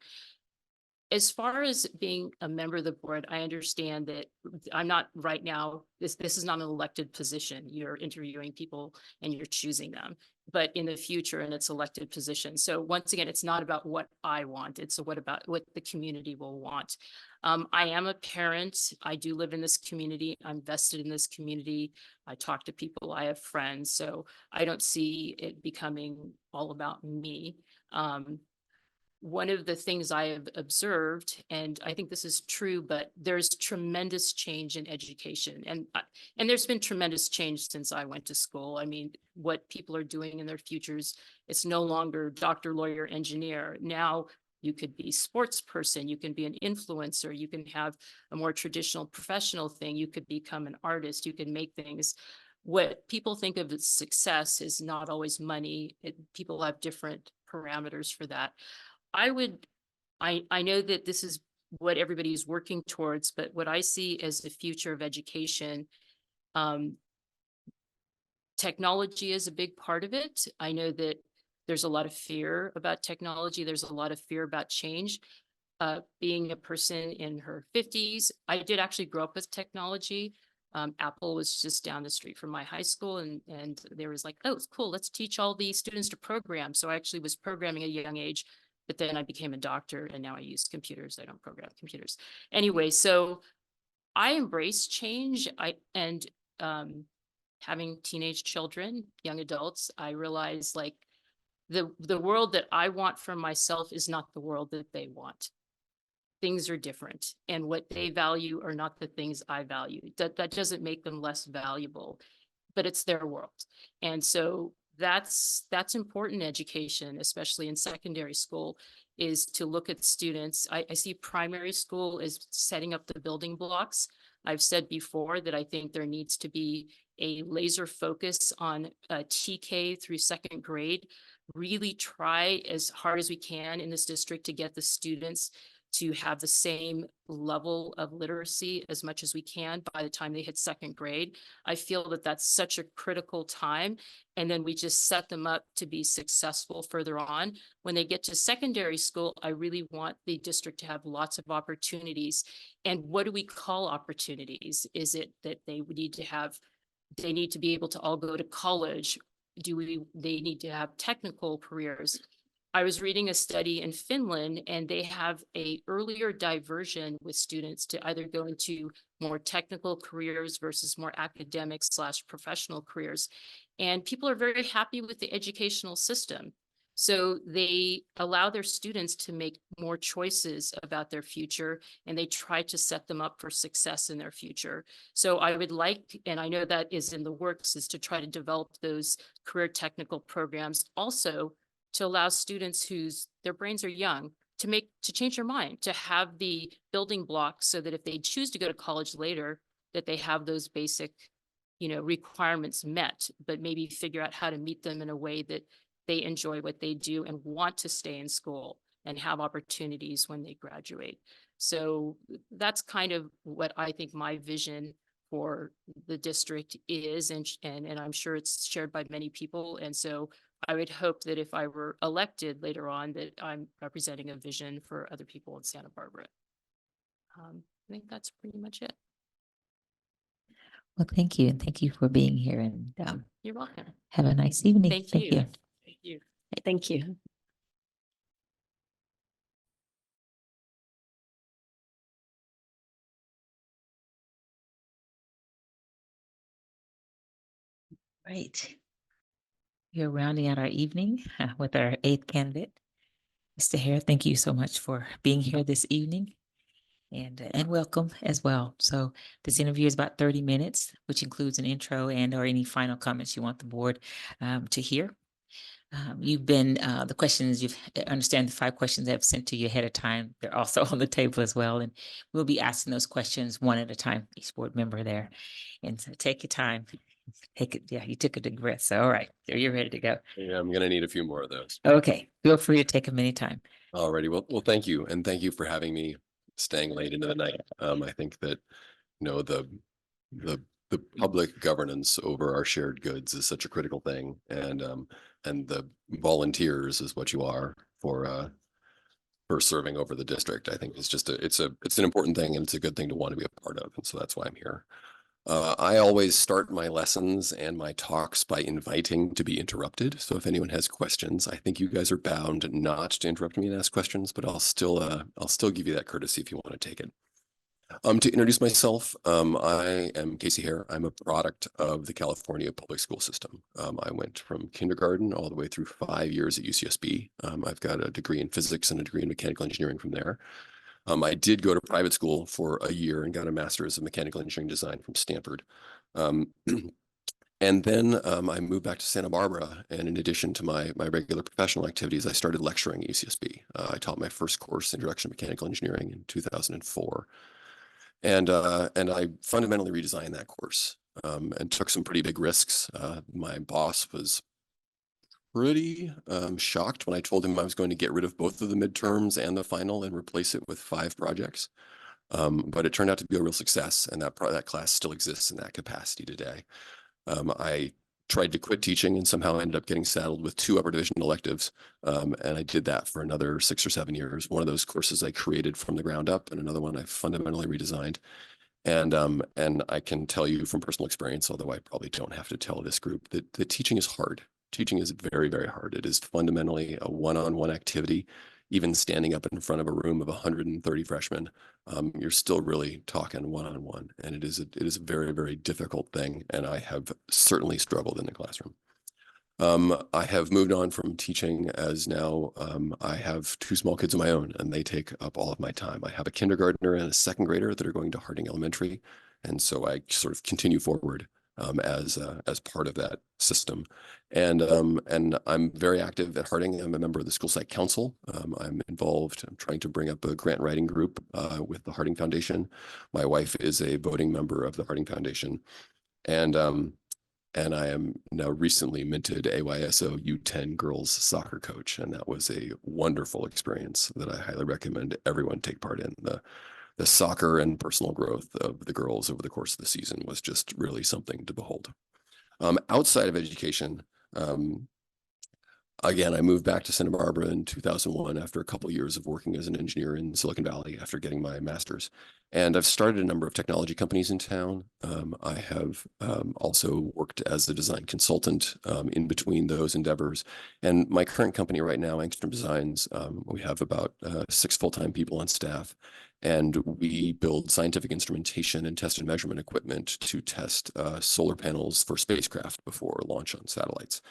As far as being a member of the board, I understand that I'm not right now, this is not an elected position. You're interviewing people and you're choosing them, but in the future, and it's elected position. So once again, it's not about what I want. It's what the community will want. I am a parent. I do live in this community. I'm vested in this community. I talk to people. I have friends. So I don't see it becoming all about me. One of the things I have observed, and I think this is true, but there's tremendous change in education. And there's been tremendous change since I went to school. I mean, what people are doing in their futures, it's no longer doctor, lawyer, engineer. Now you could be sports person, you can be an influencer, you can have a more traditional professional thing, you could become an artist, you can make things. What people think of as success is not always money. People have different parameters for that. I know that this is what everybody is working towards, but what I see as the future of education, technology is a big part of it. I know that there's a lot of fear about technology. There's a lot of fear about change. Being a person in her 50s, I did actually grow up with technology. Apple was just down the street from my high school, and there was like, oh, it's cool. Let's teach all the students to program. So I actually was programming at a young age, but then I became a doctor and now I use computers. I don't program computers. Anyway, so I embrace change. Having teenage children, young adults, I realize like the world that I want for myself is not the world that they want. Things are different, and what they value are not the things I value. That doesn't make them less valuable, but it's their world. And so that's important education, especially in secondary school, is to look at students. I see primary school as setting up the building blocks. I've said before that I think there needs to be a laser focus on TK through second grade. Really try as hard as we can in this district to get the students to have the same level of literacy as much as we can by the time they hit second grade. I feel that that's such a critical time. And then we just set them up to be successful further on. When they get to secondary school, I really want the district to have lots of opportunities. And what do we call opportunities? Is it that they need to be able to all go to college? They need to have technical careers? I was reading a study in Finland, and they have a earlier diversion with students to either go into more technical careers versus more academic / professional careers. And people are very happy with the educational system. So they allow their students to make more choices about their future, and they try to set them up for success in their future. So I would like, and I know that is in the works, is to try to develop those career technical programs also to allow students their brains are young to change their mind, to have the building blocks so that if they choose to go to college later, that they have those basic, requirements met, but maybe figure out how to meet them in a way that they enjoy what they do and want to stay in school and have opportunities when they graduate. So that's kind of what I think my vision for the district is, and I'm sure it's shared by many people. And so I would hope that if I were elected later on, that I'm representing a vision for other people in Santa Barbara. I think that's pretty much it. Well, thank you. And thank you for being here, and You're welcome. have a nice evening. Thank you. Thank you. Thank you. Right. We're rounding out our evening with our 8th candidate. Mr. Hare, thank you so much for being here this evening, and welcome as well. So this interview is about 30 minutes, which includes an intro and or any final comments you want the board to hear. You've been, the questions understand the 5 questions I've sent to you ahead of time. They're also on the table as well. And we'll be asking those questions one at a time, each board member there. And so take your time. Take it. Yeah, you took a deep breath. So, all right, there you're ready to go. Yeah, I'm going to need a few more of those. Okay, feel free to take them anytime. Alrighty. Well, thank you. And thank you for having me staying late into the night. I think that, the public governance over our shared goods is such a critical thing. And the volunteers is what you are for serving over the district. I think it's just it's an important thing, and it's a good thing to want to be a part of. And so that's why I'm here. I always start my lessons and my talks by inviting to be interrupted. So if anyone has questions, I think you guys are bound not to interrupt me and ask questions, but I'll still give you that courtesy if you want to take it. To introduce myself, I am Casey Hare. I'm a product of the California public school system. I went from kindergarten all the way through 5 years at UCSB. I've got a degree in physics and a degree in mechanical engineering from there. I did go to private school for a year and got a master's of mechanical engineering design from Stanford. And then I moved back to Santa Barbara. And in addition to my regular professional activities, I started lecturing at UCSB. I taught my first course, Introduction to Mechanical Engineering, in 2004. And I fundamentally redesigned that course and took some pretty big risks. My boss was pretty shocked when I told him I was going to get rid of both of the midterms and the final and replace it with 5 projects. But it turned out to be a real success, and that class still exists in that capacity today. I tried to quit teaching and somehow ended up getting saddled with 2 upper division electives. And I did that for another 6 or 7 years. One of those courses I created from the ground up, and another one I fundamentally redesigned. And I can tell you from personal experience, although I probably don't have to tell this group, that the teaching is hard. Teaching is very, very hard. It is fundamentally a one-on-one activity. Even standing up in front of a room of 130 freshmen, you're still really talking one-on-one. And it is a very, very difficult thing. And I have certainly struggled in the classroom. I have moved on from teaching as now I have two small kids of my own, and they take up all of my time. I have a kindergartner and a second grader that are going to Harding Elementary. And so I sort of continue forward as part of that system. And I'm very active at Harding. I'm a member of the school site council. I'm involved. I'm trying to bring up a grant writing group with the Harding Foundation. My wife is a voting member of the Harding Foundation. And I am now recently minted AYSO U10 girls soccer coach. And that was a wonderful experience that I highly recommend everyone take part in. The soccer and personal growth of the girls over the course of the season was just really something to behold. Outside of education, again, I moved back to Santa Barbara in 2001 after a couple of years of working as an engineer in Silicon Valley after getting my master's. And I've started a number of technology companies in town. I have also worked as a design consultant in between those endeavors. And my current company right now, Angstrom Designs, we have about 6 full-time people on staff. And we build scientific instrumentation and test and measurement equipment to test solar panels for spacecraft before launch on satellites.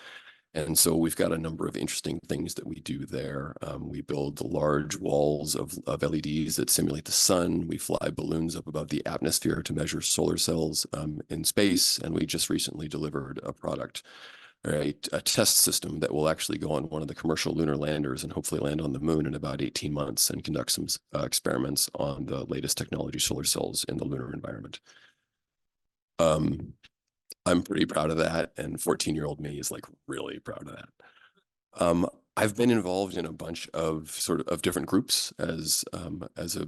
And so we've got a number of interesting things that we do there. We build large walls of LEDs that simulate the sun. We fly balloons up above the atmosphere to measure solar cells in space. And we just recently delivered a product, a test system that will actually go on one of the commercial lunar landers and hopefully land on the moon in about 18 months and conduct some experiments on the latest technology solar cells in the lunar environment. I'm pretty proud of that, and 14-year-old me is like really proud of that. I've been involved in a bunch of different groups as a,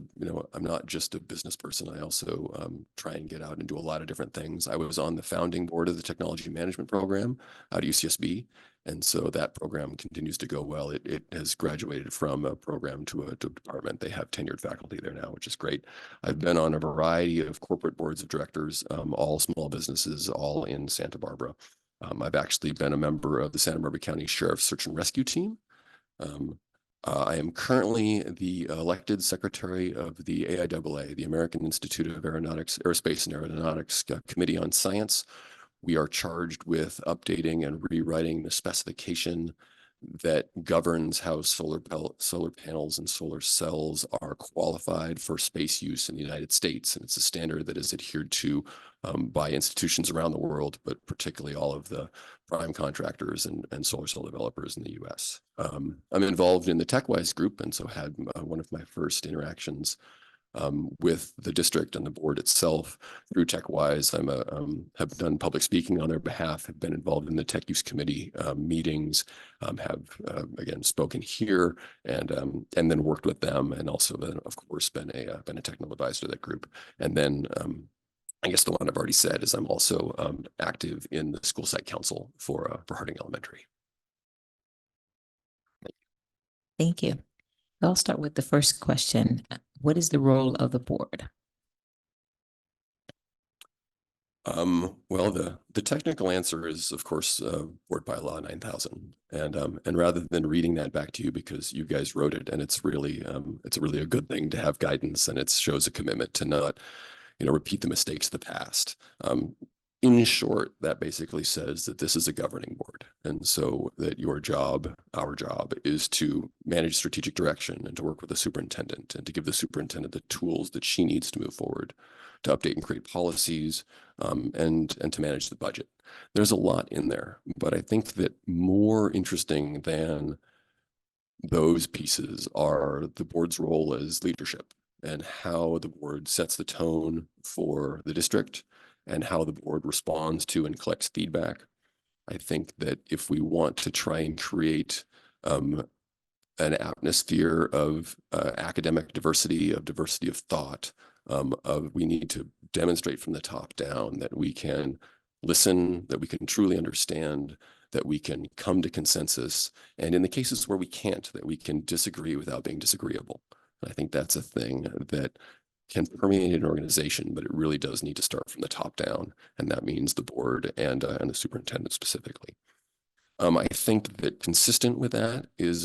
I'm not just a business person. I also try and get out and do a lot of different things. I was on the founding board of the technology management program out at UCSB. And so that program continues to go well. It has graduated from a program to a department. They have tenured faculty there now, which is great. I've been on a variety of corporate boards of directors, all small businesses, all in Santa Barbara. I've actually been a member of the Santa Barbara County Sheriff's Search and Rescue Team. I am currently the elected secretary of the AIAA, the American Institute of Aerospace and Aeronautics Committee on Science. We are charged with updating and rewriting the specification that governs how solar panels and solar cells are qualified for space use in the United States. And it's a standard that is adhered to by institutions around the world, but particularly all of the prime contractors and solar cell developers in the US. I'm involved in the TechWise group, and so had one of my first interactions with the district and the board itself through TechWise. Have done public speaking on their behalf, have been involved in the Tech Use Committee meetings, have again spoken here, and then worked with them, and also then of course been a technical advisor to that group. And then I guess the one I've already said is I'm also active in the school site council for Harding Elementary. Thank you. I'll start with the first question. What is the role of the board? Well, the technical answer is, of course, Board Bylaw 9000, and rather than reading that back to you because you guys wrote it, and it's really a good thing to have guidance, and it shows a commitment to not, repeat the mistakes of the past. In short, that basically says that this is a governing board, and so that our job is to manage strategic direction and to work with the superintendent and to give the superintendent the tools that she needs to move forward, to update and create policies, and to manage the budget. There's a lot in there, but I think that more interesting than those pieces are the board's role as leadership and how the board sets the tone for the district and how the board responds to and collects feedback. I think that if we want to try and create an atmosphere of academic diversity, of thought, we need to demonstrate from the top down that we can listen, that we can truly understand, that we can come to consensus, and in the cases where we can't, that we can disagree without being disagreeable. I think that's a thing that can permeate an organization, but it really does need to start from the top down, and that means the board and the superintendent specifically. I think that consistent with that is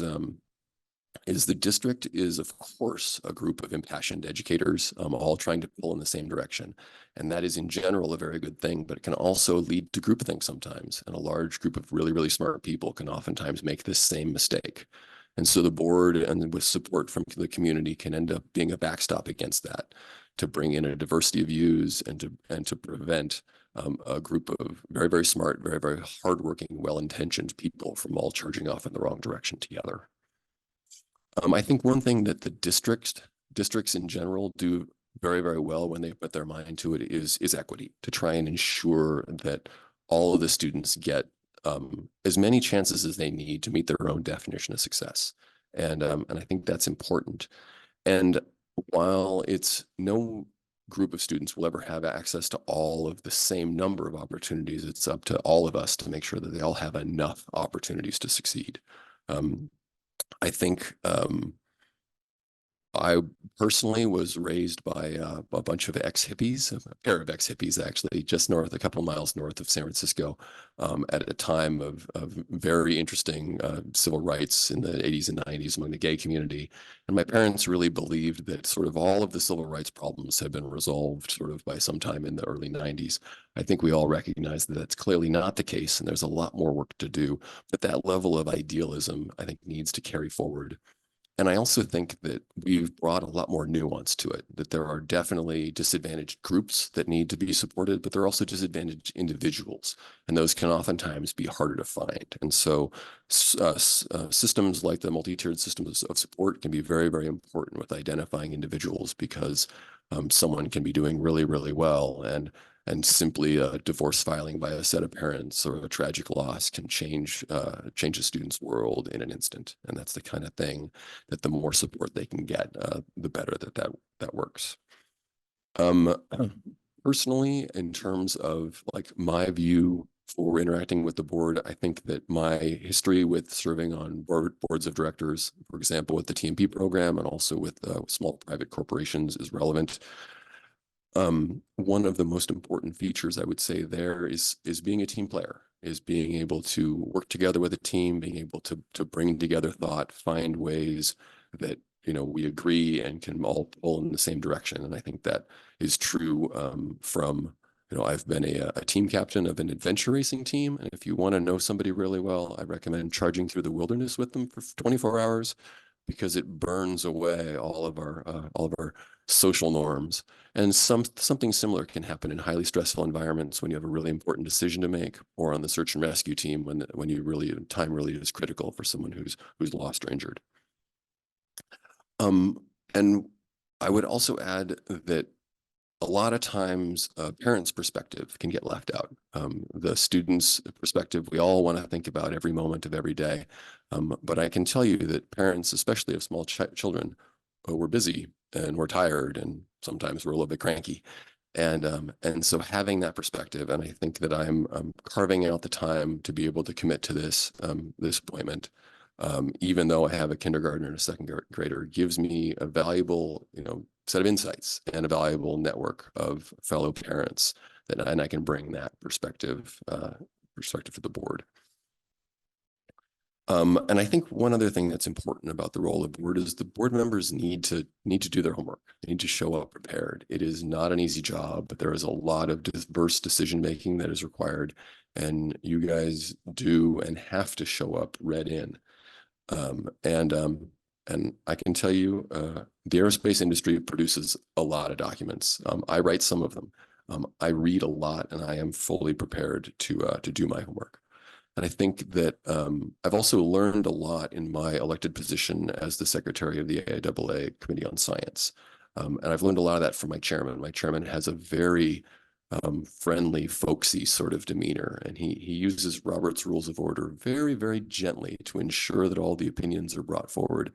the district is, of course, a group of impassioned educators, all trying to pull in the same direction. And that is in general a very good thing, but it can also lead to groupthink sometimes. And a large group of really, really smart people can oftentimes make this same mistake. And so the board, and with support from the community, can end up being a backstop against that, to bring in a diversity of views and to prevent a group of very, very smart, very, very hardworking, well-intentioned people from all charging off in the wrong direction together. I think one thing that the districts in general do very, very well when they put their mind to it is equity, to try and ensure that all of the students get as many chances as they need to meet their own definition of success. And I think that's important. And while it's no group of students will ever have access to all of the same number of opportunities, it's up to all of us to make sure that they all have enough opportunities to succeed. I think I personally was raised by a bunch of ex-hippies, a pair of ex-hippies actually, just a couple of miles north of San Francisco, at a time of very interesting civil rights in the 80s and 90s among the gay community. And my parents really believed that sort of all of the civil rights problems had been resolved sort of by sometime in the early 90s. I think we all recognize that that's clearly not the case, and there's a lot more work to do. But that level of idealism, I think, needs to carry forward. And I also think that we've brought a lot more nuance to it, that there are definitely disadvantaged groups that need to be supported, but there are also disadvantaged individuals, and those can oftentimes be harder to find. And so systems like the multi-tiered systems of support can be very, very important with identifying individuals, because someone can be doing really, really well, and simply a divorce filing by a set of parents or a tragic loss can change a student's world in an instant. And that's the kind of thing that the more support they can get, the better that works. Personally, in terms of like my view for interacting with the board, I think that my history with serving on boards of directors, for example, with the TMP program and also with small private corporations, is relevant. One of the most important features I would say there is being a team player, is being able to work together with a team, being able to bring together thought, find ways that, we agree and can all pull in the same direction. And I think that is true from, I've been a team captain of an adventure racing team. And if you want to know somebody really well, I recommend charging through the wilderness with them for 24 hours, because it burns away all of our social norms. And something similar can happen in highly stressful environments when you have a really important decision to make, or on the search and rescue team when time really is critical for someone who's lost or injured. And I would also add that a lot of times parents' perspective can get left out. The students' perspective, we all want to think about every moment of every day. But I can tell you that parents, especially of small children, we're busy and we're tired, and sometimes we're a little bit cranky. And so having that perspective, and I think that I'm carving out the time to be able to commit to this appointment, even though I have a kindergartner and a second grader, gives me a valuable, set of insights and a valuable network of fellow parents and I can bring that perspective to the board. And I think one other thing that's important about the role of the board is the board members need to do their homework. They need to show up prepared. It is not an easy job, but there is a lot of diverse decision making that is required, and you guys do and have to show up read in. And I can tell you, the aerospace industry produces a lot of documents. I write some of them. I read a lot, and I am fully prepared to do my homework. And I think that I've also learned a lot in my elected position as the secretary of the AIAA Committee on Science. And I've learned a lot of that from my chairman. My chairman has a very friendly, folksy sort of demeanor, and he uses Robert's Rules of Order very, very gently to ensure that all the opinions are brought forward.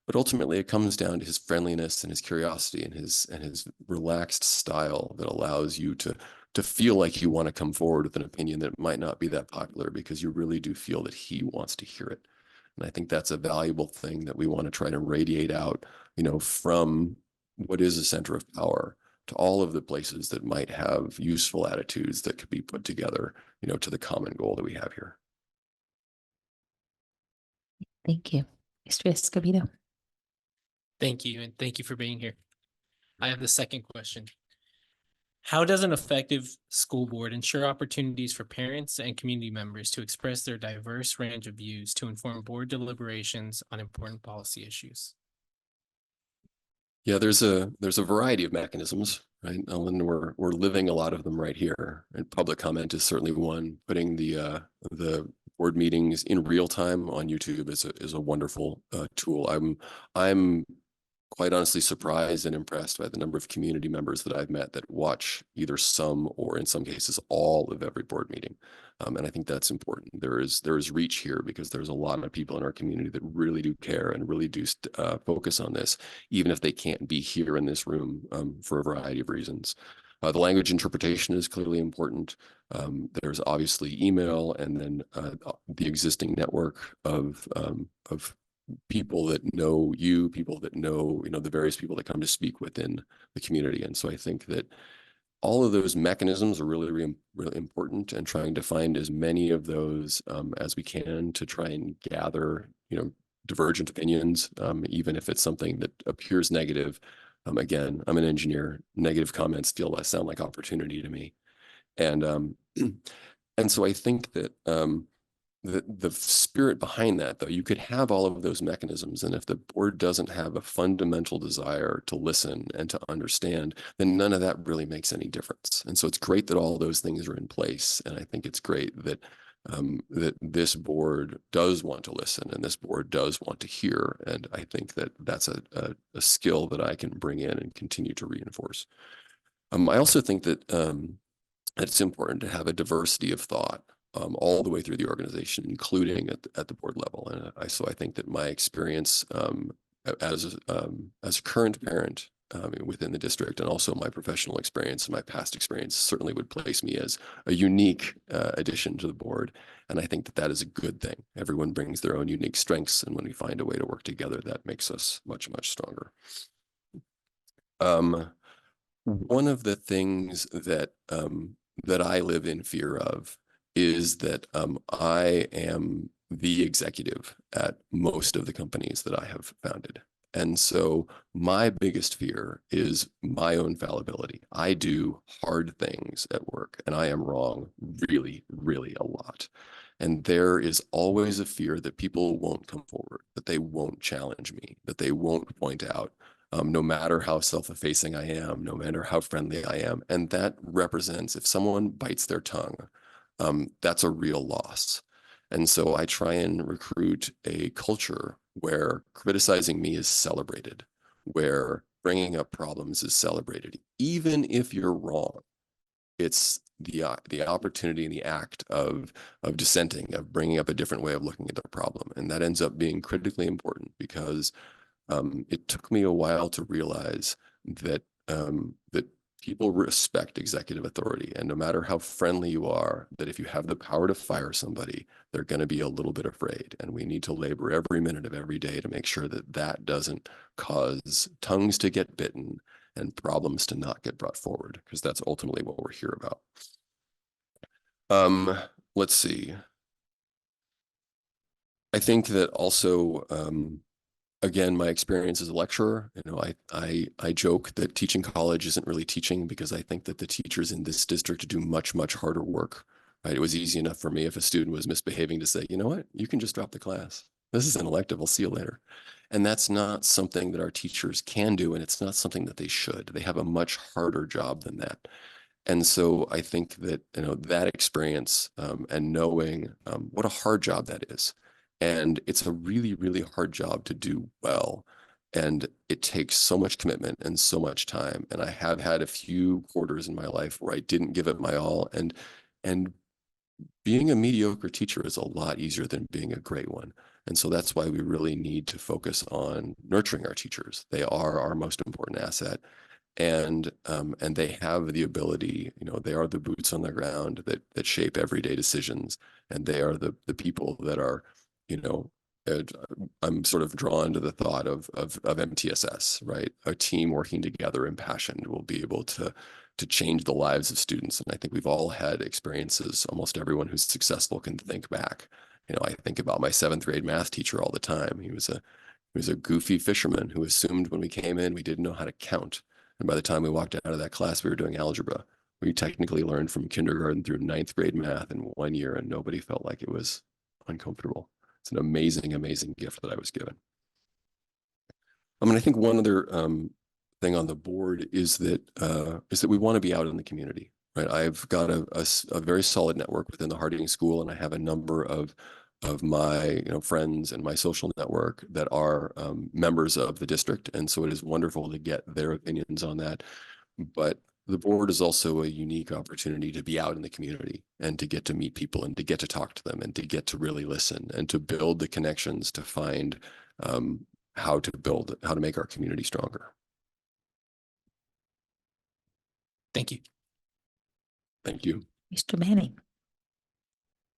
But ultimately, it comes down to his friendliness and his curiosity and his relaxed style that allows you to feel like you want to come forward with an opinion that might not be that popular, because you really do feel that he wants to hear it. And I think that's a valuable thing that we want to try to radiate out, from what is a center of power, to all of the places that might have useful attitudes that could be put together, to the common goal that we have here. Thank you. Mr. Escobedo. Thank you, and thank you for being here. I have the second question. How does an effective school board ensure opportunities for parents and community members to express their diverse range of views to inform board deliberations on important policy issues? Yeah, there's a variety of mechanisms, right? And we're living a lot of them right here. And public comment is certainly one. Putting the board meetings in real time on YouTube is a wonderful tool. I'm quite honestly surprised and impressed by the number of community members that I've met that watch either some or in some cases all of every board meeting. And I think that's important. There is reach here because there's a lot of people in our community that really do care and really do focus on this, even if they can't be here in this room for a variety of reasons. The language interpretation is clearly important. There's obviously email, and then the existing network of people that know you, people that know, the various people that come to speak within the community. And so I think that all of those mechanisms are really, really, really important, and trying to find as many of those as we can to try and gather, divergent opinions, even if it's something that appears negative. Again, I'm an engineer. Negative comments sound like opportunity to me. And and so I think that the spirit behind that, though, you could have all of those mechanisms, and if the board doesn't have a fundamental desire to listen and to understand, then none of that really makes any difference. And so it's great that all those things are in place, and I think it's great that that this board does want to listen, and this board does want to hear, and I think that that's a skill that I can bring in and continue to reinforce. I also think that it's important to have a diversity of thought all the way through the organization, including at the board level. And I think that my experience as a current parent within the district, and also my professional experience and my past experience, certainly would place me as a unique addition to the board. And I think that that is a good thing. Everyone brings their own unique strengths, and when we find a way to work together, that makes us much, much stronger. One of the things that that I live in fear of is that I am the executive at most of the companies that I have founded. And so my biggest fear is my own fallibility. I do hard things at work, and I am wrong really, really a lot. And there is always a fear that people won't come forward, that they won't challenge me, that they won't point out, no matter how self-effacing I am, no matter how friendly I am. And that represents, if someone bites their tongue, that's a real loss. And so I try and recruit a culture where criticizing me is celebrated, where bringing up problems is celebrated, even if you're wrong. It's the opportunity and the act of dissenting, of bringing up a different way of looking at the problem. And that ends up being critically important, because it took me a while to realize that that people respect executive authority, and no matter how friendly you are, that if you have the power to fire somebody, they're going to be a little bit afraid. And we need to labor every minute of every day to make sure that that doesn't cause tongues to get bitten and problems to not get brought forward, because that's ultimately what we're here about. Let's see. I think that also, again, my experience as a lecturer, I joke that teaching college isn't really teaching, because I think that the teachers in this district do much, much harder work. Right? It was easy enough for me, if a student was misbehaving, to say, you know what, you can just drop the class. This is an elective. I'll see you later. And that's not something that our teachers can do, and it's not something that they should. They have a much harder job than that. And so I think that, that experience and knowing what a hard job that is. And it's a really, really hard job to do well. And it takes so much commitment and so much time. And I have had a few quarters in my life where I didn't give it my all. And being a mediocre teacher is a lot easier than being a great one. And so that's why we really need to focus on nurturing our teachers. They are our most important asset. And they have the ability, they are the boots on the ground that shape everyday decisions. And they are the people that are, I'm sort of drawn to the thought of MTSS, right? A team working together, impassioned, will be able to change the lives of students. And I think we've all had experiences. Almost everyone who's successful can think back. You know, I think about my 7th grade math teacher all the time. He was a goofy fisherman who assumed when we came in we didn't know how to count. And by the time we walked out of that class, we were doing algebra. We technically learned from kindergarten through 9th grade math in 1 year, and nobody felt like it was uncomfortable. It's an amazing, amazing gift that I was given. I mean, I think one other thing on the board is that we want to be out in the community, right? I've got a very solid network within the Harding School, and I have a number of my friends and my social network that are members of the district, and so it is wonderful to get their opinions on that. But the board is also a unique opportunity to be out in the community and to get to meet people and to get to talk to them and to get to really listen and to build the connections to find how to make our community stronger. Thank you. Thank you. Mr. Manning.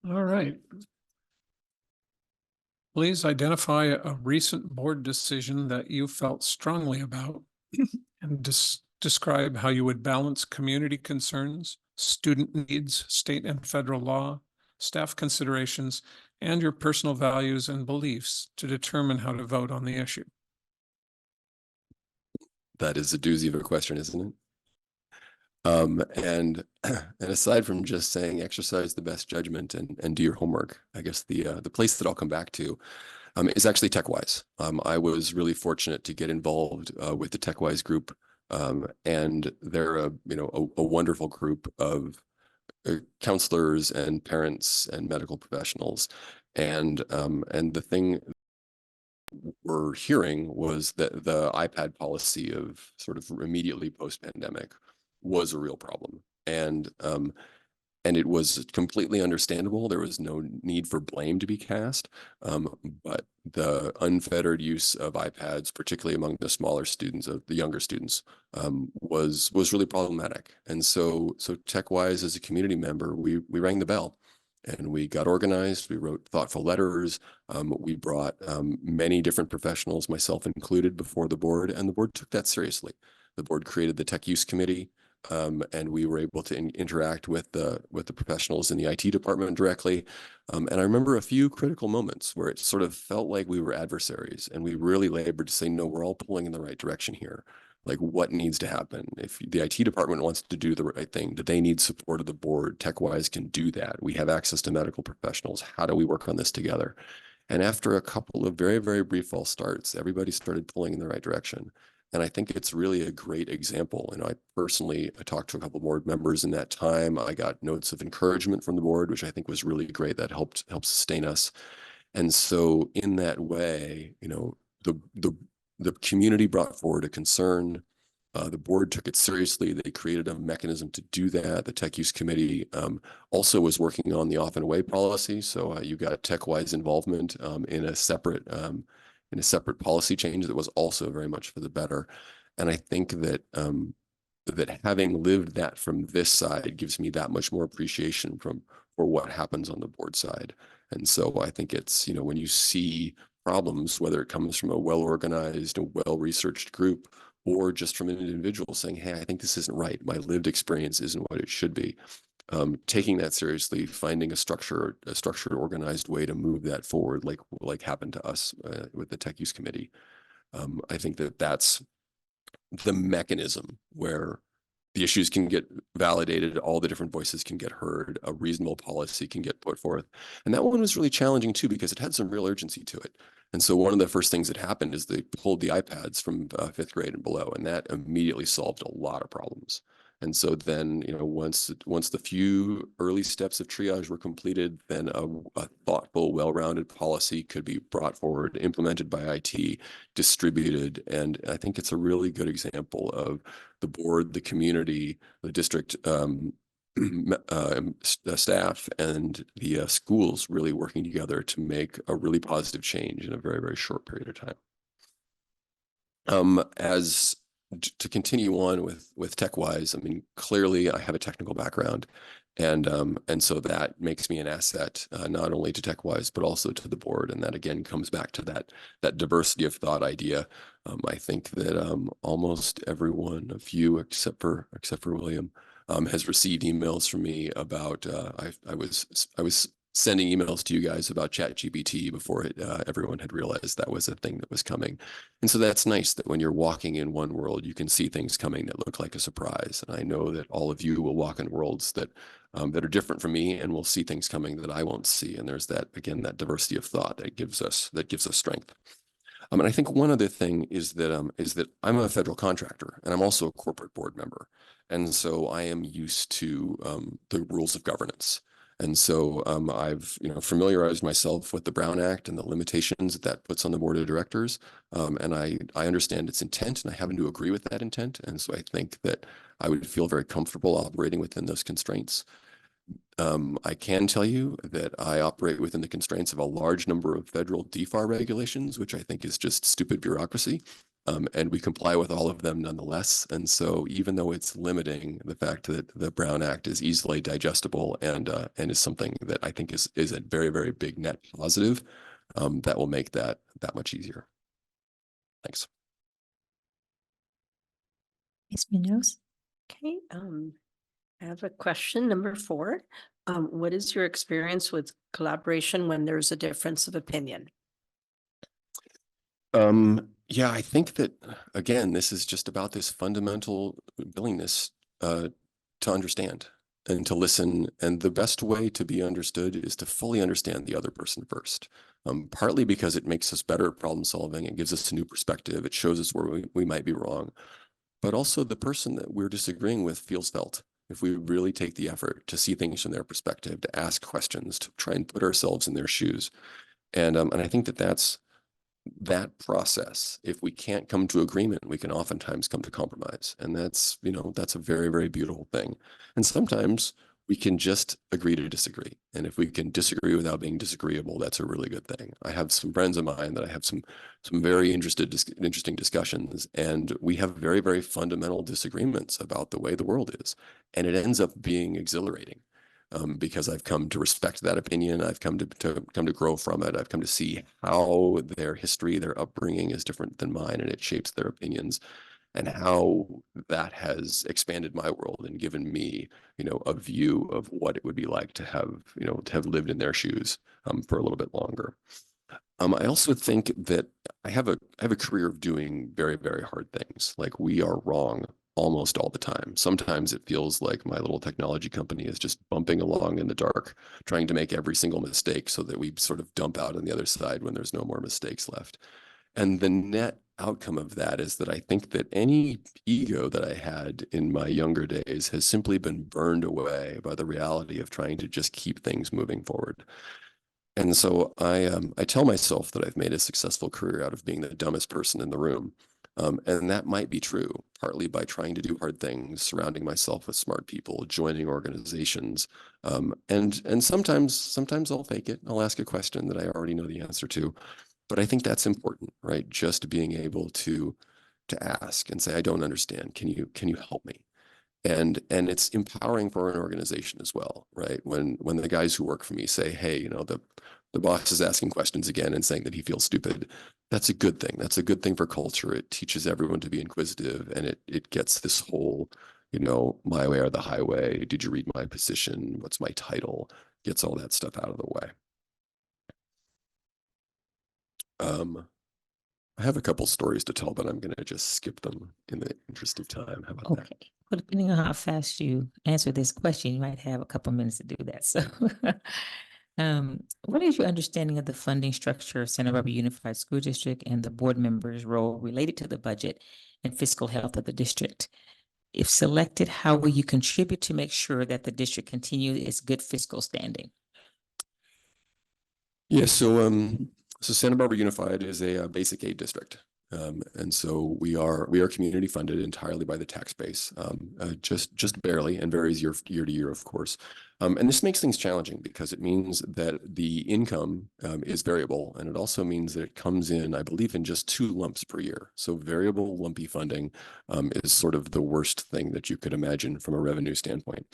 All right. Please identify a recent board decision that you felt strongly about and describe how you would balance community concerns, student needs, state and federal law, staff considerations, and your personal values and beliefs to determine how to vote on the issue. That is a doozy of a question, isn't it? And aside from just saying exercise the best judgment and do your homework, I guess the place that I'll come back to is actually TechWise. I was really fortunate to get involved with the TechWise group, and they're a wonderful group of counselors and parents and medical professionals, and the thing we're hearing was that the iPad policy of sort of immediately post-pandemic was a real problem. And it was completely understandable. There was no need for blame to be cast. But the unfettered use of iPads, particularly among the smaller students, the younger students, was really problematic. And so TechWise, as a community member, we rang the bell. And we got organized, we wrote thoughtful letters, we brought many different professionals, myself included, before the board, and the board took that seriously. The board created the Tech Use Committee, and we were able to interact with the professionals in the IT department directly. And I remember a few critical moments where it sort of felt like we were adversaries, and we really labored to say, no, we're all pulling in the right direction here. Like, what needs to happen? If the IT department wants to do the right thing, do they need support of the board? TechWise can do that. We have access to medical professionals. How do we work on this together? And after a couple of very, very brief false starts, everybody started pulling in the right direction. And I think it's really a great example. And I talked to a couple of board members in that time. I got notes of encouragement from the board, which I think was really great. That helped sustain us. And so in that way, the community brought forward a concern. The board took it seriously. They created a mechanism to do that. The Tech Use Committee also was working on the off and away policy. So you got TechWise involvement in a separate policy change that was also very much for the better. And I think that that having lived that from this side gives me that much more appreciation for what happens on the board side. And so I think it's, when you see problems, whether it comes from a well-organized, a well-researched group, or just from an individual saying, hey, I think this isn't right. My lived experience isn't what it should be. Taking that seriously, finding a structured, organized way to move that forward, like happened to us with the Tech Use Committee. I think that's the mechanism where the issues can get validated, all the different voices can get heard, a reasonable policy can get put forth. And that one was really challenging too, because it had some real urgency to it. And so one of the first things that happened is they pulled the iPads from 5th grade and below, and that immediately solved a lot of problems. And so then, once the few early steps of triage were completed, then a thoughtful, well-rounded policy could be brought forward, implemented by IT, distributed. And I think it's a really good example of the board, the community, the district staff, and the schools really working together to make a really positive change in a very, very short period of time. To continue on with TechWise, I mean, clearly I have a technical background, And so that makes me an asset, not only to TechWise, but also to the board. And that again comes back to that diversity of thought idea. I think that almost every one of you, except for William, has received emails from me about I was sending emails to you guys about ChatGPT before everyone had realized that was a thing that was coming. And so that's nice that when you're walking in one world, you can see things coming that look like a surprise. And I know that all of you will walk in worlds that are different from me and will see things coming that I won't see. And there's that, again, that diversity of thought that gives us strength. And I think one other thing is that I'm a federal contractor and I'm also a corporate board member. And so I am used to the rules of governance. And so I've familiarized myself with the Brown Act and the limitations that puts on the board of directors. And I understand its intent and I happen to agree with that intent. And so I think that I would feel very comfortable operating within those constraints. I can tell you that I operate within the constraints of a large number of federal DFAR regulations, which I think is just stupid bureaucracy. And we comply with all of them nonetheless. And so even though it's limiting, the fact that the Brown Act is easily digestible and is something that I think is a very, very big net positive, that will make that much easier. Thanks. Ms. Munoz? Okay, I have a question, number 4. What is your experience with collaboration when there's a difference of opinion? Yeah, I think that, again, this is just about this fundamental willingness to understand and to listen. And the best way to be understood is to fully understand the other person first. Partly because it makes us better at problem solving. It gives us a new perspective. It shows us where we might be wrong. But also the person that we're disagreeing with feels felt. If we really take the effort to see things from their perspective, to ask questions, to try and put ourselves in their shoes. And I think that's that process. If we can't come to agreement, we can oftentimes come to compromise. And that's a very, very beautiful thing. And sometimes we can just agree to disagree. And if we can disagree without being disagreeable, that's a really good thing. I have some friends of mine that I have some very interesting discussions, and we have very, very fundamental disagreements about the way the world is. And it ends up being exhilarating. Because I've come to respect that opinion. I've come to grow from it. I've come to see how their history, their upbringing is different than mine, and it shapes their opinions, and how that has expanded my world and given me, a view of what it would be like to have lived in their shoes for a little bit longer. I also think that I have a career of doing very, very hard things. Like, we are wrong almost all the time. Sometimes it feels like my little technology company is just bumping along in the dark, trying to make every single mistake so that we sort of dump out on the other side when there's no more mistakes left. And the net outcome of that is that I think that any ego that I had in my younger days has simply been burned away by the reality of trying to just keep things moving forward. And so I tell myself that I've made a successful career out of being the dumbest person in the room. And that might be true, partly by trying to do hard things, surrounding myself with smart people, joining organizations. And sometimes I'll fake it. I'll ask a question that I already know the answer to. But I think that's important, right? Just being able to ask and say, I don't understand. Can you help me? And it's empowering for an organization as well, right? When the guys who work for me say, hey, the boss is asking questions again and saying that he feels stupid, that's a good thing. That's a good thing for culture. It teaches everyone to be inquisitive, and it gets this whole, my way or the highway. Did you read my position? What's my title? Gets all that stuff out of the way. I have a couple stories to tell, but I'm going to just skip them in the interest of time. How about that? Okay. Well, depending on how fast you answer this question, you might have a couple minutes to do that. So what is your understanding of the funding structure of Santa Barbara Unified School District and the board members' role related to the budget and fiscal health of the district? If selected, how will you contribute to make sure that the district continues its good fiscal standing? Yeah, so Santa Barbara Unified is a basic aid district. And so we are community funded entirely by the tax base, just barely, and varies year to year, of course. And this makes things challenging because it means that the income is variable, and it also means that it comes in, I believe, in just 2 lumps per year. So variable, lumpy funding is sort of the worst thing that you could imagine from a revenue standpoint.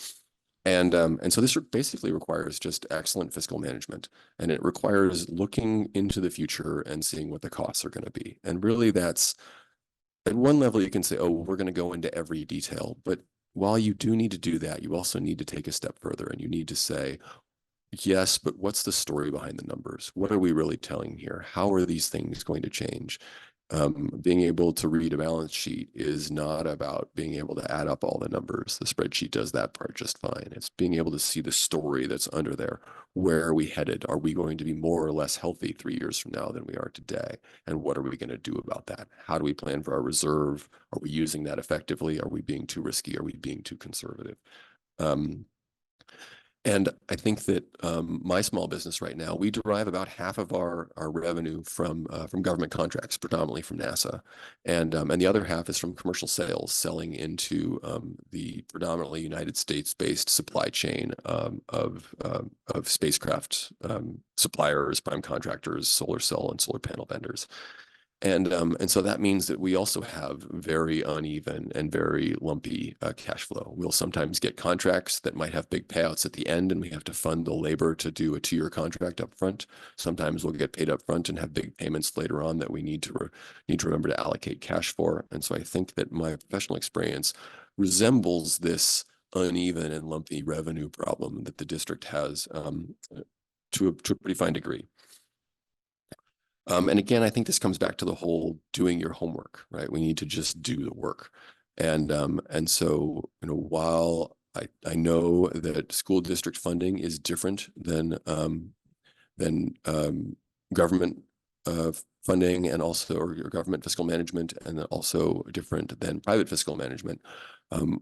And so this basically requires just excellent fiscal management, and it requires looking into the future and seeing what the costs are going to be. And really that's, at one level you can say, oh, we're going to go into every detail, but while you do need to do that, you also need to take a step further and you need to say, yes, but what's the story behind the numbers? What are we really telling here? How are these things going to change? Being able to read a balance sheet is not about being able to add up all the numbers. The spreadsheet does that part just fine. It's being able to see the story that's under there. Where are we headed? Are we going to be more or less healthy 3 years from now than we are today? And what are we going to do about that? How do we plan for our reserve? Are we using that effectively? Are we being too risky? Are we being too conservative? And I think that my small business right now, we derive about half of our revenue from government contracts, predominantly from NASA, and the other half is from commercial sales, selling into the predominantly United States-based supply chain of spacecraft suppliers, prime contractors, solar cell and solar panel vendors. And so that means that we also have very uneven and very lumpy cash flow. We'll sometimes get contracts that might have big payouts at the end, and we have to fund the labor to do a 2-year contract up front. Sometimes we'll get paid up front and have big payments later on that we need to remember to allocate cash for. And so I think that my professional experience resembles this uneven and lumpy revenue problem that the district has to a pretty fine degree. And again, I think this comes back to the whole doing your homework, right? We need to just do the work. And so, while I know that school district funding is different than government funding and also or government fiscal management, and then also different than private fiscal management.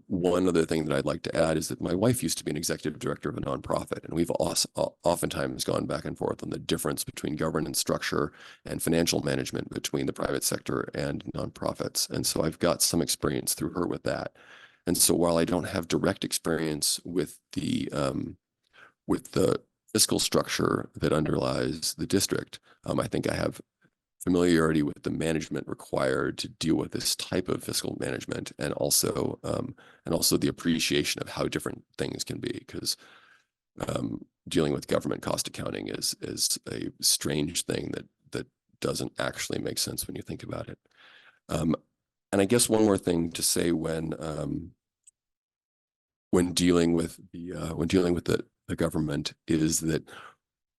One other thing that I'd like to add is that my wife used to be an executive director of a nonprofit, and we've oftentimes gone back and forth on the difference between governance structure and financial management between the private sector and nonprofits. And so I've got some experience through her with that. And so while I don't have direct experience with the fiscal structure that underlies the district, I think I have familiarity with the management required to deal with this type of fiscal management, and also the appreciation of how different things can be, because dealing with government cost accounting is a strange thing that doesn't actually make sense when you think about it. And I guess one more thing to say when dealing with the government is that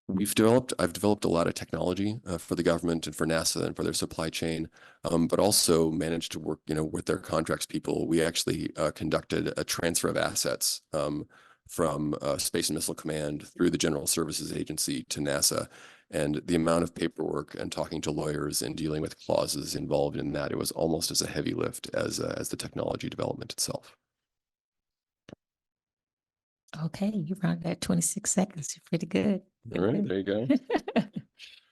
I've developed a lot of technology for the government and for NASA and for their supply chain, but also managed to work, with their contracts people. We actually conducted a transfer of assets from Space and Missile Command through the General Services Agency to NASA. And the amount of paperwork and talking to lawyers and dealing with clauses involved in that, it was almost as a heavy lift as the technology development itself. Okay, you rounded that 26 seconds. You're pretty good. All right, there you go.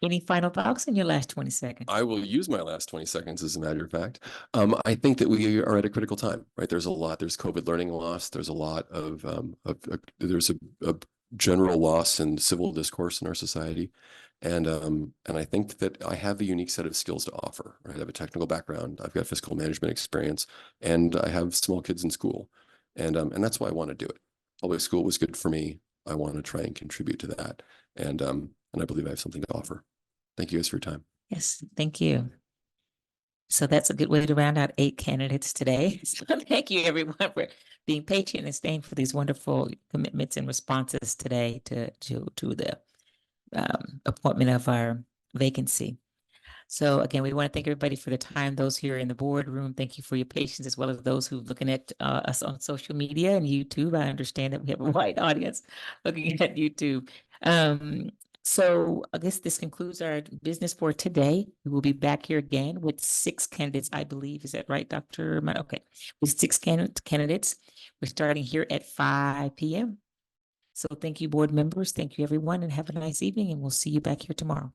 Any final thoughts in your last 20 seconds? I will use my last 20 seconds, as a matter of fact. I think that we are at a critical time, right? There's COVID learning loss. There's a lot of there's a general loss in civil discourse in our society. And I think that I have a unique set of skills to offer, right? I have a technical background. I've got fiscal management experience, and I have small kids in school. And that's why I want to do it. Public school was good for me. I want to try and contribute to that. And I believe I have something to offer. Thank you guys for your time. Yes, thank you. So that's a good way to round out 8 candidates today. So thank you everyone for being patient and staying for these wonderful commitments and responses today to the appointment of our vacancy. So again, we want to thank everybody for the time. Those here in the boardroom, thank you for your patience, as well as those who are looking at us on social media and YouTube. I understand that we have a wide audience looking at YouTube. So I guess this concludes our business for today. We will be back here again with 6 candidates, I believe. Is that right, Dr. Okay, with 6 candidates. We're starting here at 5 p.m. So thank you, board members. Thank you, everyone, and have a nice evening, and we'll see you back here tomorrow.